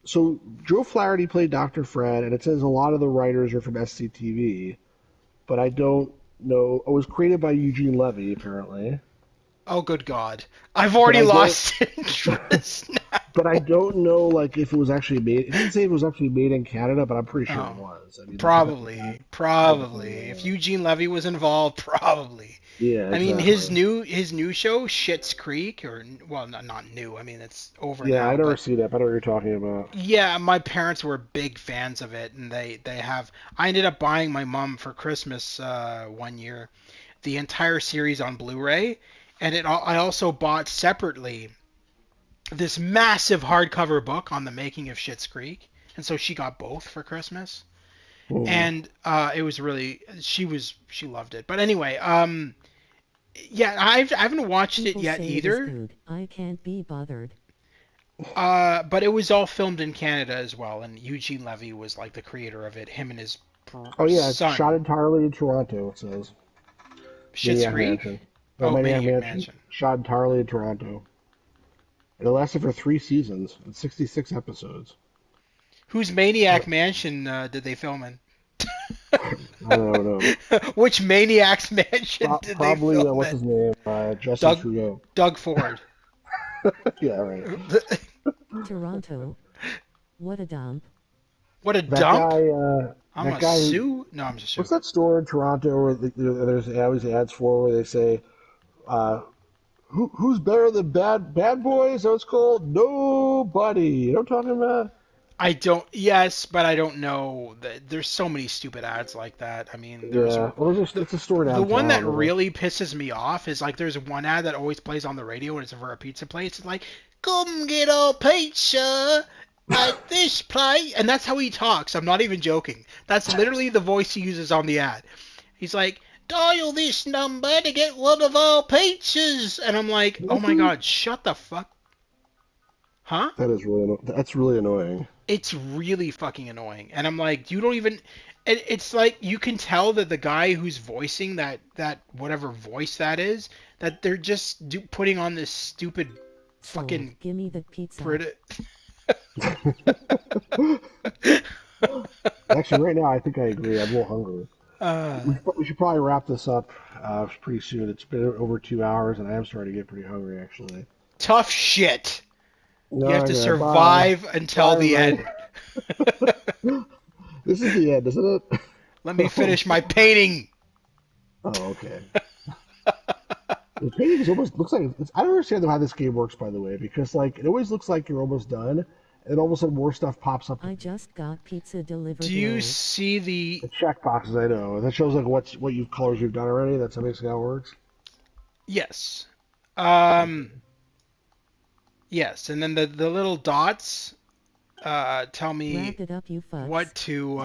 so Joe Flaherty played Dr. Fred, and it says a lot of the writers are from SCTV, but I don't know. It was created by Eugene Levy, apparently, Oh, good God. I've but already I don't. lost interest now. But I don't know, like, if it was actually made. It didn't say it was actually made in Canada, but I'm pretty sure it Oh, was. I mean, because probably. that was the Probably. If Eugene Levy was involved, probably. yeah, I mean, exactly. his new show, Schitt's Creek, or well, not new. I mean, it's over Yeah, I now. never But see that, but I know what you're talking about. yeah, my parents were big fans of it, and they have. I ended up buying my mom for Christmas one year the entire series on Blu-ray, and I also bought separately this massive hardcover book on the making of Schitt's Creek, and so she got both for Christmas. Hmm. And it was really she loved it. But anyway, yeah, I haven't watched it People yet say it is either. good. I can't be bothered. But it was all filmed in Canada as well, and Eugene Levy was like the creator of it. Him and his Oh yeah, it's shot son. entirely in Toronto. It says Schitt's Maniac Creek? Mansion. No, Oh, Maniac Maniac Mansion Mansion. shot entirely in Toronto. And it lasted for 3 seasons and 66 episodes. Whose Maniac Mansion did they film in? I don't know. Which Maniac's Mansion did they Probably film what's in? his name? Justin Doug Trudeau. Doug Ford. Yeah, right. Toronto. What a dump. What a That dump! guy. I'm That a guy. Sue. No, I'm just What's joking. that store in Toronto where there's always ads for where they say, uh, who's better than bad boys? Is that what it's called? Nobody. You know what I'm talking about? I don't. Yes, but I don't know. There's so many stupid ads like that. I mean, there's Yeah. Well, the it's a store the one that downtown. Though. really pisses me off is like there's one ad that always plays on the radio and it's for a pizza place. It's like, "Come get a pizza at this place," and that's how he talks. I'm not even joking. That's literally the voice he uses on the ad. He's like, "Dial this number to get one of our pizzas," and I'm like, "Oh my Really? God, shut the fuck, huh?" That's really annoying. It's really fucking annoying. And I'm like, you don't even. It's like you can tell that the guy who's voicing that whatever voice that is, that they're just putting on this stupid Sold. fucking Gimme the pizza. Brit. Actually, right now I think I agree. I'm a little hungry. uh, We should probably wrap this up pretty soon. It's been over 2 hours, and I am starting to get pretty hungry, actually. Tough shit. You have to Okay, bye. survive until Bye, the everybody. end. This is the end, isn't it? Let me finish my painting. Oh, okay. The painting is almost looks like I don't understand how this game works, by the way, because like it always looks like you're almost done, and all of a sudden more stuff pops up. I just got pizza Do delivered you lol. see the? The check boxes, I know. That shows like what you colors you've done already. That's basically how it works. Yes. Okay. Um. Yes, and then the little dots tell me Wrap it up, you fucks. what to.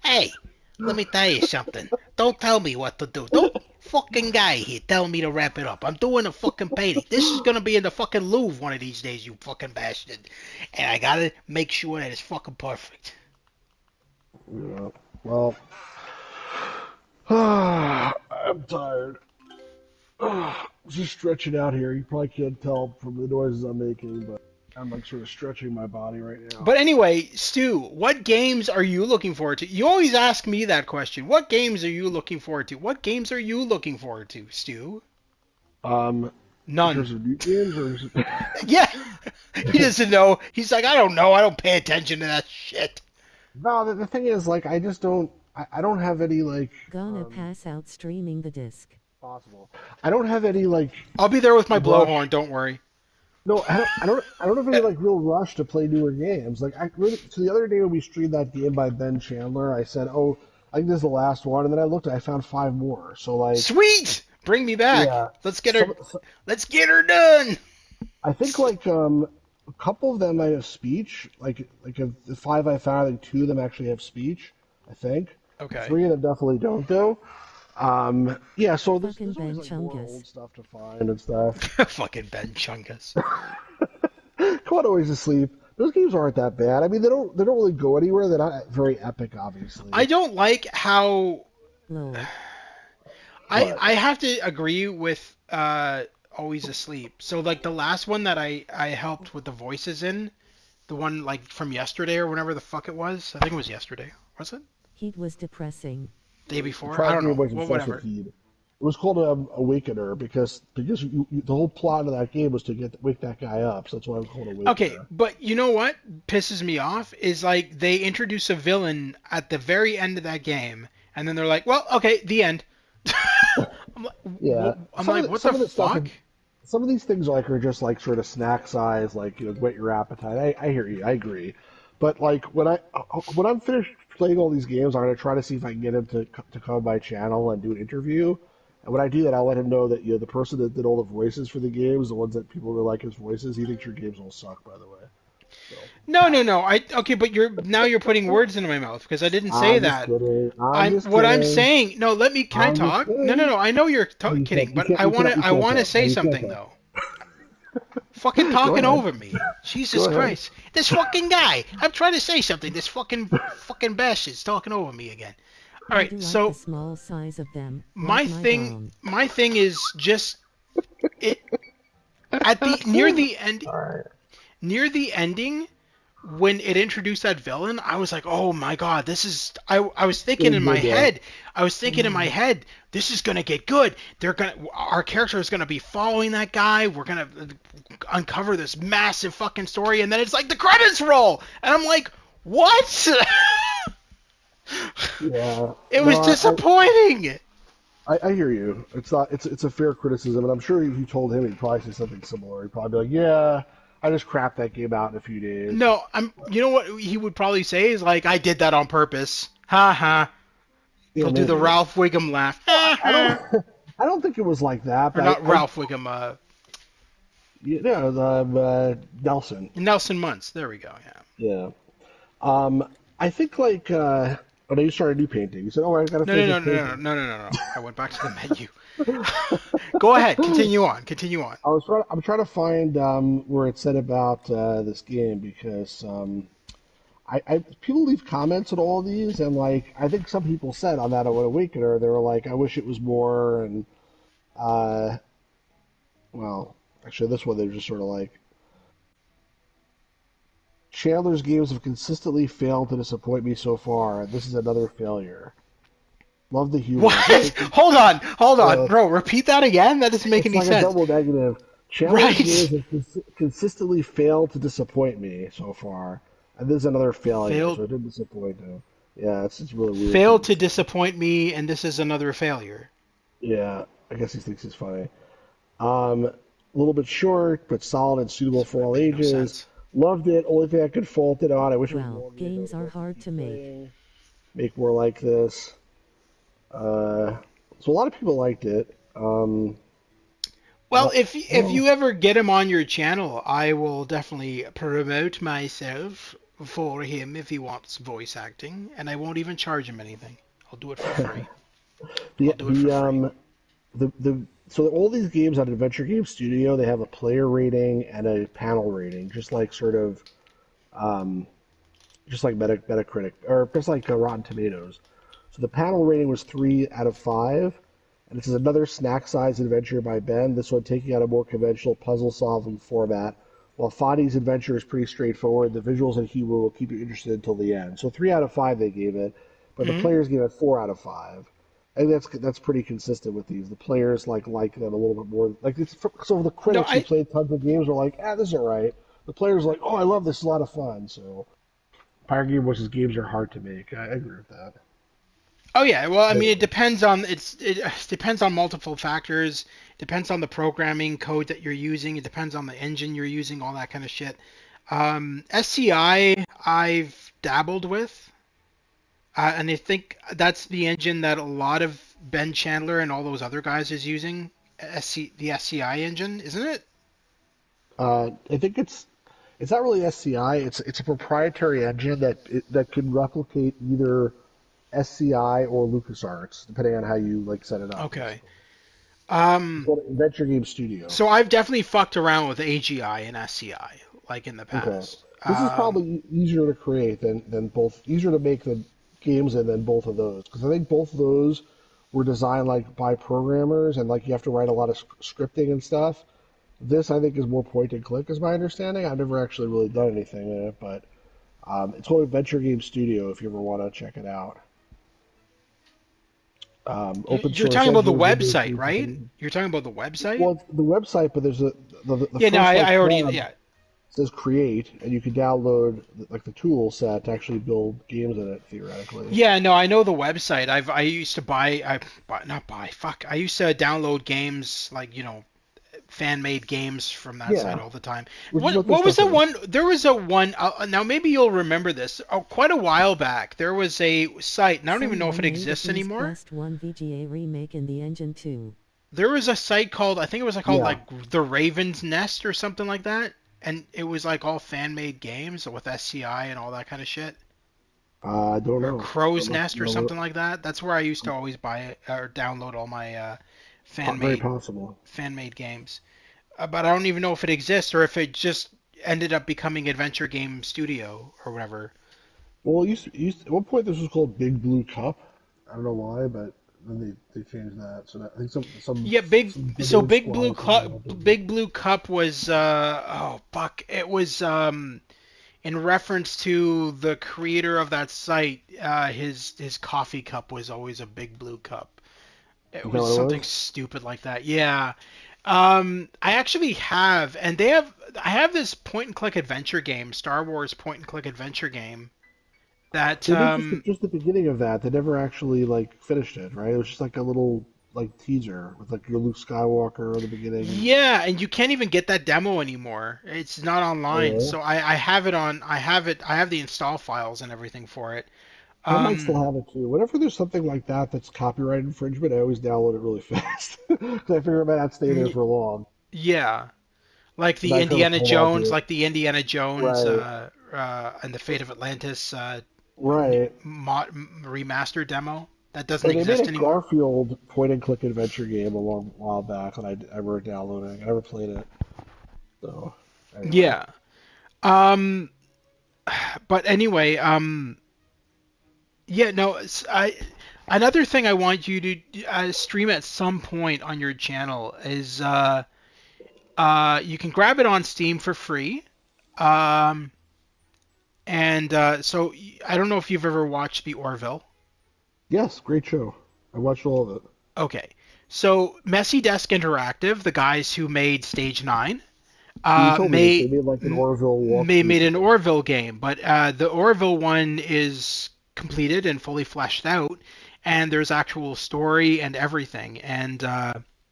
Hey, let me tell you something. Don't tell me what to do. Don't fucking guy here telling me to wrap it up. I'm doing a fucking painting. This is gonna be in the fucking Louvre one of these days, you fucking bastard. And I gotta make sure that it's fucking perfect. Yeah. Well, I'm tired. Just stretching out here. You probably can't tell from the noises I'm making, but I'm like sort of stretching my body right now. But anyway, Stu, what games are you looking forward to? You always ask me that question. What games are you looking forward to? What games are you looking forward to, Stu? Um, in None. terms of new games, or Yeah. He doesn't know. He's like, I don't know. I don't pay attention to that shit. no, the thing is, like, I just don't. I don't have any like Gonna pass out streaming the disc. possible. I don't have any like I'll be there with my blowhorn. rush. Don't worry. No, I don't have any like real rush to play newer games. Like I really, so the other day when we streamed that game by Ben Chandler, I said, "Oh, I think this is the last one," and then I looked, I found five more. So like, Sweet. Bring me back. yeah, Let's get her. some Let's get her done. I think like a couple of them might have speech. Like of the five I found, I think two of them actually have speech. I think Okay. three of them definitely don't though. Yeah, so Fucking there's always Ben like more Chungus. old stuff to find and stuff. Fucking Ben Chungus. Come on, always asleep. Those games aren't that bad. I mean, they don't really go anywhere. They're not very epic, I obviously. don't like how Lol. But I have to agree with Always Asleep. So like the last one that I helped with the voices in, the one like from yesterday or whenever the fuck it was. I think it was yesterday. Was it? Heat was depressing. Day before? I Prague don't Game know. was Well, obsessed with whatever. Heed. It was called Awakener because the whole plot of that game was to wake that guy up. So that's why it was called Okay, Awakener. but you know what pisses me off is like they introduce a villain at the very end of that game, and then they're like, "Well, okay, the end." I'm like, Yeah, I'm like, what the some of the stuff fuck? some of these things like are just like sort of snack size, like whet your appetite. I hear you, I agree. But like when I'm finished playing all these games, I'm gonna try to see if I can get him to come on my channel and do an interview. And when I do that, I'll let him know that the person that did all the voices for the games, the ones that people really like his voices, he thinks your games all suck, by the way. So No, no, no. I okay, but you're putting words into my mouth because I didn't say I'm just that. kidding. I'm I'm just what I'm kidding. saying. No, let me. Can I I'm just talk? No, no, kidding. no. I know you're No, you kidding, can't. You but can't. You can't. You I can't want to talk. No, say you can't something talk. though. Fucking Go talking ahead. over me. Jesus Go ahead. Christ. This fucking guy. I'm trying to say something. This fucking bash is talking over me again. All I right. do like the So small size of them, like my my thing bone. my thing is just it at the near the end All right. near the ending when it introduced that villain, I was like, oh my god, this is. I was thinking Feels in my good, yeah. head, this is gonna get good. Our character is gonna be following that guy. We're gonna uncover this massive fucking story, and then it's like the credits roll, and I'm like, what? Yeah. It No, was disappointing. I hear you. It's not. It's a fair criticism, and I'm sure if you told him, he'd probably say something similar. He'd probably be like, "Yeah, I just crapped that game out in a few days." No, I'm. You know what he would probably say is like, I did that on purpose. Ha ha. Yeah, He'll do the maybe. Ralph Wiggum laugh. Well, Ha I ha. don't. I don't think it was like that, Or but not Ralph Wiggum. Nelson. Nelson Muntz. There we go. Yeah. Yeah. I think like. Oh, no, you started a new painting. You said, "Oh, I gotta No, finish no, no, this no, no, painting." no, no, no, no. I went back to the menu. Go ahead. Continue on. Continue on. I'm trying to find where it said about this game because people leave comments on all of these, and like I think some people said on that Awakener, they were like, "I wish it was more," and uh, well, actually, this one they're just sort of like, "Chandler's games have consistently failed to disappoint me so far. This is another failure. Love the What? humor. It's, Hold on. Hold on. uh, Bro, repeat that again? That doesn't make it's any like a sense. double negative. Chandler's games Right. have consistently failed to disappoint me so far, and this is another failure, Failed so it didn't disappoint him. Yeah, it's really weird for him failed to to say. disappoint me, and this is another failure. Yeah, I guess he thinks he's funny. A little bit short, but solid and suitable This for all make no ages. sense. Loved it. Only thing I could fault it on, I wish it was Well, longer. Don't games know are if I could hard to keep make. playing. Make more like this. Uh, so a lot of people liked it. Well, if Well, you ever get him on your channel, I will definitely promote myself for him if he wants voice acting, and I won't even charge him anything. I'll do it for free. the I'll do it for the free. um the so all these games on Adventure Game Studio, they have a player rating and a panel rating, just like sort of um, just like Metacritic or just like Rotten Tomatoes. So the panel rating was 3 out of 5, and this is another snack-sized adventure by Ben. This one taking on a more conventional puzzle-solving format. While Fonny's adventure is pretty straightforward, the visuals and humor will keep you interested until the end. So 3 out of 5 they gave it, but the Hmm. players gave it 4 out of 5. And that's pretty consistent with these. The players like them a little bit more. Like so the No, critics who played tons of games were like, this is alright. The players are like, oh, I love this, is a lot of fun. So Pirate Game versus games are hard to make. I agree with that. Oh yeah, well, I mean, But, it depends on multiple factors. Depends on the programming code that you're using. It depends on the engine you're using, all that kind of shit. SCI, I've dabbled with, and I think that's the engine that a lot of Ben Chandler and all those other guys is using. The SCI engine, isn't it? I think it's not really SCI. It's a proprietary engine that can replicate either SCI or LucasArts, depending on how you like set it up, Okay. basically. It's Um, called Adventure Game Studio. so I've definitely fucked around with AGI and SCI, like in the Okay. past. This is probably easier to create than both, easier to make the games in than both of those. Because I think both of those were designed like by programmers and like you have to write a lot of scripting and stuff. This I think is more point and click, is my understanding. I've never actually really done anything in it, but it's called Adventure Game Studio if you ever want to check it out. Open You're source talking about the engine, Windows website, based. right? You're talking about the website? Well, it's the website, but there's the Yeah, no, first like I already, tab yeah. says create, and you can download like the tool set to actually build games in it theoretically. Yeah, no, I know the website. I used to not buy, fuck. I used to download games like, fan-made games from that site Yeah, all the time. which is What what this what was stuff the is. one? There was a one. Now maybe you'll remember this. Oh, quite a while back, there was a site, and I don't even know if it Someone made the exists King's anymore. Quest 1 VGA remake in the engine too. There was a site called, I think it was called Yeah, like The Raven's Nest or something like that, and it was like all fan-made games with SCI and all that kind of shit. I don't Or know. Crow's I'm not Nest or familiar with something like that. That's where I used to always buy it or download all my very fan-made possible. fan-made games. But I don't even know if it exists or if it just ended up becoming Adventure Game Studio or whatever. Well, at one point this was called Big Blue Cup. I don't know why, but then they changed that. So that, I think Yeah, some dividend squad something like that. Big Blue Cup was oh fuck, it was in reference to the creator of that site. His coffee cup was always a Big Blue Cup. It Is that was what it something was? stupid like that. Yeah. I actually have, and I have this point and click adventure game, Star Wars point and click adventure game that, They did just the beginning of that. They never actually like finished it, right? It was just like a little like teaser with like your Luke Skywalker at the beginning. yeah, and you can't even get that demo anymore. It's not Oh, online. really? So I have it on, I have the install files and everything for it. I might still Um, have it too. Whenever there's something like that that's copyright infringement, I always download it really fast because I figure it might not stay there y- for long. yeah, And I try to hold on to it. Like the Indiana Jones, Right, and the Fate of Atlantis, right. remaster demo that doesn't And they made a exist anymore. Garfield point and click adventure game a long while back, and I remember downloading. I never played it, so anyway. Yeah. Um, but anyway, yeah, no, another thing I want you to stream at some point on your channel is you can grab it on Steam for free. Um, and so I don't know if you've ever watched The Orville. Yes, great show. I watched all of it. Okay. So Messy Desk Interactive, the guys who made Stage 9, You told me this. They may made like an Orville may walkthrough made an thing. Orville game, but the Orville one is completed and fully fleshed out, and there's actual story and everything. And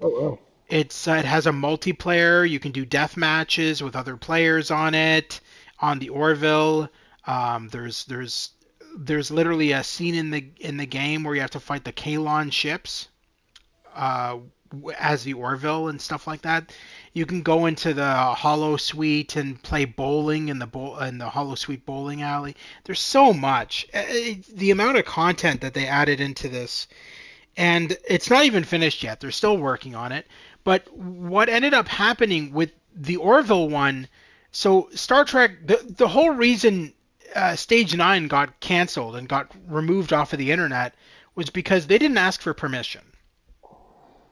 Oh, oh. it has a multiplayer. You can do death matches with other players on it on the Orville. There's literally a scene in the game where you have to fight the Kalon ships uh, as the Orville and stuff like that. You can go into the Hollow Suite and play bowling in the Hollow Suite bowling alley. There's so much. The amount of content that they added into this, and it's not even finished yet. They're still working on it. But what ended up happening with the Orville one, so Star Trek, the whole reason Stage 9 got canceled and got removed off of the internet was because they didn't ask for permission.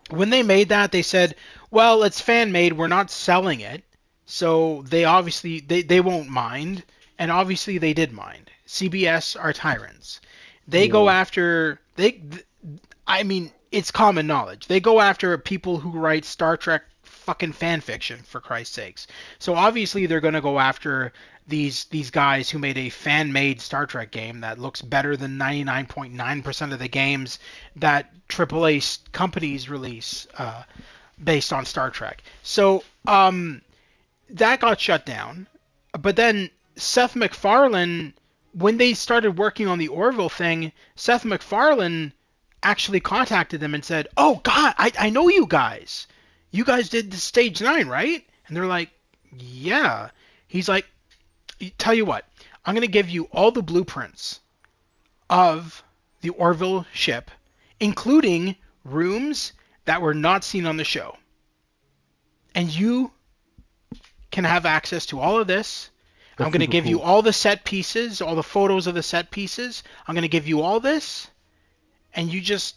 When they made that, they said, "Well, it's fan made. We're not selling it, so they obviously they won't mind." And obviously, they did mind. CBS are tyrants. They go Yeah. after they. I mean, it's common knowledge. They go after people who write Star Trek fucking fan fiction, for Christ's sakes. So obviously, they're gonna go after these guys who made a fan-made Star Trek game that looks better than 99.9% of the games that AAA companies release based on Star Trek. So that got shut down. But then Seth MacFarlane, when they started working on the Orville thing, Seth MacFarlane actually contacted them and said, "Oh God, I know you guys. You guys did the Stage 9, right?" And they're like, "Yeah." He's like, "Tell you what, I'm gonna give you all the blueprints of the Orville ship, including rooms that were not seen on the show, and you can have access to all of this. I'm That's going to super give you cool. all the set pieces, all the photos of the set pieces. I'm going to give you all this, and you just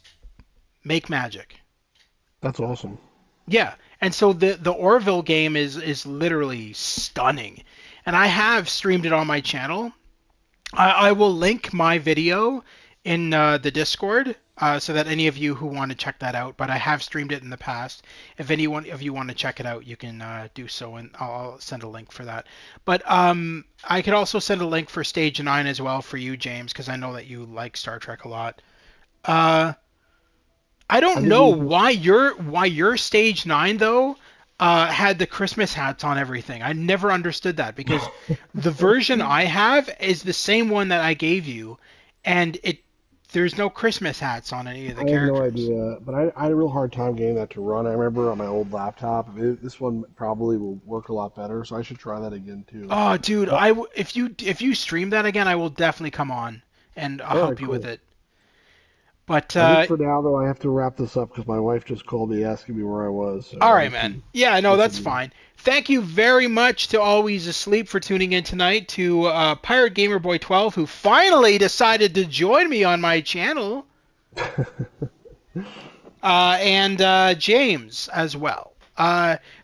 make magic." That's awesome. Yeah, and so the Orville game is literally stunning, and I have streamed it on my channel. I will link my video in the Discord so that any of you who want to check that out, but I have streamed it in the past. If anyone of you want to check it out, you can do so, and I'll send a link for that. But I could also send a link for Stage 9 as well for you, James, because I know that you like Star Trek a lot. Uh, I I don't didn't know even. why your Stage 9 though had the Christmas hats on everything. I never understood that because the version I have is the same one that I gave you, and there's no Christmas hats on any of the I have no characters. idea, but I had a real hard time getting that to run. I remember on my old laptop. This one probably will work a lot better, so I should try that again too. Oh, dude, But if you stream that again, I will definitely come on and I'll all right, help you with cool. it. But I think for now though, I have to wrap this up because my wife just called me asking me where I was, all so I right, need man. to Yeah, no, that's listen now. fine. Thank you very much to Always Asleep for tuning in tonight, to Pirate Gamer Boy 12 who finally decided to join me on my channel, and James as well.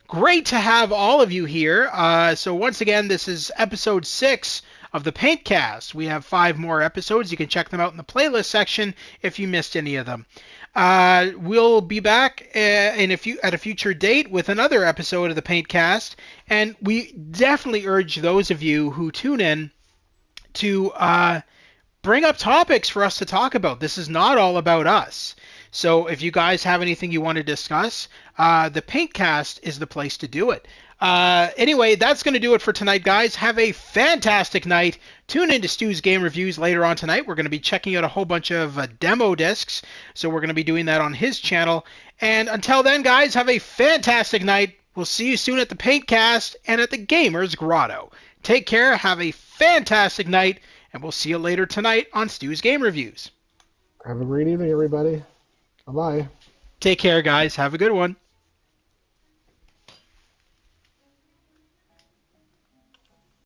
Great to have all of you here. So once again, this is episode 6 of the Paintcast. We have 5 more episodes. You can check them out in the playlist section if you missed any of them. We'll be back at a future date with another episode of the Paintcast, and we definitely urge those of you who tune in to bring up topics for us to talk about. This is not all about us. So if you guys have anything you want to discuss, the Paintcast is the place to do it. Anyway, that's going to do it for tonight, guys. Have a fantastic night. Tune in to Stu's Game Reviews later on tonight. We're going to be checking out a whole bunch of demo discs, so we're going to be doing that on his channel. And until then, guys, have a fantastic night. We'll see you soon at the Paintcast and at the Gamer's Grotto. Take care, have a fantastic night, and we'll see you later tonight on Stu's Game Reviews. Have a great evening, everybody. Bye bye. Take care, guys. Have a good one.